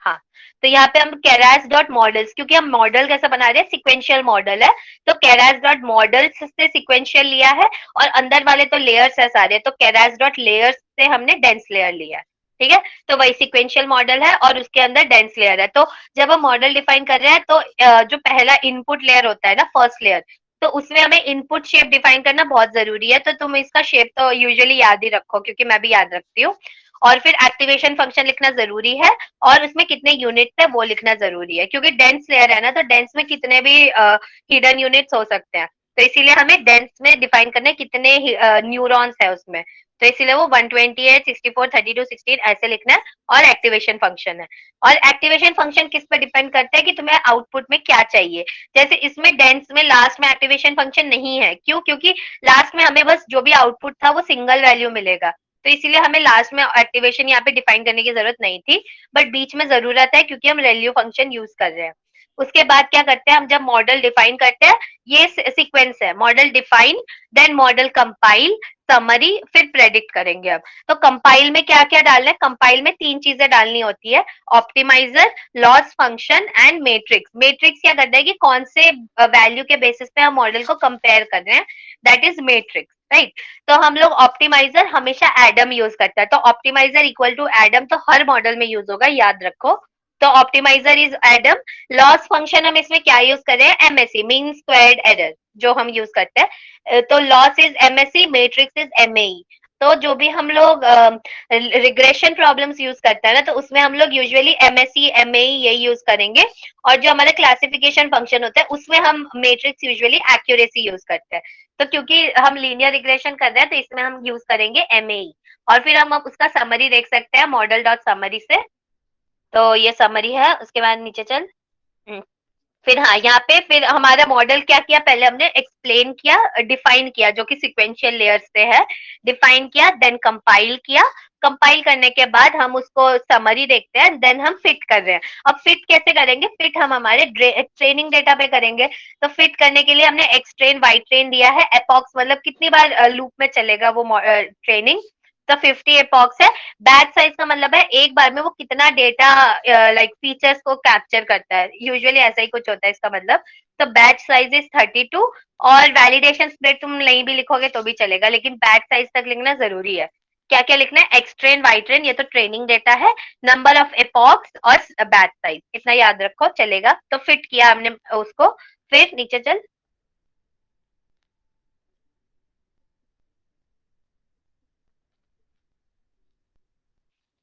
हाँ, तो यहाँ पे हम केरास डॉट मॉडल्स, क्योंकि हम मॉडल कैसा बना रहे हैं, सिक्वेंशियल मॉडल है, तो केरास डॉट मॉडल्स से सिक्वेंशियल लिया है, और अंदर वाले तो लेयर्स है सारे, तो केरास डॉट लेयर्स से हमने डेंस लेयर लिया है। ठीक है, तो वही सिक्वेंशियल मॉडल है और उसके अंदर डेंस लेयर है। तो जब हम मॉडल डिफाइन कर रहे हैं, तो जो पहला इनपुट लेयर होता है ना, फर्स्ट लेयर, तो उसमें हमें इनपुट शेप डिफाइन करना बहुत जरूरी है। तो तुम इसका शेप तो यूजुअली याद ही रखो, क्योंकि मैं भी याद रखती हूँ। और फिर एक्टिवेशन फंक्शन लिखना जरूरी है, और उसमें कितने यूनिट्स है वो लिखना जरूरी है, क्योंकि डेंस लेयर है ना, तो डेंस में कितने भी हिडन यूनिट्स हो सकते हैं। तो इसीलिए हमें डेंस में डिफाइन करना है कितने न्यूरॉन्स है उसमें। तो इसीलिए वो 128, 64, 32, 16 ऐसे लिखना है, और एक्टिवेशन फंक्शन है। और एक्टिवेशन फंक्शन किस पे डिपेंड करता है कि तुम्हें आउटपुट में क्या चाहिए। जैसे इसमें डेंस में लास्ट में एक्टिवेशन फंक्शन नहीं है, क्यों, क्योंकि लास्ट में हमें बस जो भी आउटपुट था वो सिंगल वैल्यू मिलेगा, तो इसीलिए हमें लास्ट में एक्टिवेशन यहाँ पे डिफाइन करने की जरूरत नहीं थी, बट बीच में जरूरत है क्योंकि हम रेल्यू फंक्शन यूज कर रहे हैं। उसके बाद क्या करते हैं हम, जब मॉडल डिफाइन करते हैं, ये सीक्वेंस है, model define, then model compile, summary, फिर प्रेडिक्ट करेंगे। अब तो कंपाइल में क्या क्या डालना है, कंपाइल में 3 चीजें डालनी होती है, optimiser, loss function and metrics. Metrics क्या करता है कि कौन से वैल्यू के बेसिस पे हम मॉडल को कंपेयर कर रहे हैं, दैट इज मैट्रिक्स, राइट। तो हम लोग ऑप्टिमाइजर हमेशा एडम यूज करता है, तो ऑप्टिमाइजर इक्वल टू एडम तो हर मॉडल में यूज होगा, याद रखो। तो optimiser is Adam. Loss function हम इसमें क्या यूज कर रहे हैं, एमएसई, मीन स्क्वायर्ड एरर, जो हम यूज करते हैं। तो loss is MSE, matrix is MAE. तो जो भी हम लोग रिग्रेशन प्रॉब्लम्स यूज करते हैं ना, तो उसमें हम लोग यूजुअली एमएससी एमएई यही यूज करेंगे। और जो हमारा क्लासिफिकेशन फंक्शन होता है उसमें हम मैट्रिक्स यूजुअली एक्यूरेसी यूज करते हैं। तो क्योंकि हम लीनियर रिग्रेशन कर रहे हैं तो इसमें हम यूज करेंगे एमएई। और फिर हम अब उसका समरी देख सकते हैं मॉडल डॉट समरी से। तो ये समरी है, उसके बाद नीचे चल। फिर हाँ, यहाँ पे फिर हमारा मॉडल क्या किया, पहले हमने एक्सप्लेन किया, डिफाइन किया, जो कि सिक्वेंशियल लेयर्स से है। डिफाइन किया, देन कंपाइल किया। कंपाइल करने के बाद हम उसको समरी देखते हैं, देन हम फिट कर रहे हैं। अब फिट कैसे करेंगे, फिट हम हमारे ट्रेनिंग डेटा पे करेंगे। तो फिट करने के लिए हमने एक्स ट्रेन वाई ट्रेन दिया है। एपॉक्स मतलब कितनी बार लूप में चलेगा वो ट्रेनिंग। तो 50 एपॉक्स है। बैच साइज का मतलब है एक बार में वो कितना डेटा लाइक फीचर्स को कैप्चर करता है, यूजुअली ऐसा ही कुछ होता है इसका मतलब। तो बैच साइज इज 32। और वैलिडेशन स्प्लिट तुम नहीं भी लिखोगे तो भी चलेगा, लेकिन बैच साइज तक लिखना जरूरी है। क्या क्या लिखना है, एक्स ट्रेन वाई ट्रेन, ये तो ट्रेनिंग डेटा है। नंबर ऑफ एपॉक्स और बैच साइज, इतना याद रखो चलेगा। तो फिट किया हमने उसको। फिर नीचे चल।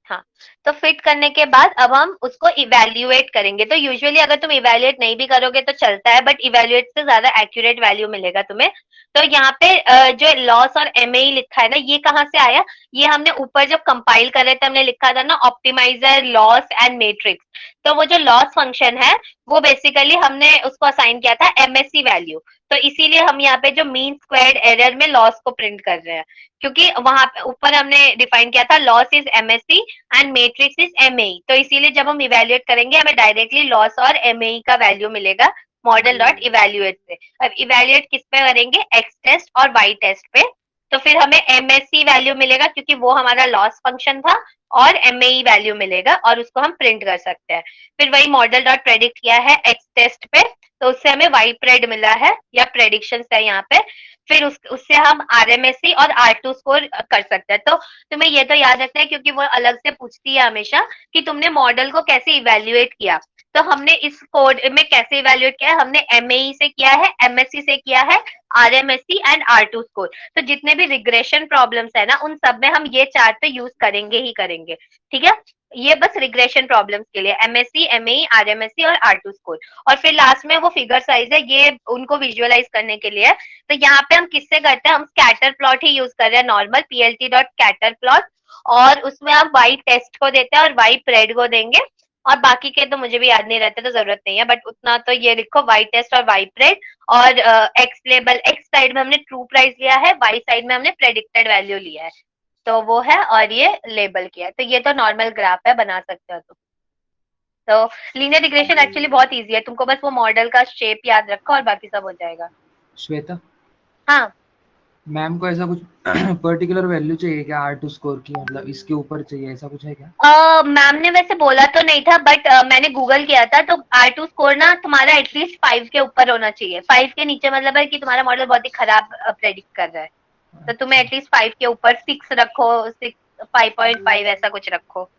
हाँ, तो फिट करने के बाद अब हम उसको इवेल्युएट करेंगे। तो यूजुअली अगर तुम इवेल्युएट नहीं भी करोगे तो चलता है, बट इवेल्युएट से ज्यादा एक्यूरेट वैल्यू मिलेगा तुम्हें। तो यहाँ पे जो लॉस और एमएई लिखा है ना, ये कहाँ से आया, ये हमने ऊपर जब कंपाइल कर रहे थे हमने लिखा था ना ऑप्टिमाइजर लॉस एंड मैट्रिक्स। तो वो जो लॉस फंक्शन है वो बेसिकली हमने उसको असाइन किया था एमएससी वैल्यू। तो इसीलिए हम यहाँ पे जो मीन स्क्वायर्ड एरर में लॉस को प्रिंट कर रहे हैं, क्योंकि वहां पे ऊपर हमने डिफाइन किया था loss is MSc and matrix is MAE. तो इसीलिए जब हम इवेल्युएट करेंगे हमें डायरेक्टली लॉस और एमएई का वैल्यू मिलेगा मॉडल डॉट इवेल्युएट से। अब इवेल्युएट किस पे करेंगे, एक्स टेस्ट और वाई टेस्ट पे। तो फिर हमें एमएससी वैल्यू मिलेगा क्योंकि वो हमारा लॉस फंक्शन था, और एमएई वैल्यू मिलेगा और उसको हम प्रिंट कर सकते हैं। फिर वही मॉडल डॉट प्रेडिक्ट किया है एक्स टेस्ट पे, तो उससे हमें वाई प्रेड मिला है या प्रेडिक्शन है यहाँ पे। फिर उससे हम आरएमएससी और R2 स्कोर कर सकते हैं। तो तुम्हें ये तो याद रखना है क्योंकि वो अलग से पूछती है हमेशा कि तुमने मॉडल को कैसे इवेल्युएट किया। तो हमने इस कोड में कैसे इवेल्युएट किया है, हमने एमएई से किया है, एमएससी से किया है, आरएमएससी एंड R2 स्कोर। तो जितने भी रिग्रेशन प्रॉब्लम्स है ना उन सब में हम ये चार्ट तो यूज करेंगे ही करेंगे। ठीक है, ये बस रिग्रेशन प्रॉब्लम्स के लिए एमएससी एमएई आरएमएससी और R2 स्कोर। और फिर लास्ट में वो फिगर साइज है, ये उनको विजुअलाइज करने के लिए। तो यहाँ पे हम किससे करते हैं, हम स्कैटर प्लॉट ही यूज कर रहे हैं, normal PLT dot scatter plot. और उसमें हम वाई टेस्ट को देते हैं और वाई प्रेड को देंगे। और बाकी के तो मुझे भी याद नहीं रहते तो जरूरत नहीं है, बट उतना तो ये लिखो वाई टेस्ट और वाई प्रेड। और एक्स लेबल, एक्स साइड में हमने ट्रू प्राइस लिया है, वाई साइड में हमने प्रेडिक्टेड वैल्यू लिया है। तो वो है, और ये लेबल किया है। तो ये तो नॉर्मल ग्राफ है, बना सकते हो तुम। तो लीनियर रिग्रेशन एक्चुअली बहुत इजी है, तुमको बस वो मॉडल का शेप याद रखो और बाकी सब हो जाएगा। श्वेता, हाँ, मैम को ऐसा कुछ पर्टिकुलर वैल्यू चाहिए क्या R2 स्कोर की, मतलब इसके ऊपर चाहिए, ऐसा कुछ है क्या? मैम ने वैसे बोला तो नहीं था, बट मैंने गूगल किया था। तो R2 स्कोर ना तुम्हारा एटलीस्ट 5 के ऊपर होना चाहिए। 5 के नीचे मतलब है कि तुम्हारा मॉडल बहुत ही खराब प्रेडिक्ट कर रहा है। तो तुम्हें एटलीस्ट 5 के ऊपर, 6 रखो, 6, 5.5 ऐसा कुछ रखो।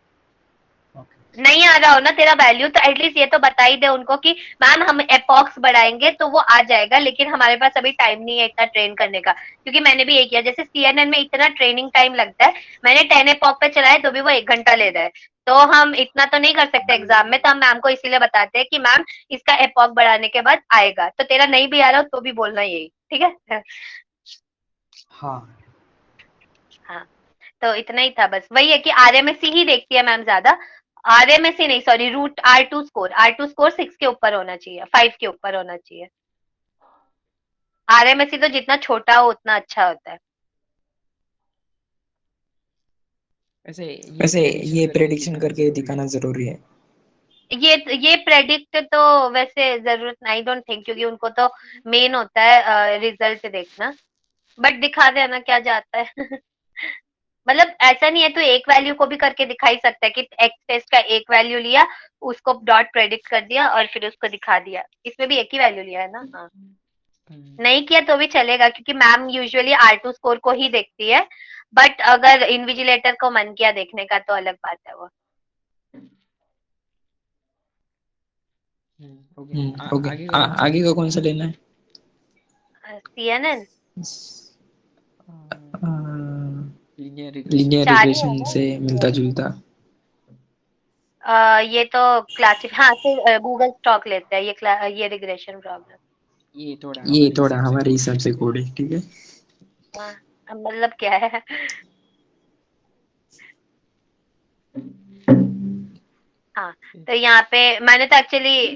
नहीं आ रहा हो ना तेरा वैल्यू तो एटलीस्ट ये तो बता ही दे उनको कि मैम हम एपॉक्स बढ़ाएंगे तो वो आ जाएगा, लेकिन हमारे पास अभी टाइम नहीं है इतना ट्रेन करने का। क्योंकि मैंने भी ये किया, जैसे CNN में इतना ट्रेनिंग टाइम लगता है, मैंने 10 एपॉक पे चलाया तो भी वो 1 घंटा ले रहा है। तो हम इतना तो नहीं कर सकते एग्जाम में, तो हम मैम को इसीलिए बताते हैं कि मैम इसका एपॉक बढ़ाने के बाद आएगा। तो तेरा नहीं भी आ रहा हो तो भी बोलना यही, ठीक है। हाँ, हाँ, तो इतना ही था बस। वही है कि आरएमएससी ही देखती है मैम ज्यादा। आरएमएससी नहीं, सॉरी, रूट R2 स्कोर 6 के ऊपर होना चाहिए, 5 के ऊपर होना चाहिए। आरएमएससी तो जितना छोटा हो उतना अच्छा होता है। वैसे ये प्रेडिक्शन करके दिखाना जरूरी है। ये प्रेडिक्ट तो वैसे जरूरत नहीं, डोंट थिंक, क्योंकि उनको तो मेन होता है रिजल्ट देखना। बट दिखा देना क्या जाता है। मतलब ऐसा नहीं है, तो एक वैल्यू को भी करके दिखा ही सकता है कि एक्स टेस्ट का एक वैल्यू लिया, उसको डॉट प्रेडिक्ट कर दिया और फिर उसको दिखा दिया। इसमें भी एक ही वैल्यू लिया है ना। हाँ, नहीं किया तो भी चलेगा क्योंकि मैम यूजुअली R2 स्कोर को ही देखती है। बट अगर इन्विजिलेटर को मन किया देखने का तो अलग बात है वो। ओके, आगे का कौन सा लेना है? CNN। लीनियर चार ही है रिग्रेशन ना से मिलता जुलता। ये तो हाँ फिर गूगल स्टॉक लेता है ये रिग्रेशन प्रॉब्लम। ये थोड़ा हमारे हिसाब से कोड है, ठीक है। हाँ, अब मतलब क्या है? हाँ, तो यहाँ पे मैंने तो एक्चुअली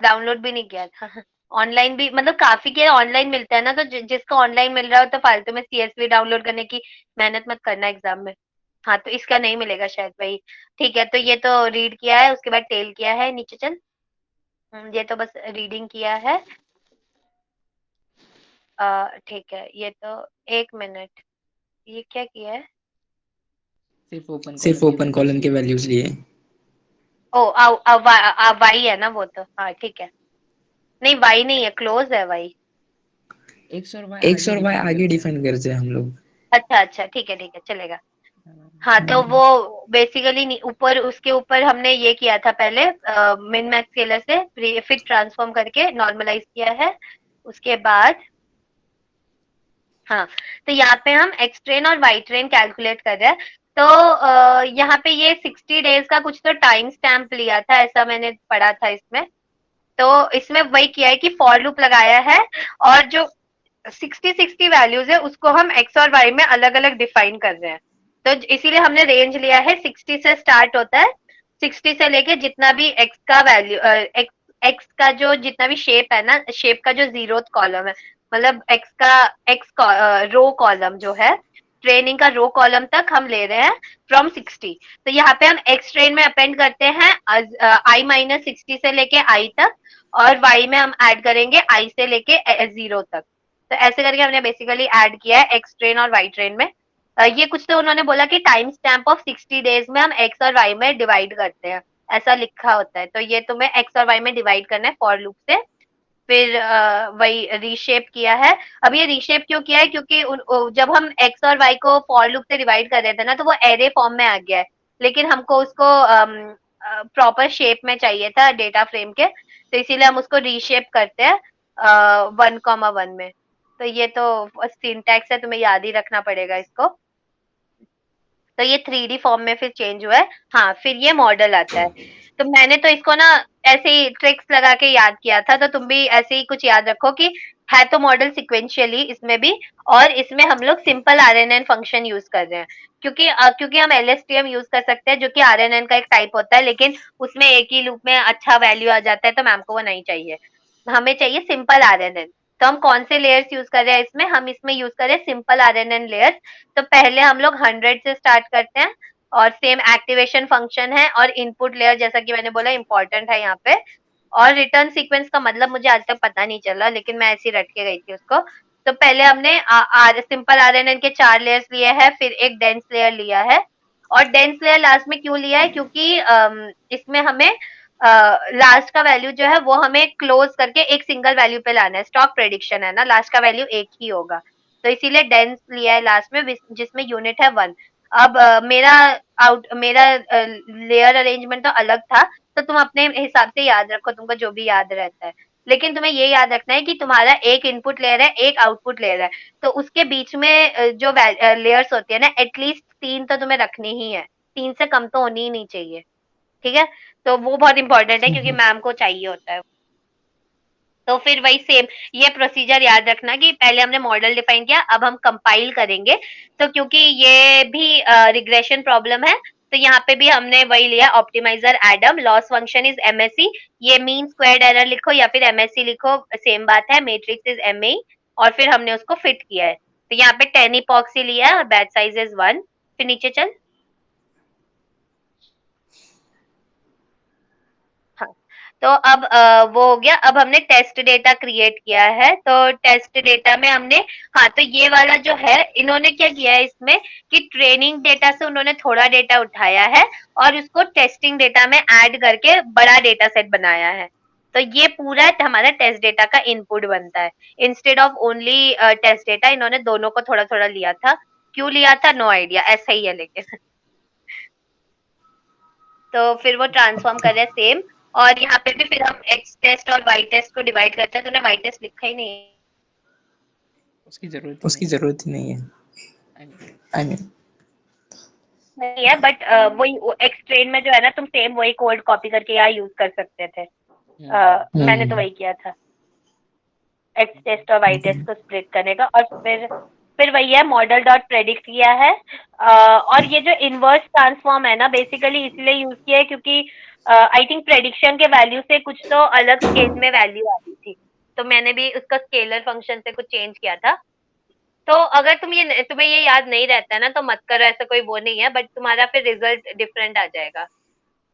डाउनलोड भी नहीं किया था। ऑनलाइन भी मतलब काफी किया, ऑनलाइन मिलता है ना, तो जिसको ऑनलाइन मिल रहा हो तो फालतू में सीएसवी डाउनलोड करने की मेहनत मत करना एग्जाम में। हाँ, तो इसका नहीं मिलेगा शायद भाई। ठीक है, तो ये तो रीड किया है, उसके बाद टेल किया है, नीचे चल। ये तो बस रीडिंग किया है। ठीक है, ये तो एक मिनट, ये क्या किया है? सिर्फ ओपन कॉलम के वैल्यूज लिए। ओ वाई है ना वो तो, हाँ ठीक है। नहीं वाई नहीं है, क्लोज है वाई। एक्स और वाई आगे डिफाइन करते हैं हम लोग। अच्छा अच्छा, ठीक है, चलेगा। हाँ, तो वो बेसिकली ऊपर, उसके ऊपर हमने ये किया था पहले, मिन मैक्स स्केलर से फिर ट्रांसफॉर्म करके नॉर्मलाइज किया है। उसके बाद हाँ, तो यहाँ पे हम एक्स ट्रेन और वाई ट्रेन कैलकुलेट कर रहे हैं। तो यहाँ पे ये 60 डेज का कुछ तो टाइम स्टैम्प लिया था, ऐसा मैंने पढ़ा था इसमें। तो इसमें वही किया है कि फॉर लूप लगाया है, और जो 60 वैल्यूज है उसको हम एक्स और वाई में अलग अलग डिफाइन कर रहे हैं। तो इसीलिए हमने रेंज लिया है, 60 से स्टार्ट होता है। 60 से लेके जितना भी एक्स का वैल्यू, एक्स एक्स का जो जितना भी शेप है ना, शेप का जो जीरोथ कॉलम है, मतलब एक्स का एक्स रो कॉलम जो है, ट्रेनिंग का रो कॉलम तक हम ले रहे हैं फ्रॉम 60। तो यहाँ पे हम एक्स ट्रेन में अपेंड करते हैं i-60 से लेके आई तक, और वाई में हम ऐड करेंगे आई से लेके 0 तक। तो ऐसे करके हमने बेसिकली ऐड किया है एक्स ट्रेन और वाई ट्रेन में। ये कुछ तो उन्होंने बोला कि टाइम स्टैम्प ऑफ 60 डेज में हम एक्स और वाई में डिवाइड करते हैं, ऐसा लिखा होता है। तो ये तुम्हें एक्स और वाई में डिवाइड करना है फॉर लूप से। फिर वही रीशेप किया है। अब ये रीशेप क्यों किया है, क्योंकि जब हम एक्स और वाई को फॉर लूप से डिवाइड कर रहे थे ना, तो वो एरे फॉर्म में आ गया है, लेकिन हमको उसको प्रॉपर शेप में चाहिए था डेटा फ्रेम के, तो इसीलिए हम उसको रीशेप करते हैं 1,1 में। तो ये तो सिंटैक्स है, तुम्हें याद ही रखना पड़ेगा इसको। तो ये 3D फॉर्म में फिर चेंज हुआ है। हाँ, फिर ये मॉडल आता है। तो मैंने तो इसको ना ऐसे ही ट्रिक्स लगा के याद किया था, तो तुम भी ऐसे ही कुछ याद रखो कि है तो मॉडल सिक्वेंशियली इसमें भी, और इसमें हम लोग सिंपल आरएनएन फंक्शन यूज कर रहे हैं, क्योंकि हम एलएसटीएम यूज कर सकते हैं जो कि आरएनएन का एक टाइप होता है, लेकिन उसमें एक ही लूप में अच्छा वैल्यू आ जाता है, तो मैम को वो नहीं चाहिए। हमें चाहिए सिंपल आरएनएन। तो हम कौन से लेयर्स यूज कर रहे हैं इसमें, हम इसमें यूज कर रहे हैं सिंपल आरएनएन लेयर्स। तो पहले हम लोग 100 से स्टार्ट करते हैं, और सेम एक्टिवेशन फंक्शन है, और इनपुट लेयर जैसा कि मैंने बोला इंपॉर्टेंट है यहाँ पे। और रिटर्न सीक्वेंस का मतलब मुझे आज तक पता नहीं चला, लेकिन मैं ऐसे ही रट के गई थी उसको। तो पहले हमने सिंपल आरएनएन के 4 लेयर्स लिए हैं, फिर एक डेंस लेयर लिया है। और डेंस लेयर लास्ट में क्यों लिया है, क्योंकि इसमें हमें लास्ट का वैल्यू जो है वो हमें क्लोज करके एक सिंगल वैल्यू पे लाना है, स्टॉक प्रेडिक्शन है ना, लास्ट का वैल्यू एक ही होगा। तो इसीलिए डेंस लिया है लास्ट में, जिसमें यूनिट है 1। अब मेरा लेयर अरेंजमेंट तो अलग था, तो तुम अपने हिसाब से याद रखो, तुमको जो भी याद रहता है। लेकिन तुम्हें ये याद रखना है कि तुम्हारा एक इनपुट लेयर है, एक आउटपुट लेयर है, तो उसके बीच में जो लेयर्स होती है ना, एटलीस्ट 3 तो तुम्हें रखनी ही है, 3 से कम तो होनी ही नहीं चाहिए। ठीक है, तो वो बहुत इंपॉर्टेंट है, क्योंकि मैम को चाहिए होता है। तो फिर वही सेम ये प्रोसीजर याद रखना कि पहले हमने मॉडल डिफाइन किया, अब हम कंपाइल करेंगे। तो क्योंकि ये भी रिग्रेशन प्रॉब्लम है, तो यहाँ पे भी हमने वही लिया, optimiser Adam, loss function is MSE. ये मीन स्क्वायर्ड एरर लिखो या फिर एमएसई लिखो, सेम बात है, मैट्रिक्स इज एमए। और फिर हमने उसको फिट किया है। तो यहाँ पे 10 इपॉक्सी लिया है और बैच साइज इज 1। फिर नीचे चल। हाँ, तो अब वो हो गया। अब हमने टेस्ट डेटा क्रिएट किया है, तो टेस्ट डेटा में हमने, हाँ, तो ये वाला जो है इन्होंने क्या किया है इसमें, कि ट्रेनिंग डेटा से उन्होंने थोड़ा डेटा उठाया है, और उसको टेस्टिंग डेटा में ऐड करके बड़ा डेटा सेट बनाया है। तो ये पूरा हमारा टेस्ट डेटा का इनपुट बनता है। Instead of only test data, इन्होंने दोनों को थोड़ा थोड़ा लिया था। क्यों लिया था, नो आइडिया, ऐसा ही है लेकिन। तो फिर वो ट्रांसफॉर्म कर रहे हैं सेम। और यहाँ पे भी फिर हम एक्स टेस्ट और वाई टेस्ट को डिवाइड करते हैं। तूने वाई टेस्ट लिखा ही नहीं है। उसकी जरूरत ही नहीं है। आई मीन नहीं है, बट वही एक्सट्रेन में जो है ना, तुम सेम वही कोड कॉपी करके यहाँ यूज कर सकते थे। मैंने तो वही किया था, एक्स टेस्ट और वाई टेस्ट को स्प्लिट करने का। और फिर वही है, मॉडल डॉट प्रेडिक्ट किया है। और ये जो इनवर्स ट्रांसफॉर्म है ना, बेसिकली इसलिए यूज किया है क्योंकि आई थिंक प्रेडिक्शन के वैल्यू से कुछ तो अलग स्केल में वैल्यू आ रही थी, तो मैंने भी उसका स्केलर फंक्शन से कुछ चेंज किया था। तो अगर तुम्हें ये याद नहीं रहता है ना, तो मत करो, ऐसा कोई वो नहीं है, बट तुम्हारा फिर रिजल्ट डिफरेंट आ जाएगा।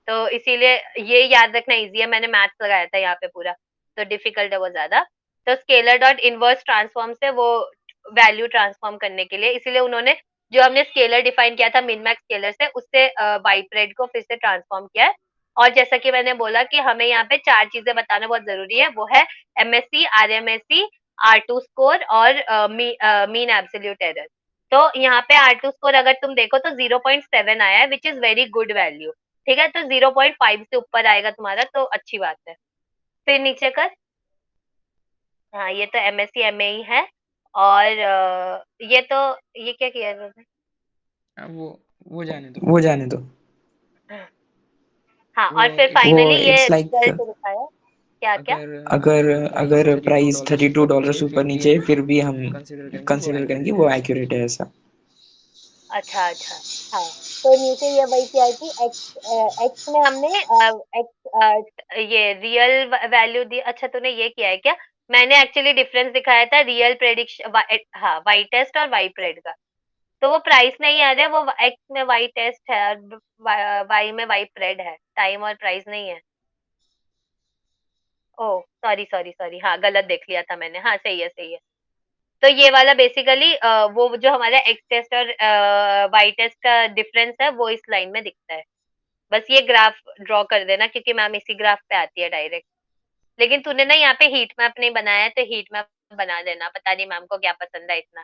तो इसीलिए ये याद रखना इजी है, मैंने मैथ्स लगाया था यहाँ पे पूरा, तो डिफिकल्ट है वो ज्यादा। तो स्केलर डॉट इनवर्स ट्रांसफॉर्म से वो वैल्यू ट्रांसफॉर्म करने के लिए, इसीलिए उन्होंने जो हमने स्केलर डिफाइन किया था मिन मैक्स स्केलर से, उससे बाइप्रेड को फिर से ट्रांसफॉर्म किया है। और जैसा कि मैंने बोला कि हमें यहाँ पे 4 चीजें बताना बहुत जरूरी है, वो है एमएससी, आरएमएससी, R2 स्कोर और मीन एब्सोल्यूट एरर। तो यहाँ पे R2 स्कोर अगर तुम देखो तो 0.7 आया है, which is very good value. ठीक है, तो 0.5 से ऊपर आएगा तुम्हारा तो अच्छी बात है। फिर नीचे कर। हाँ, ये तो एमएससी एमए है। और ये तो, ये क्या किया है इन्होंने? वो जाने दो। वो जाने दो। हाँ, वो और फिर इट्स वो फाइनली ये इट्स लाइक रिजल्ट दिखाया। क्या क्या? अगर प्राइस अगर थर्टी टू प्राइस डॉलर से ऊपर $32 नीचे ऊपर फिर भी नीचे हम फिर भी हम कंसिडर करेंगे वो कंसिडर करेंगे एक्यूरेट वो है ऐसा। एक्यूरेट है ऐसा। अच्छा अच्छा। हाँ, तो नीचे ये वही किया है कि एक्स एक्स में हमने एक्स ये रियल वैल्यू दी। अच्छा, तूने ये किया है क्या? मैंने एक्चुअली डिफरेंस दिखाया था रियल प्रेडिक्शन, हाँ, वाई टेस्ट और वाई प्रेड का। तो वो प्राइस नहीं आ रहा है, वो एक्स में वाई टेस्ट है और वाई में वाई प्रेड है, टाइम और प्राइस नहीं है। ओह, सॉरी सॉरी सॉरी, हाँ गलत देख लिया था मैंने। हाँ, सही है सही है। तो ये वाला बेसिकली वो जो हमारा एक्स टेस्ट और वाई टेस्ट का डिफरेंस है, वो इस लाइन में दिखता है। बस ये ग्राफ ड्रॉ कर देना, क्योंकि मैम इसी ग्राफ पे आती है डायरेक्ट। लेकिन तूने ना यहाँ पे हीट मैप नहीं बनाया है, तो हीट मैप बना देना, पता नहीं मैम को क्या पसंद है इतना।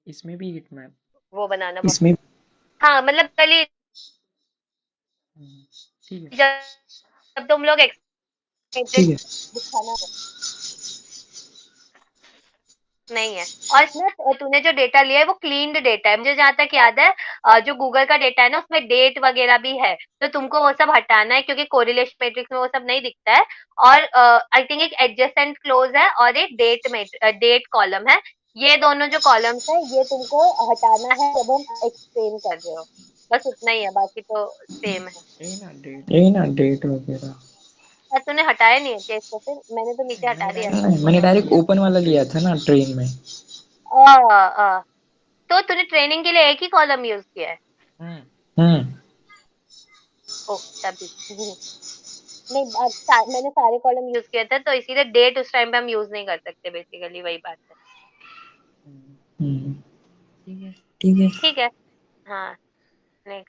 इसमें भी हिट मैप। वो बनाना इसमें हाँ, मतलब कल ही ठीक है। जब तुम लोग ठीक है। दिखाना नहीं है। और ना तूने जो डेटा लिया है वो क्लीन्ड डेटा है, मुझे जहां तक याद है। जो गूगल का डेटा है ना, उसमें डेट वगैरह भी है, तो तुमको वो सब हटाना है, क्योंकि कोरिलेशन मैट्रिक्स में वो सब नहीं दिखता है। और आई थिंक एक एडजेसेंट क्लोज है और एक डेट कॉलम है। ये दोनों जो कॉलम्स है, ये तुमको हटाना है जब हम एक्सप्लेन कर रहे हो। बस उतना ही है, बाकी तो सेम है। यही ना डेट वगैरह। तूने हटाया नहीं है क्या इसको? फिर मैंने तो नीचे हटा दिया था। नहीं, मैंने डायरेक्ट ओपन वाला लिया था ना ट्रेन में। तो तूने ट्रेनिंग के लिए एक ही कॉलम यूज किया है? हम्म। ओह, तभी नहीं, मैंने सारे कॉलम यूज किए थे, तो इसीलिए डेट उस टाइम पे हम यूज नहीं कर सकते, बेसिकली वही बात है। ठीक है। ठीक है। ठीक है। हाँ, नहीं,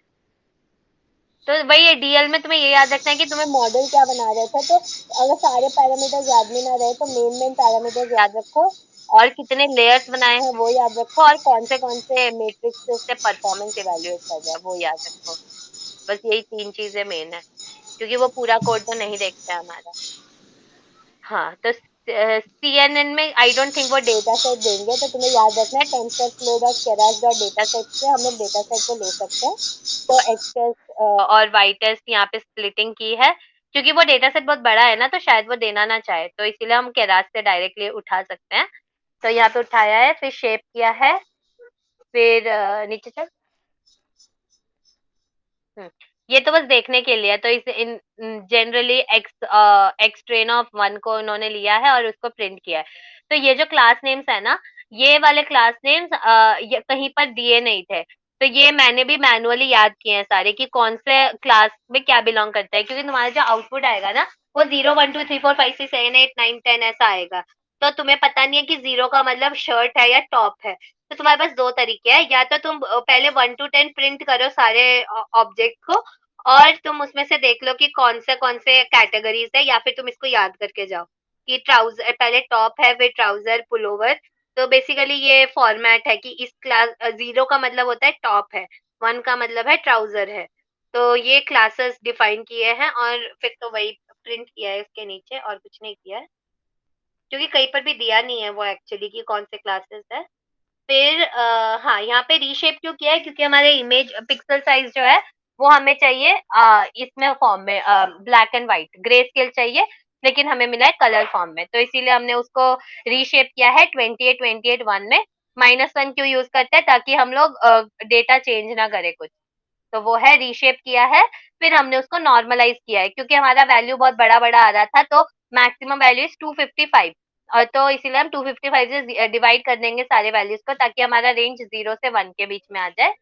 तो वही है, डीएल में तुम्हें ये याद रखना है कि तुम्हें मॉडल क्या बना रहा था। तो अगर सारे पैरामीटर्स याद में ना रहे, तो मेन मेन पैरामीटर्स याद रखो, और कितने लेयर्स बनाए हैं वो याद रखो, और कौन से मैट्रिक्स से उससे परफॉर्मेंस इवेल्युएट कर रहा है वो याद रखो। बस यही 3 चीजें मेन है, क्योंकि वो पूरा कोड तो नहीं देखता है हमारा। हाँ, तो सीएनएन में आई डोंट थिंक वो डेटा सेट देंगे, तो तुम्हें याद रखना है TensorFlow dot Keras dot data set से हम लोग डेटा सेट को ले सकते हैं। तो एक्स टेस्ट और वाई टेस्ट यहाँ पे स्प्लिटिंग की है, क्योंकि वो डेटा सेट बहुत बड़ा है ना, तो शायद वो देना ना चाहे, तो इसीलिए हम केरास से डायरेक्टली उठा सकते हैं। तो यहाँ पे उठाया है, फिर शेप किया है, फिर नीचे चल। हम्म, ये तो बस देखने के लिए है, तो इस इन generally x train of one को उन्होंने लिया है और उसको प्रिंट किया है। तो ये जो क्लास नेम्स है ना, ये वाले क्लास नेम्स ये कहीं पर दिए नहीं थे, तो ये मैंने भी मैनुअली याद किए हैं सारे, कि कौन से क्लास में क्या बिलोंग करता है, क्योंकि तुम्हारा जो आउटपुट आएगा ना, वो 0 1 2 3 4 5 6 7 8 9 10 ऐसा आएगा। तो तुम्हें पता नहीं है कि 0 का मतलब शर्ट है या टॉप है। तो तुम्हारे पास 2 तरीके हैं, या तो तुम पहले 1 to 10 प्रिंट करो सारे ऑब्जेक्ट को, और तुम उसमें से देख लो कि कौन से कैटेगरीज है, या फिर तुम इसको याद करके जाओ कि ट्राउजर पहले टॉप है, फिर ट्राउजर, पुलोवर। तो बेसिकली ये फॉर्मेट है कि इस क्लास 0 का मतलब होता है टॉप है, 1 का मतलब है ट्राउजर है। तो ये क्लासेस डिफाइन किए हैं, और फिर तो वही प्रिंट किया है इसके नीचे, और कुछ नहीं किया है, क्योंकि कहीं पर भी दिया नहीं है वो एक्चुअली कि कौन से क्लासेस है। फिर हाँ, यहाँ पे रीशेप क्यों किया है, क्योंकि हमारे इमेज पिक्सल साइज जो है वो हमें चाहिए इसमें फॉर्म में black and white grey scale चाहिए, लेकिन हमें मिला है कलर फॉर्म में, तो इसीलिए हमने उसको रीशेप किया है 28 में। -1 क्यों यूज करते हैं, ताकि हम लोग डेटा चेंज ना करे कुछ, तो वो है रीशेप किया है। फिर हमने उसको नॉर्मलाइज किया है, क्योंकि हमारा वैल्यू बहुत बड़ा बड़ा आ रहा था, तो मैक्सिमम वैल्यू इज 255, और तो इसीलिए हम 255 से डिवाइड कर देंगे सारे वैल्यूज को, ताकि हमारा रेंज 0 से 1 के बीच में आ जाए।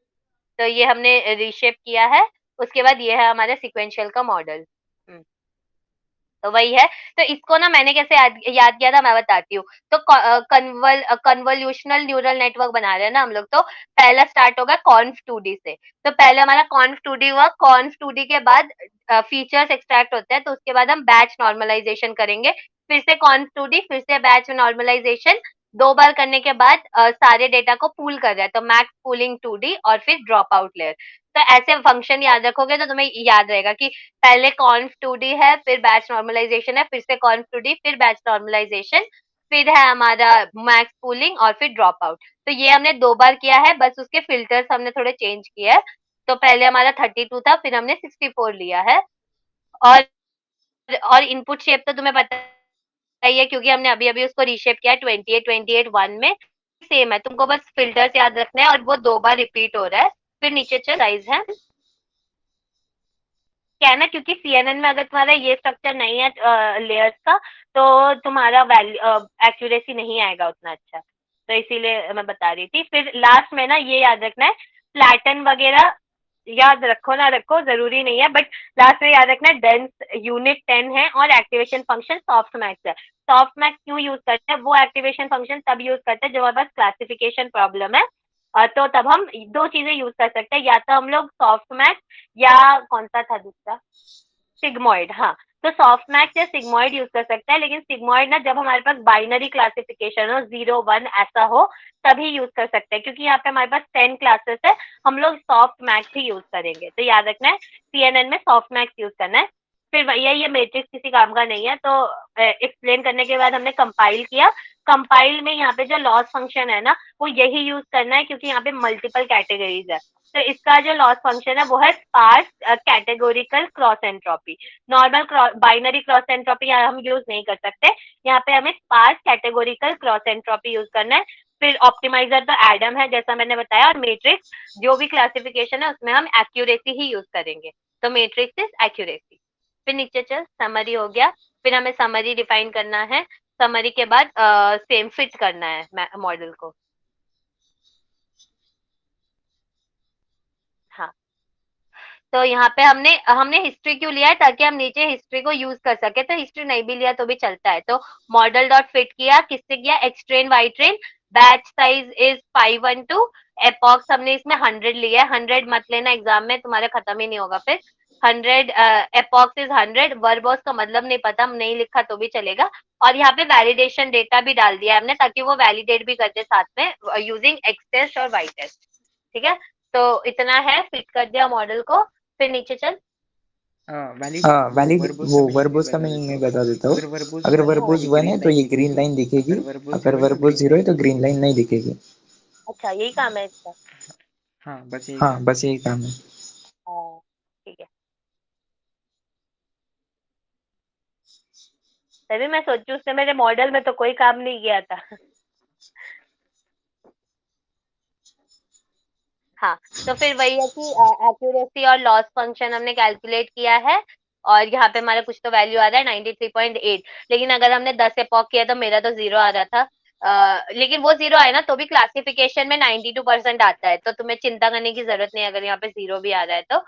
तो ये हमने रीशेप किया है। उसके बाद ये है हमारा सिक्वेंशियल का मॉडल। तो वही है। तो इसको ना मैंने कैसे याद किया था, मैं बताती हूँ। तो कन्वोल्यूशनल न्यूरल नेटवर्क बना रहे हैं ना हम लोग, तो पहला स्टार्ट होगा कॉन्फ 2D से। तो पहले हमारा कॉन्फ 2D हुआ, कॉन्फ 2D के बाद फीचर्स एक्सट्रैक्ट होते हैं, तो उसके बाद हम बैच नॉर्मलाइजेशन करेंगे, फिर से कॉन्फ 2D, फिर से बैच नॉर्मलाइजेशन। 2 बार करने के बाद सारे डेटा को पूल कर रहा है, तो मैक्स पूलिंग 2D और फिर ड्रॉप आउट लेयर। तो ऐसे फंक्शन याद रखोगे तो तुम्हें याद रहेगा कि पहले कॉन्फ 2D है, फिर बैच नॉर्मलाइजेशन है, फिर से कॉन्फ 2D, फिर बैच नॉर्मलाइजेशन, फिर है हमारा मैक्स पूलिंग और फिर ड्रॉप आउट। तो ये हमने 2 बार किया है, बस उसके फिल्टर्स हमने थोड़े चेंज किए हैं। तो पहले हमारा 32 था, फिर हमने 64 लिया है। और इनपुट शेप तो तुम्हें पता ही है, क्योंकि हमने अभी अभी उसको रीशेप किया है 28 में। सेम है, तुमको बस फिल्टर्स याद रखने हैं, और वो 2 बार रिपीट हो रहा है। फिर नीचे चल साइज है, क्या है ना, क्योंकि CNN में अगर तुम्हारा ये स्ट्रक्चर नहीं है लेयर्स का, तो तुम्हारा वैल्यू एक्यूरेसी नहीं आएगा उतना अच्छा, तो इसीलिए मैं बता रही थी। फिर लास्ट में ना ये याद रखना है, फ्लैटन वगैरह याद रखो ना रखो जरूरी नहीं है, बट लास्ट में याद रखना है डेंस यूनिट 10 है, और एक्टिवेशन फंक्शन सॉफ्ट मैक्स है। सॉफ्ट मैक्स क्यों यूज करते हैं, वो एक्टिवेशन फंक्शन तब यूज करते हैं जब हमारे पास क्लासिफिकेशन प्रॉब्लम है, तो तब हम 2 चीजें यूज कर सकते हैं, या तो हम लोग सॉफ्ट मैक्स, या कौन सा था दूसरा, सिग्मॉइड। हाँ, तो सॉफ्ट मैक्स या सिग्मॉइड यूज कर सकता है, लेकिन सिग्मॉइड ना जब हमारे पास बाइनरी क्लासिफिकेशन हो 0 1 ऐसा हो तभी यूज कर सकते हैं, क्योंकि यहाँ पे हमारे पास 10 क्लासेस है, हम लोग सॉफ्ट मैक्स ही यूज करेंगे, तो याद रखना है CNN में सॉफ्ट मैक्स यूज करना है। फिर भैया ये मैट्रिक्स किसी काम का नहीं है, तो एक्सप्लेन करने के बाद हमने कंपाइल किया। कंपाइल में यहाँ पे जो लॉस फंक्शन है ना, वो यही यूज करना है, क्योंकि यहाँ पे मल्टीपल कैटेगरीज है। तो इसका जो लॉस फंक्शन है वो है sparse categorical cross entropy. Normal binary cross entropy यहाँ हम यूज नहीं कर सकते, यहाँ पे हमें sparse categorical cross entropy use करना है। फिर ऑप्टिमाइजर तो एडम है जैसा मैंने बताया, और मैट्रिक्स जो भी क्लासिफिकेशन है उसमें हम एक्यूरेसी ही यूज करेंगे, तो मैट्रिक्स इज एक्यूरेसी। फिर नीचे चल, समरी हो गया। फिर हमें समरी डिफाइन करना है, समरी के बाद सेम फिट करना है मॉडल को। हाँ, तो यहाँ पे हमने हमने हिस्ट्री क्यों लिया है, ताकि हम नीचे हिस्ट्री को यूज कर सके, तो हिस्ट्री नहीं भी लिया तो भी चलता है। तो मॉडल डॉट फिट किया, किससे किया, x train Y train, batch size is 512, epochs हमने इसमें 100 लिया है, 100 मत लेना एग्जाम में, तुम्हारा खत्म ही नहीं होगा फिर। 100 एपॉक्स इज 100, वर्बोस का मतलब नहीं पता, हम नहीं लिखा तो भी चलेगा। और यहाँ पे वैलिडेशन डेटा भी डाल दिया हमने, ताकि वो वैलिडेट भी करते साथ में यूजिंग एक्स टेस्ट और वाई टेस्ट। ठीक है, तो इतना है, फिट कर दिया मॉडल को। फिर नीचे चल। वैलिड हाँ वैलिड वर्बोस वो का मीनिंग वर्बोस का मीनिंग मैं बता देता हूँ। अगर वर्बोस अगर 1 है तो वर्बोस ये 1 है ग्रीन तो लाइन ये ग्रीन दिखेगी, लाइन दिखेगी, अगर वर्बोस अगर 0 है तो वर्बोस ग्रीन 0 है लाइन तो नहीं ग्रीन दिखेगी। लाइन नहीं दिखेगी। अच्छा, यही काम है इसका। हाँ, बस यही हाँ काम बस यही काम है। हाँ, ठीक है। तभी मैं सोचू उसने मेरे मॉडल में तो कोई काम नहीं किया था। हाँ, तो फिर वही है कि एक्यूरेसी और लॉस फंक्शन हमने कैलकुलेट किया है, और यहाँ पे हमारा कुछ तो वैल्यू आ रहा है 93.8, लेकिन अगर हमने 10 एपॉक किया तो मेरा तो 0 आ रहा था। लेकिन वो 0 आया ना तो भी क्लासिफिकेशन में 92% आता है, तो तुम्हें चिंता करने की जरूरत नहीं अगर यहाँ पे 0 भी आ रहा है तो।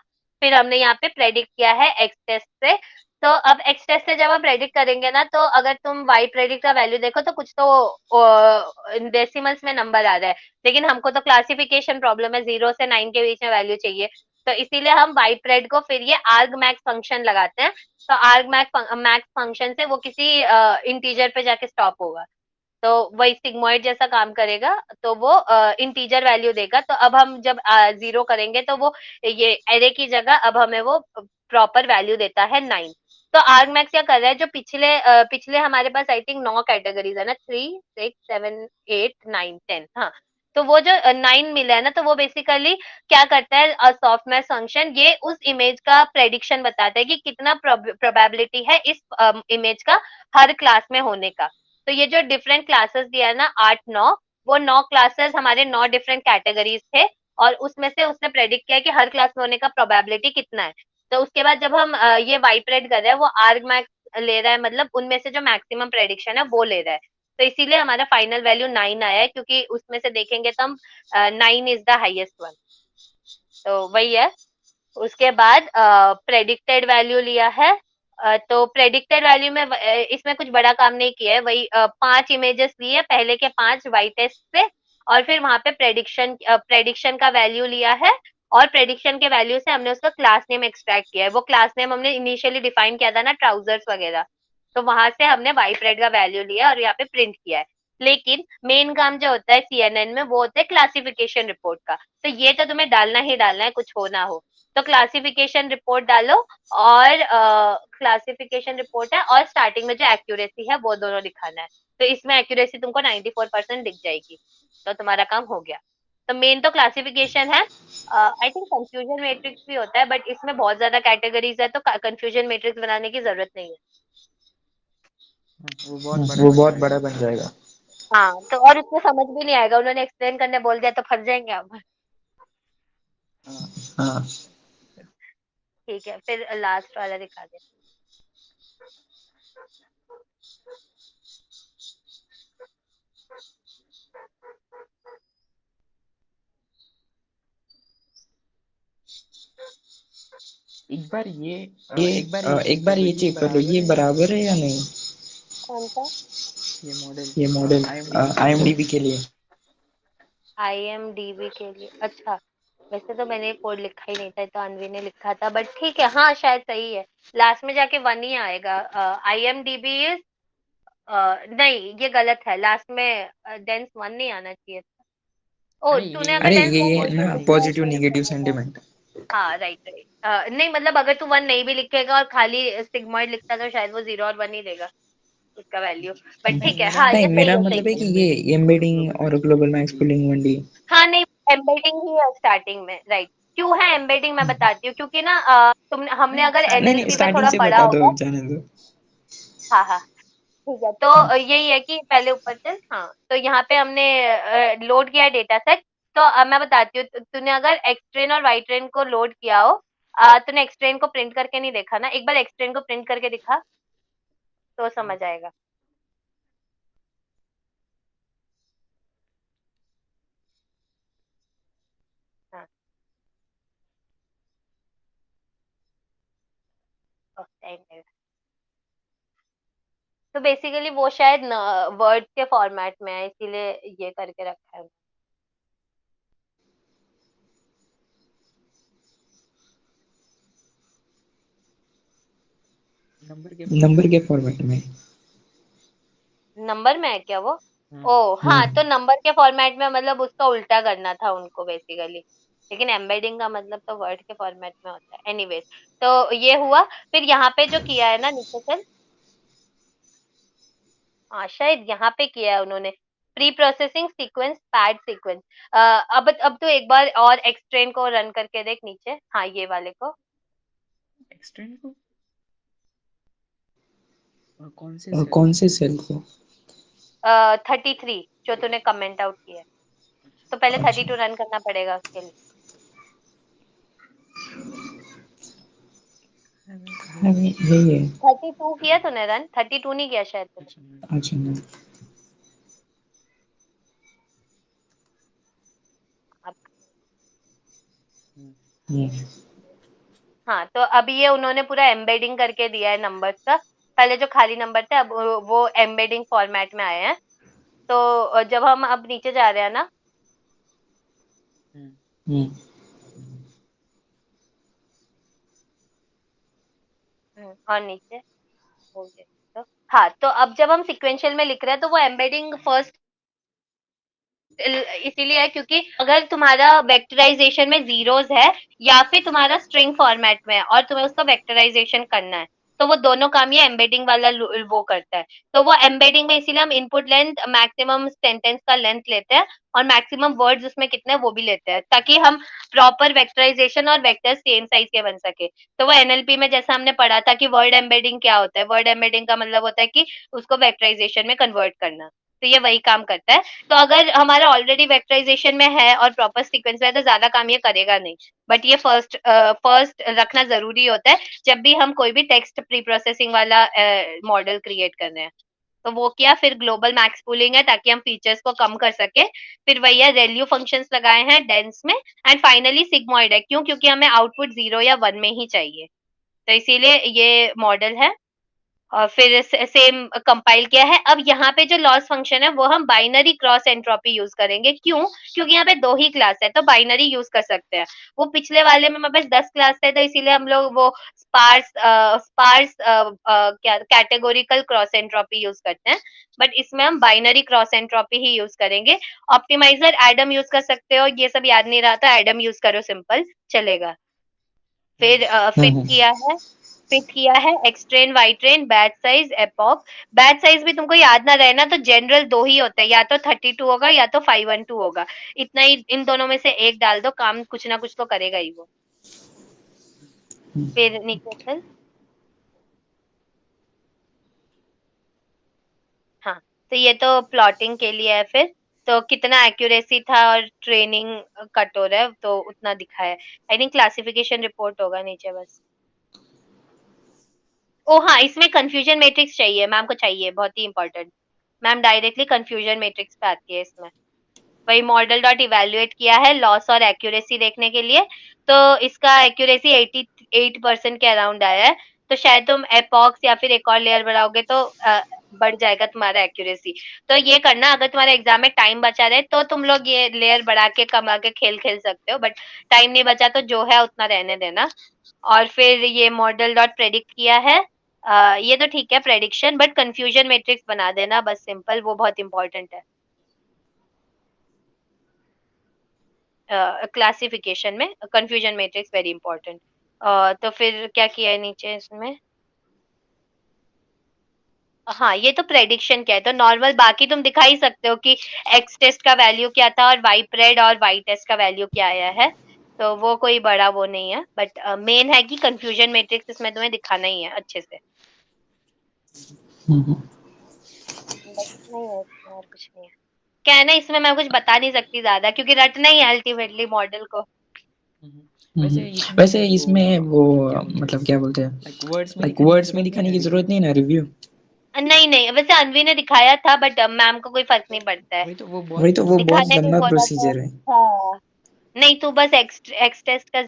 फिर हमने यहाँ पे प्रेडिक्ट किया है एक्स टेस्ट से। तो अब एक्स टेस्ट से जब हम प्रेडिक्ट करेंगे ना, तो अगर तुम वाई प्रेडिक्ट का वैल्यू देखो तो कुछ तो डेसिमल्स में नंबर आ रहा है, लेकिन हमको तो क्लासिफिकेशन प्रॉब्लम है, 0 से 9 के बीच में वैल्यू चाहिए, तो इसीलिए हम वाई प्रेड को फिर ये आर्ग मैक्स फंक्शन लगाते हैं। तो आर्ग मैक्स फंक्शन से वो किसी इंटीजर पे जाके स्टॉप होगा, तो वही सिग्मॉइड जैसा काम करेगा, तो वो इंटीजर वैल्यू देगा। तो अब हम जब 0 करेंगे तो वो ये एरे की जगह अब हमें वो प्रॉपर वैल्यू देता है 9। तो आर्गमैक्स क्या कर रहा है, जो पिछले हमारे पास आई थिंक 9 कैटेगरीज है ना, 3 6 7 8 9 10, हाँ, तो वो जो 9 मिला है ना, तो वो बेसिकली क्या करता है, सॉफ्टमैथ फंक्शन ये उस इमेज का प्रेडिक्शन बताता है कि कितना प्रोबेबिलिटी है इस इमेज का हर क्लास में होने का। तो ये जो डिफरेंट क्लासेस दिया है ना 8-9, वो 9 क्लासेस हमारे 9 डिफरेंट कैटेगरीज थे, और उसमें से उसने प्रेडिक्ट किया कि हर क्लास में होने का प्रोबेबिलिटी कितना है। तो उसके बाद जब हम ये वाइपरेट कर रहे हैं, वो आर्ग मैक्स ले रहा है, मतलब उनमें से जो मैक्सिमम प्रेडिक्शन है वो ले रहा है। तो इसीलिए हमारा फाइनल वैल्यू 9 आया है, क्योंकि उसमें से देखेंगे तो हम 9 इज द हाईएस्ट वन। तो वही है। उसके बाद प्रेडिक्टेड वैल्यू लिया है। तो प्रेडिक्टेड वैल्यू में इसमें कुछ बड़ा काम नहीं किया है, वही 5 इमेजेस लिए, पहले के 5 वाई टेस्ट से, और फिर वहां पे प्रेडिक्शन का वैल्यू लिया है, और प्रेडिक्शन के वैल्यू से हमने उसका क्लास नेम एक्सट्रैक्ट किया है। वो क्लास नेम हमने इनिशियली डिफाइन किया था ना, ट्राउजर्स वगैरह, तो वहां से हमने वाई प्रेड का वैल्यू लिया और यहाँ पे प्रिंट किया है। लेकिन मेन काम जो होता है CNN में, वो होता है क्लासिफिकेशन रिपोर्ट का। तो ये तो तुम्हें डालना ही डालना है, कुछ हो ना हो। तो क्लासिफिकेशन रिपोर्ट डालो, और क्लासिफिकेशन रिपोर्ट है, और स्टार्टिंग में जो एक्यूरेसी है वो दोनों दिखाना है। तो इसमें एक्यूरेसी तुमको 94% दिख जाएगी, तो तुम्हारा काम हो गया। तो मेन तो क्लासिफिकेशन है। आई थिंक कंफ्यूजन मैट्रिक्स भी होता है, बट इसमें बहुत ज्यादा कैटेगरीज है, तो कंफ्यूजन मैट्रिक्स बनाने की जरूरत नहीं है। वो बहुत बड़ा वो बन बहुत जाएगा। बड़ा बन जाएगा। हाँ, तो और उसको समझ भी नहीं आएगा, उन्होंने एक्सप्लेन करने बोल दिया तो फंस जाएंगे हम। हाँ, हाँ ठीक है, फिर लास्ट वाला दिखा दे। एक बार ये ये एक बार ये चेक कर लो, ये बराबर है या नहीं, कौन सा? ये मॉडल IMDb के लिए। IMDb के लिए? अच्छा, वैसे तो मैंने कोड लिखा ही नहीं था, तो अनवी ने लिखा था, बट ठीक है, हाँ शायद सही है। लास्ट में जाके 1 ही आएगा। IMDb इज, नहीं ये गलत है, लास्ट में डेंस 1 नहीं आना चाहिए था। ओ, अरे तूने अगर अरे डेंस ये 1 है नहीं ना लिखा है पॉजिटिव तो, निगेटिव सेंटिमेंट। हाँ राइट राइट, नहीं मतलब अगर तू 1 नहीं भी लिखेगा और खाली सिग्मॉइड लिखता तो शायद वो 0 और 1 ही देगा उसका वैल्यू। बट नहीं ठीक है, मेरा हाँ नहीं, ये सही मेरा है, सही मतलब है है। कि ये एम्बेडिंग और ग्लोबल मैक्स पुलिंग वनडी। हाँ नहीं, एम्बेडिंग ही है स्टार्टिंग में, राइट। क्यों है एम्बेडिंग, मैं बताती हूँ, क्योंकि ना तुमने हमने नहीं अगर नहीं नहीं, NLP में स्टार्टिंग थोड़ा से पढ़ा बता दो, होगा। जाने दो। हाँ हाँ, ठीक है। तो यही है कि पहले ऊपर चल। हाँ, तो यहाँ पे हमने लोड किया है डेटा सेट। तो अब मैं बताती हूँ, तूने अगर एक्सट्रेन और वाई ट्रेन को लोड किया हो, तूने एक्सट्रेन को प्रिंट करके नहीं देखा ना, एक बार एक्सट्रेन को प्रिंट करके दिखा तो समझ आएगा। हाँ, टाइम लगेगा। तो बेसिकली वो शायद वर्ड के फॉर्मेट में है, इसीलिए ये करके रखा है। नंबर के फॉर्मेट में। नंबर में है क्या वो? हाँ ओ हाँ, तो हाँ नंबर के फॉर्मेट में मतलब उसका उल्टा करना था उनको बेसिकली। लेकिन एम्बेडिंग का मतलब तो वर्ड के फॉर्मेट में होता है। एनीवेज, तो ये हुआ। फिर यहाँ पे जो किया है ना नीचे चल, हाँ शायद यहाँ पे किया है उन्होंने, pre processing sequence pad sequence. अब तो एक बार और एक्सट्रेन को रन करके देख नीचे, हाँ ये वाले को। एक्सटेंड को कौन से सेल कौन को? से सेल को? 33 जो तूने कमेंट आउट किया है, तो पहले अच्छा 32 रन करना पड़ेगा उसके लिए। अभी यही है। 32 किया तूने रन? 32 नहीं किया शायद तूने। अच्छा अच्छा नहीं। अब हम्म, हम्म हाँ, तो अभी ये उन्होंने पूरा एम्बेडिंग करके दिया है नंबर्स का। पहले जो खाली नंबर थे, अब वो एम्बेडिंग फॉर्मेट में आए हैं। तो जब हम अब नीचे जा रहे हैं ना, हम्म, हम्म और नीचे हो गया। तो हाँ, तो अब जब हम सिक्वेंशियल में लिख रहे हैं, तो वो एम्बेडिंग फर्स्ट इसीलिए है क्योंकि अगर तुम्हारा वेक्टराइजेशन में जीरोस है, या फिर तुम्हारा स्ट्रिंग फॉर्मेट में है और तुम्हें उसका वेक्टराइजेशन करना है, तो वो दोनों काम ये एम्बेडिंग वाला वो करता है। तो वो एम्बेडिंग में इसीलिए हम इनपुट लेंथ, मैक्सिमम सेंटेंस का लेंथ लेते हैं और मैक्सिमम वर्ड्स उसमें कितने हैं वो भी लेते हैं, ताकि हम प्रॉपर वेक्टराइजेशन और वेक्टर सेम साइज के बन सके। तो वो एनएलपी में जैसा हमने पढ़ा था कि वर्ड एम्बेडिंग क्या होता है, वर्ड एम्बेडिंग का मतलब होता है कि उसको वेक्टराइजेशन में कन्वर्ट करना। तो ये वही काम करता है। तो अगर हमारा ऑलरेडी वेक्टराइजेशन में है और प्रॉपर सीक्वेंस में है तो ज्यादा काम ये करेगा नहीं। बट ये फर्स्ट रखना जरूरी होता है जब भी हम कोई भी टेक्स्ट प्री प्रोसेसिंग वाला मॉडल क्रिएट कर रहे हैं। तो वो किया, फिर ग्लोबल मैक्स पूलिंग है ताकि हम फीचर्स को कम कर सके। फिर वही है, रेल्यू फंक्शंस लगाए हैं डेंस में। एंड फाइनली सिग्मॉइड है, क्यों? क्योंकि हमें आउटपुट 0 या 1 में ही चाहिए, तो इसीलिए ये मॉडल है। और फिर सेम कंपाइल किया है। अब यहाँ पे जो लॉस फंक्शन है वो हम बाइनरी क्रॉस एंट्रोपी यूज करेंगे। क्यों? क्योंकि यहाँ पे 2 ही क्लास है तो बाइनरी यूज कर सकते हैं। वो पिछले वाले में हमारे पास 10 क्लास थे तो इसीलिए हम लोग वो स्पार्स क्या कैटेगोरिकल क्रॉस एंट्रोपी यूज करते हैं। बट इसमें हम बाइनरी क्रॉस एंट्रोपी ही यूज करेंगे। ऑप्टिमाइजर एडम यूज कर सकते हो, ये सब याद नहीं रहा तो एडम यूज करो, सिंपल चलेगा। फिर फिट किया है x train, Y train, batch size, epoch. Batch size भी तुमको याद ना रहे ना तो जनरल 2 ही होते हैं, या तो 32 होगा या तो 512 होगा। इतना ही, इन दोनों में से एक डाल दो, काम कुछ ना कुछ तो करेगा ही वो। फिर नीचे चल। हाँ, तो ये तो प्लॉटिंग के लिए है। फिर तो कितना एक्यूरेसी था और ट्रेनिंग कट हो रहा है तो उतना दिखा है। आई थिंक क्लासिफिकेशन रिपोर्ट होगा नीचे बस। ओ हाँ, इसमें कंफ्यूजन मैट्रिक्स चाहिए, मैम को चाहिए, बहुत ही important. Ma'am directly confusion matrix पे आती है इसमें। वही मॉडल डॉट इवेल्युएट किया है लॉस और एक्यूरेसी देखने के लिए। तो इसका एक्यूरेसी 88% के अराउंड आया है। तो शायद तुम एपॉक्स या फिर एक और लेयर बढ़ाओगे तो बढ़ जाएगा तुम्हारा एक्यूरेसी। तो ये करना, अगर तुम्हारे एग्जाम में टाइम बचा रहे तो तुम लोग ये लेयर बढ़ा के कमा के खेल खेल सकते हो, बट टाइम नहीं बचा तो जो है उतना रहने देना। और फिर ये मॉडल डॉट प्रेडिक्ट किया है। ये तो ठीक है प्रेडिक्शन, बट कंफ्यूजन मैट्रिक्स बना देना बस, सिंपल, वो बहुत इंपॉर्टेंट है क्लासिफिकेशन में। Confusion matrix very important. तो फिर क्या किया है नीचे इसमें? हाँ, ये तो प्रेडिक्शन क्या है, तो नॉर्मल बाकी तुम दिखा ही सकते हो कि एक्स टेस्ट का वैल्यू क्या था और वाई प्रेड और वाई टेस्ट का वैल्यू क्या आया है। तो वो कोई बड़ा वो नहीं है, बट मेन है कि कंफ्यूजन मैट्रिक्स इसमें तुम्हें दिखाना ही है अच्छे से। बस नहीं है इसमें, और कुछ नहीं है। क्या है ना, इसमें मैं कुछ बता नहीं सकती ज्यादा क्योंकि रटना ही है अल्टीमेटली मॉडल को। वैसे इसमें वो मतलब क्या बोलते हैं, लाइक वर्ड्स में दिखाने की जरूरत नहीं ना रिव्यू? नहीं नहीं, वैसे अनवी ने दिखाया था बट मैम को कोई फर्क नहीं पड़ता है। वही तो वो बहुत दिखाने को लंबा बोला था। प्रोसीजर है। हाँ, नहीं तू बस एक्स टेस्ट का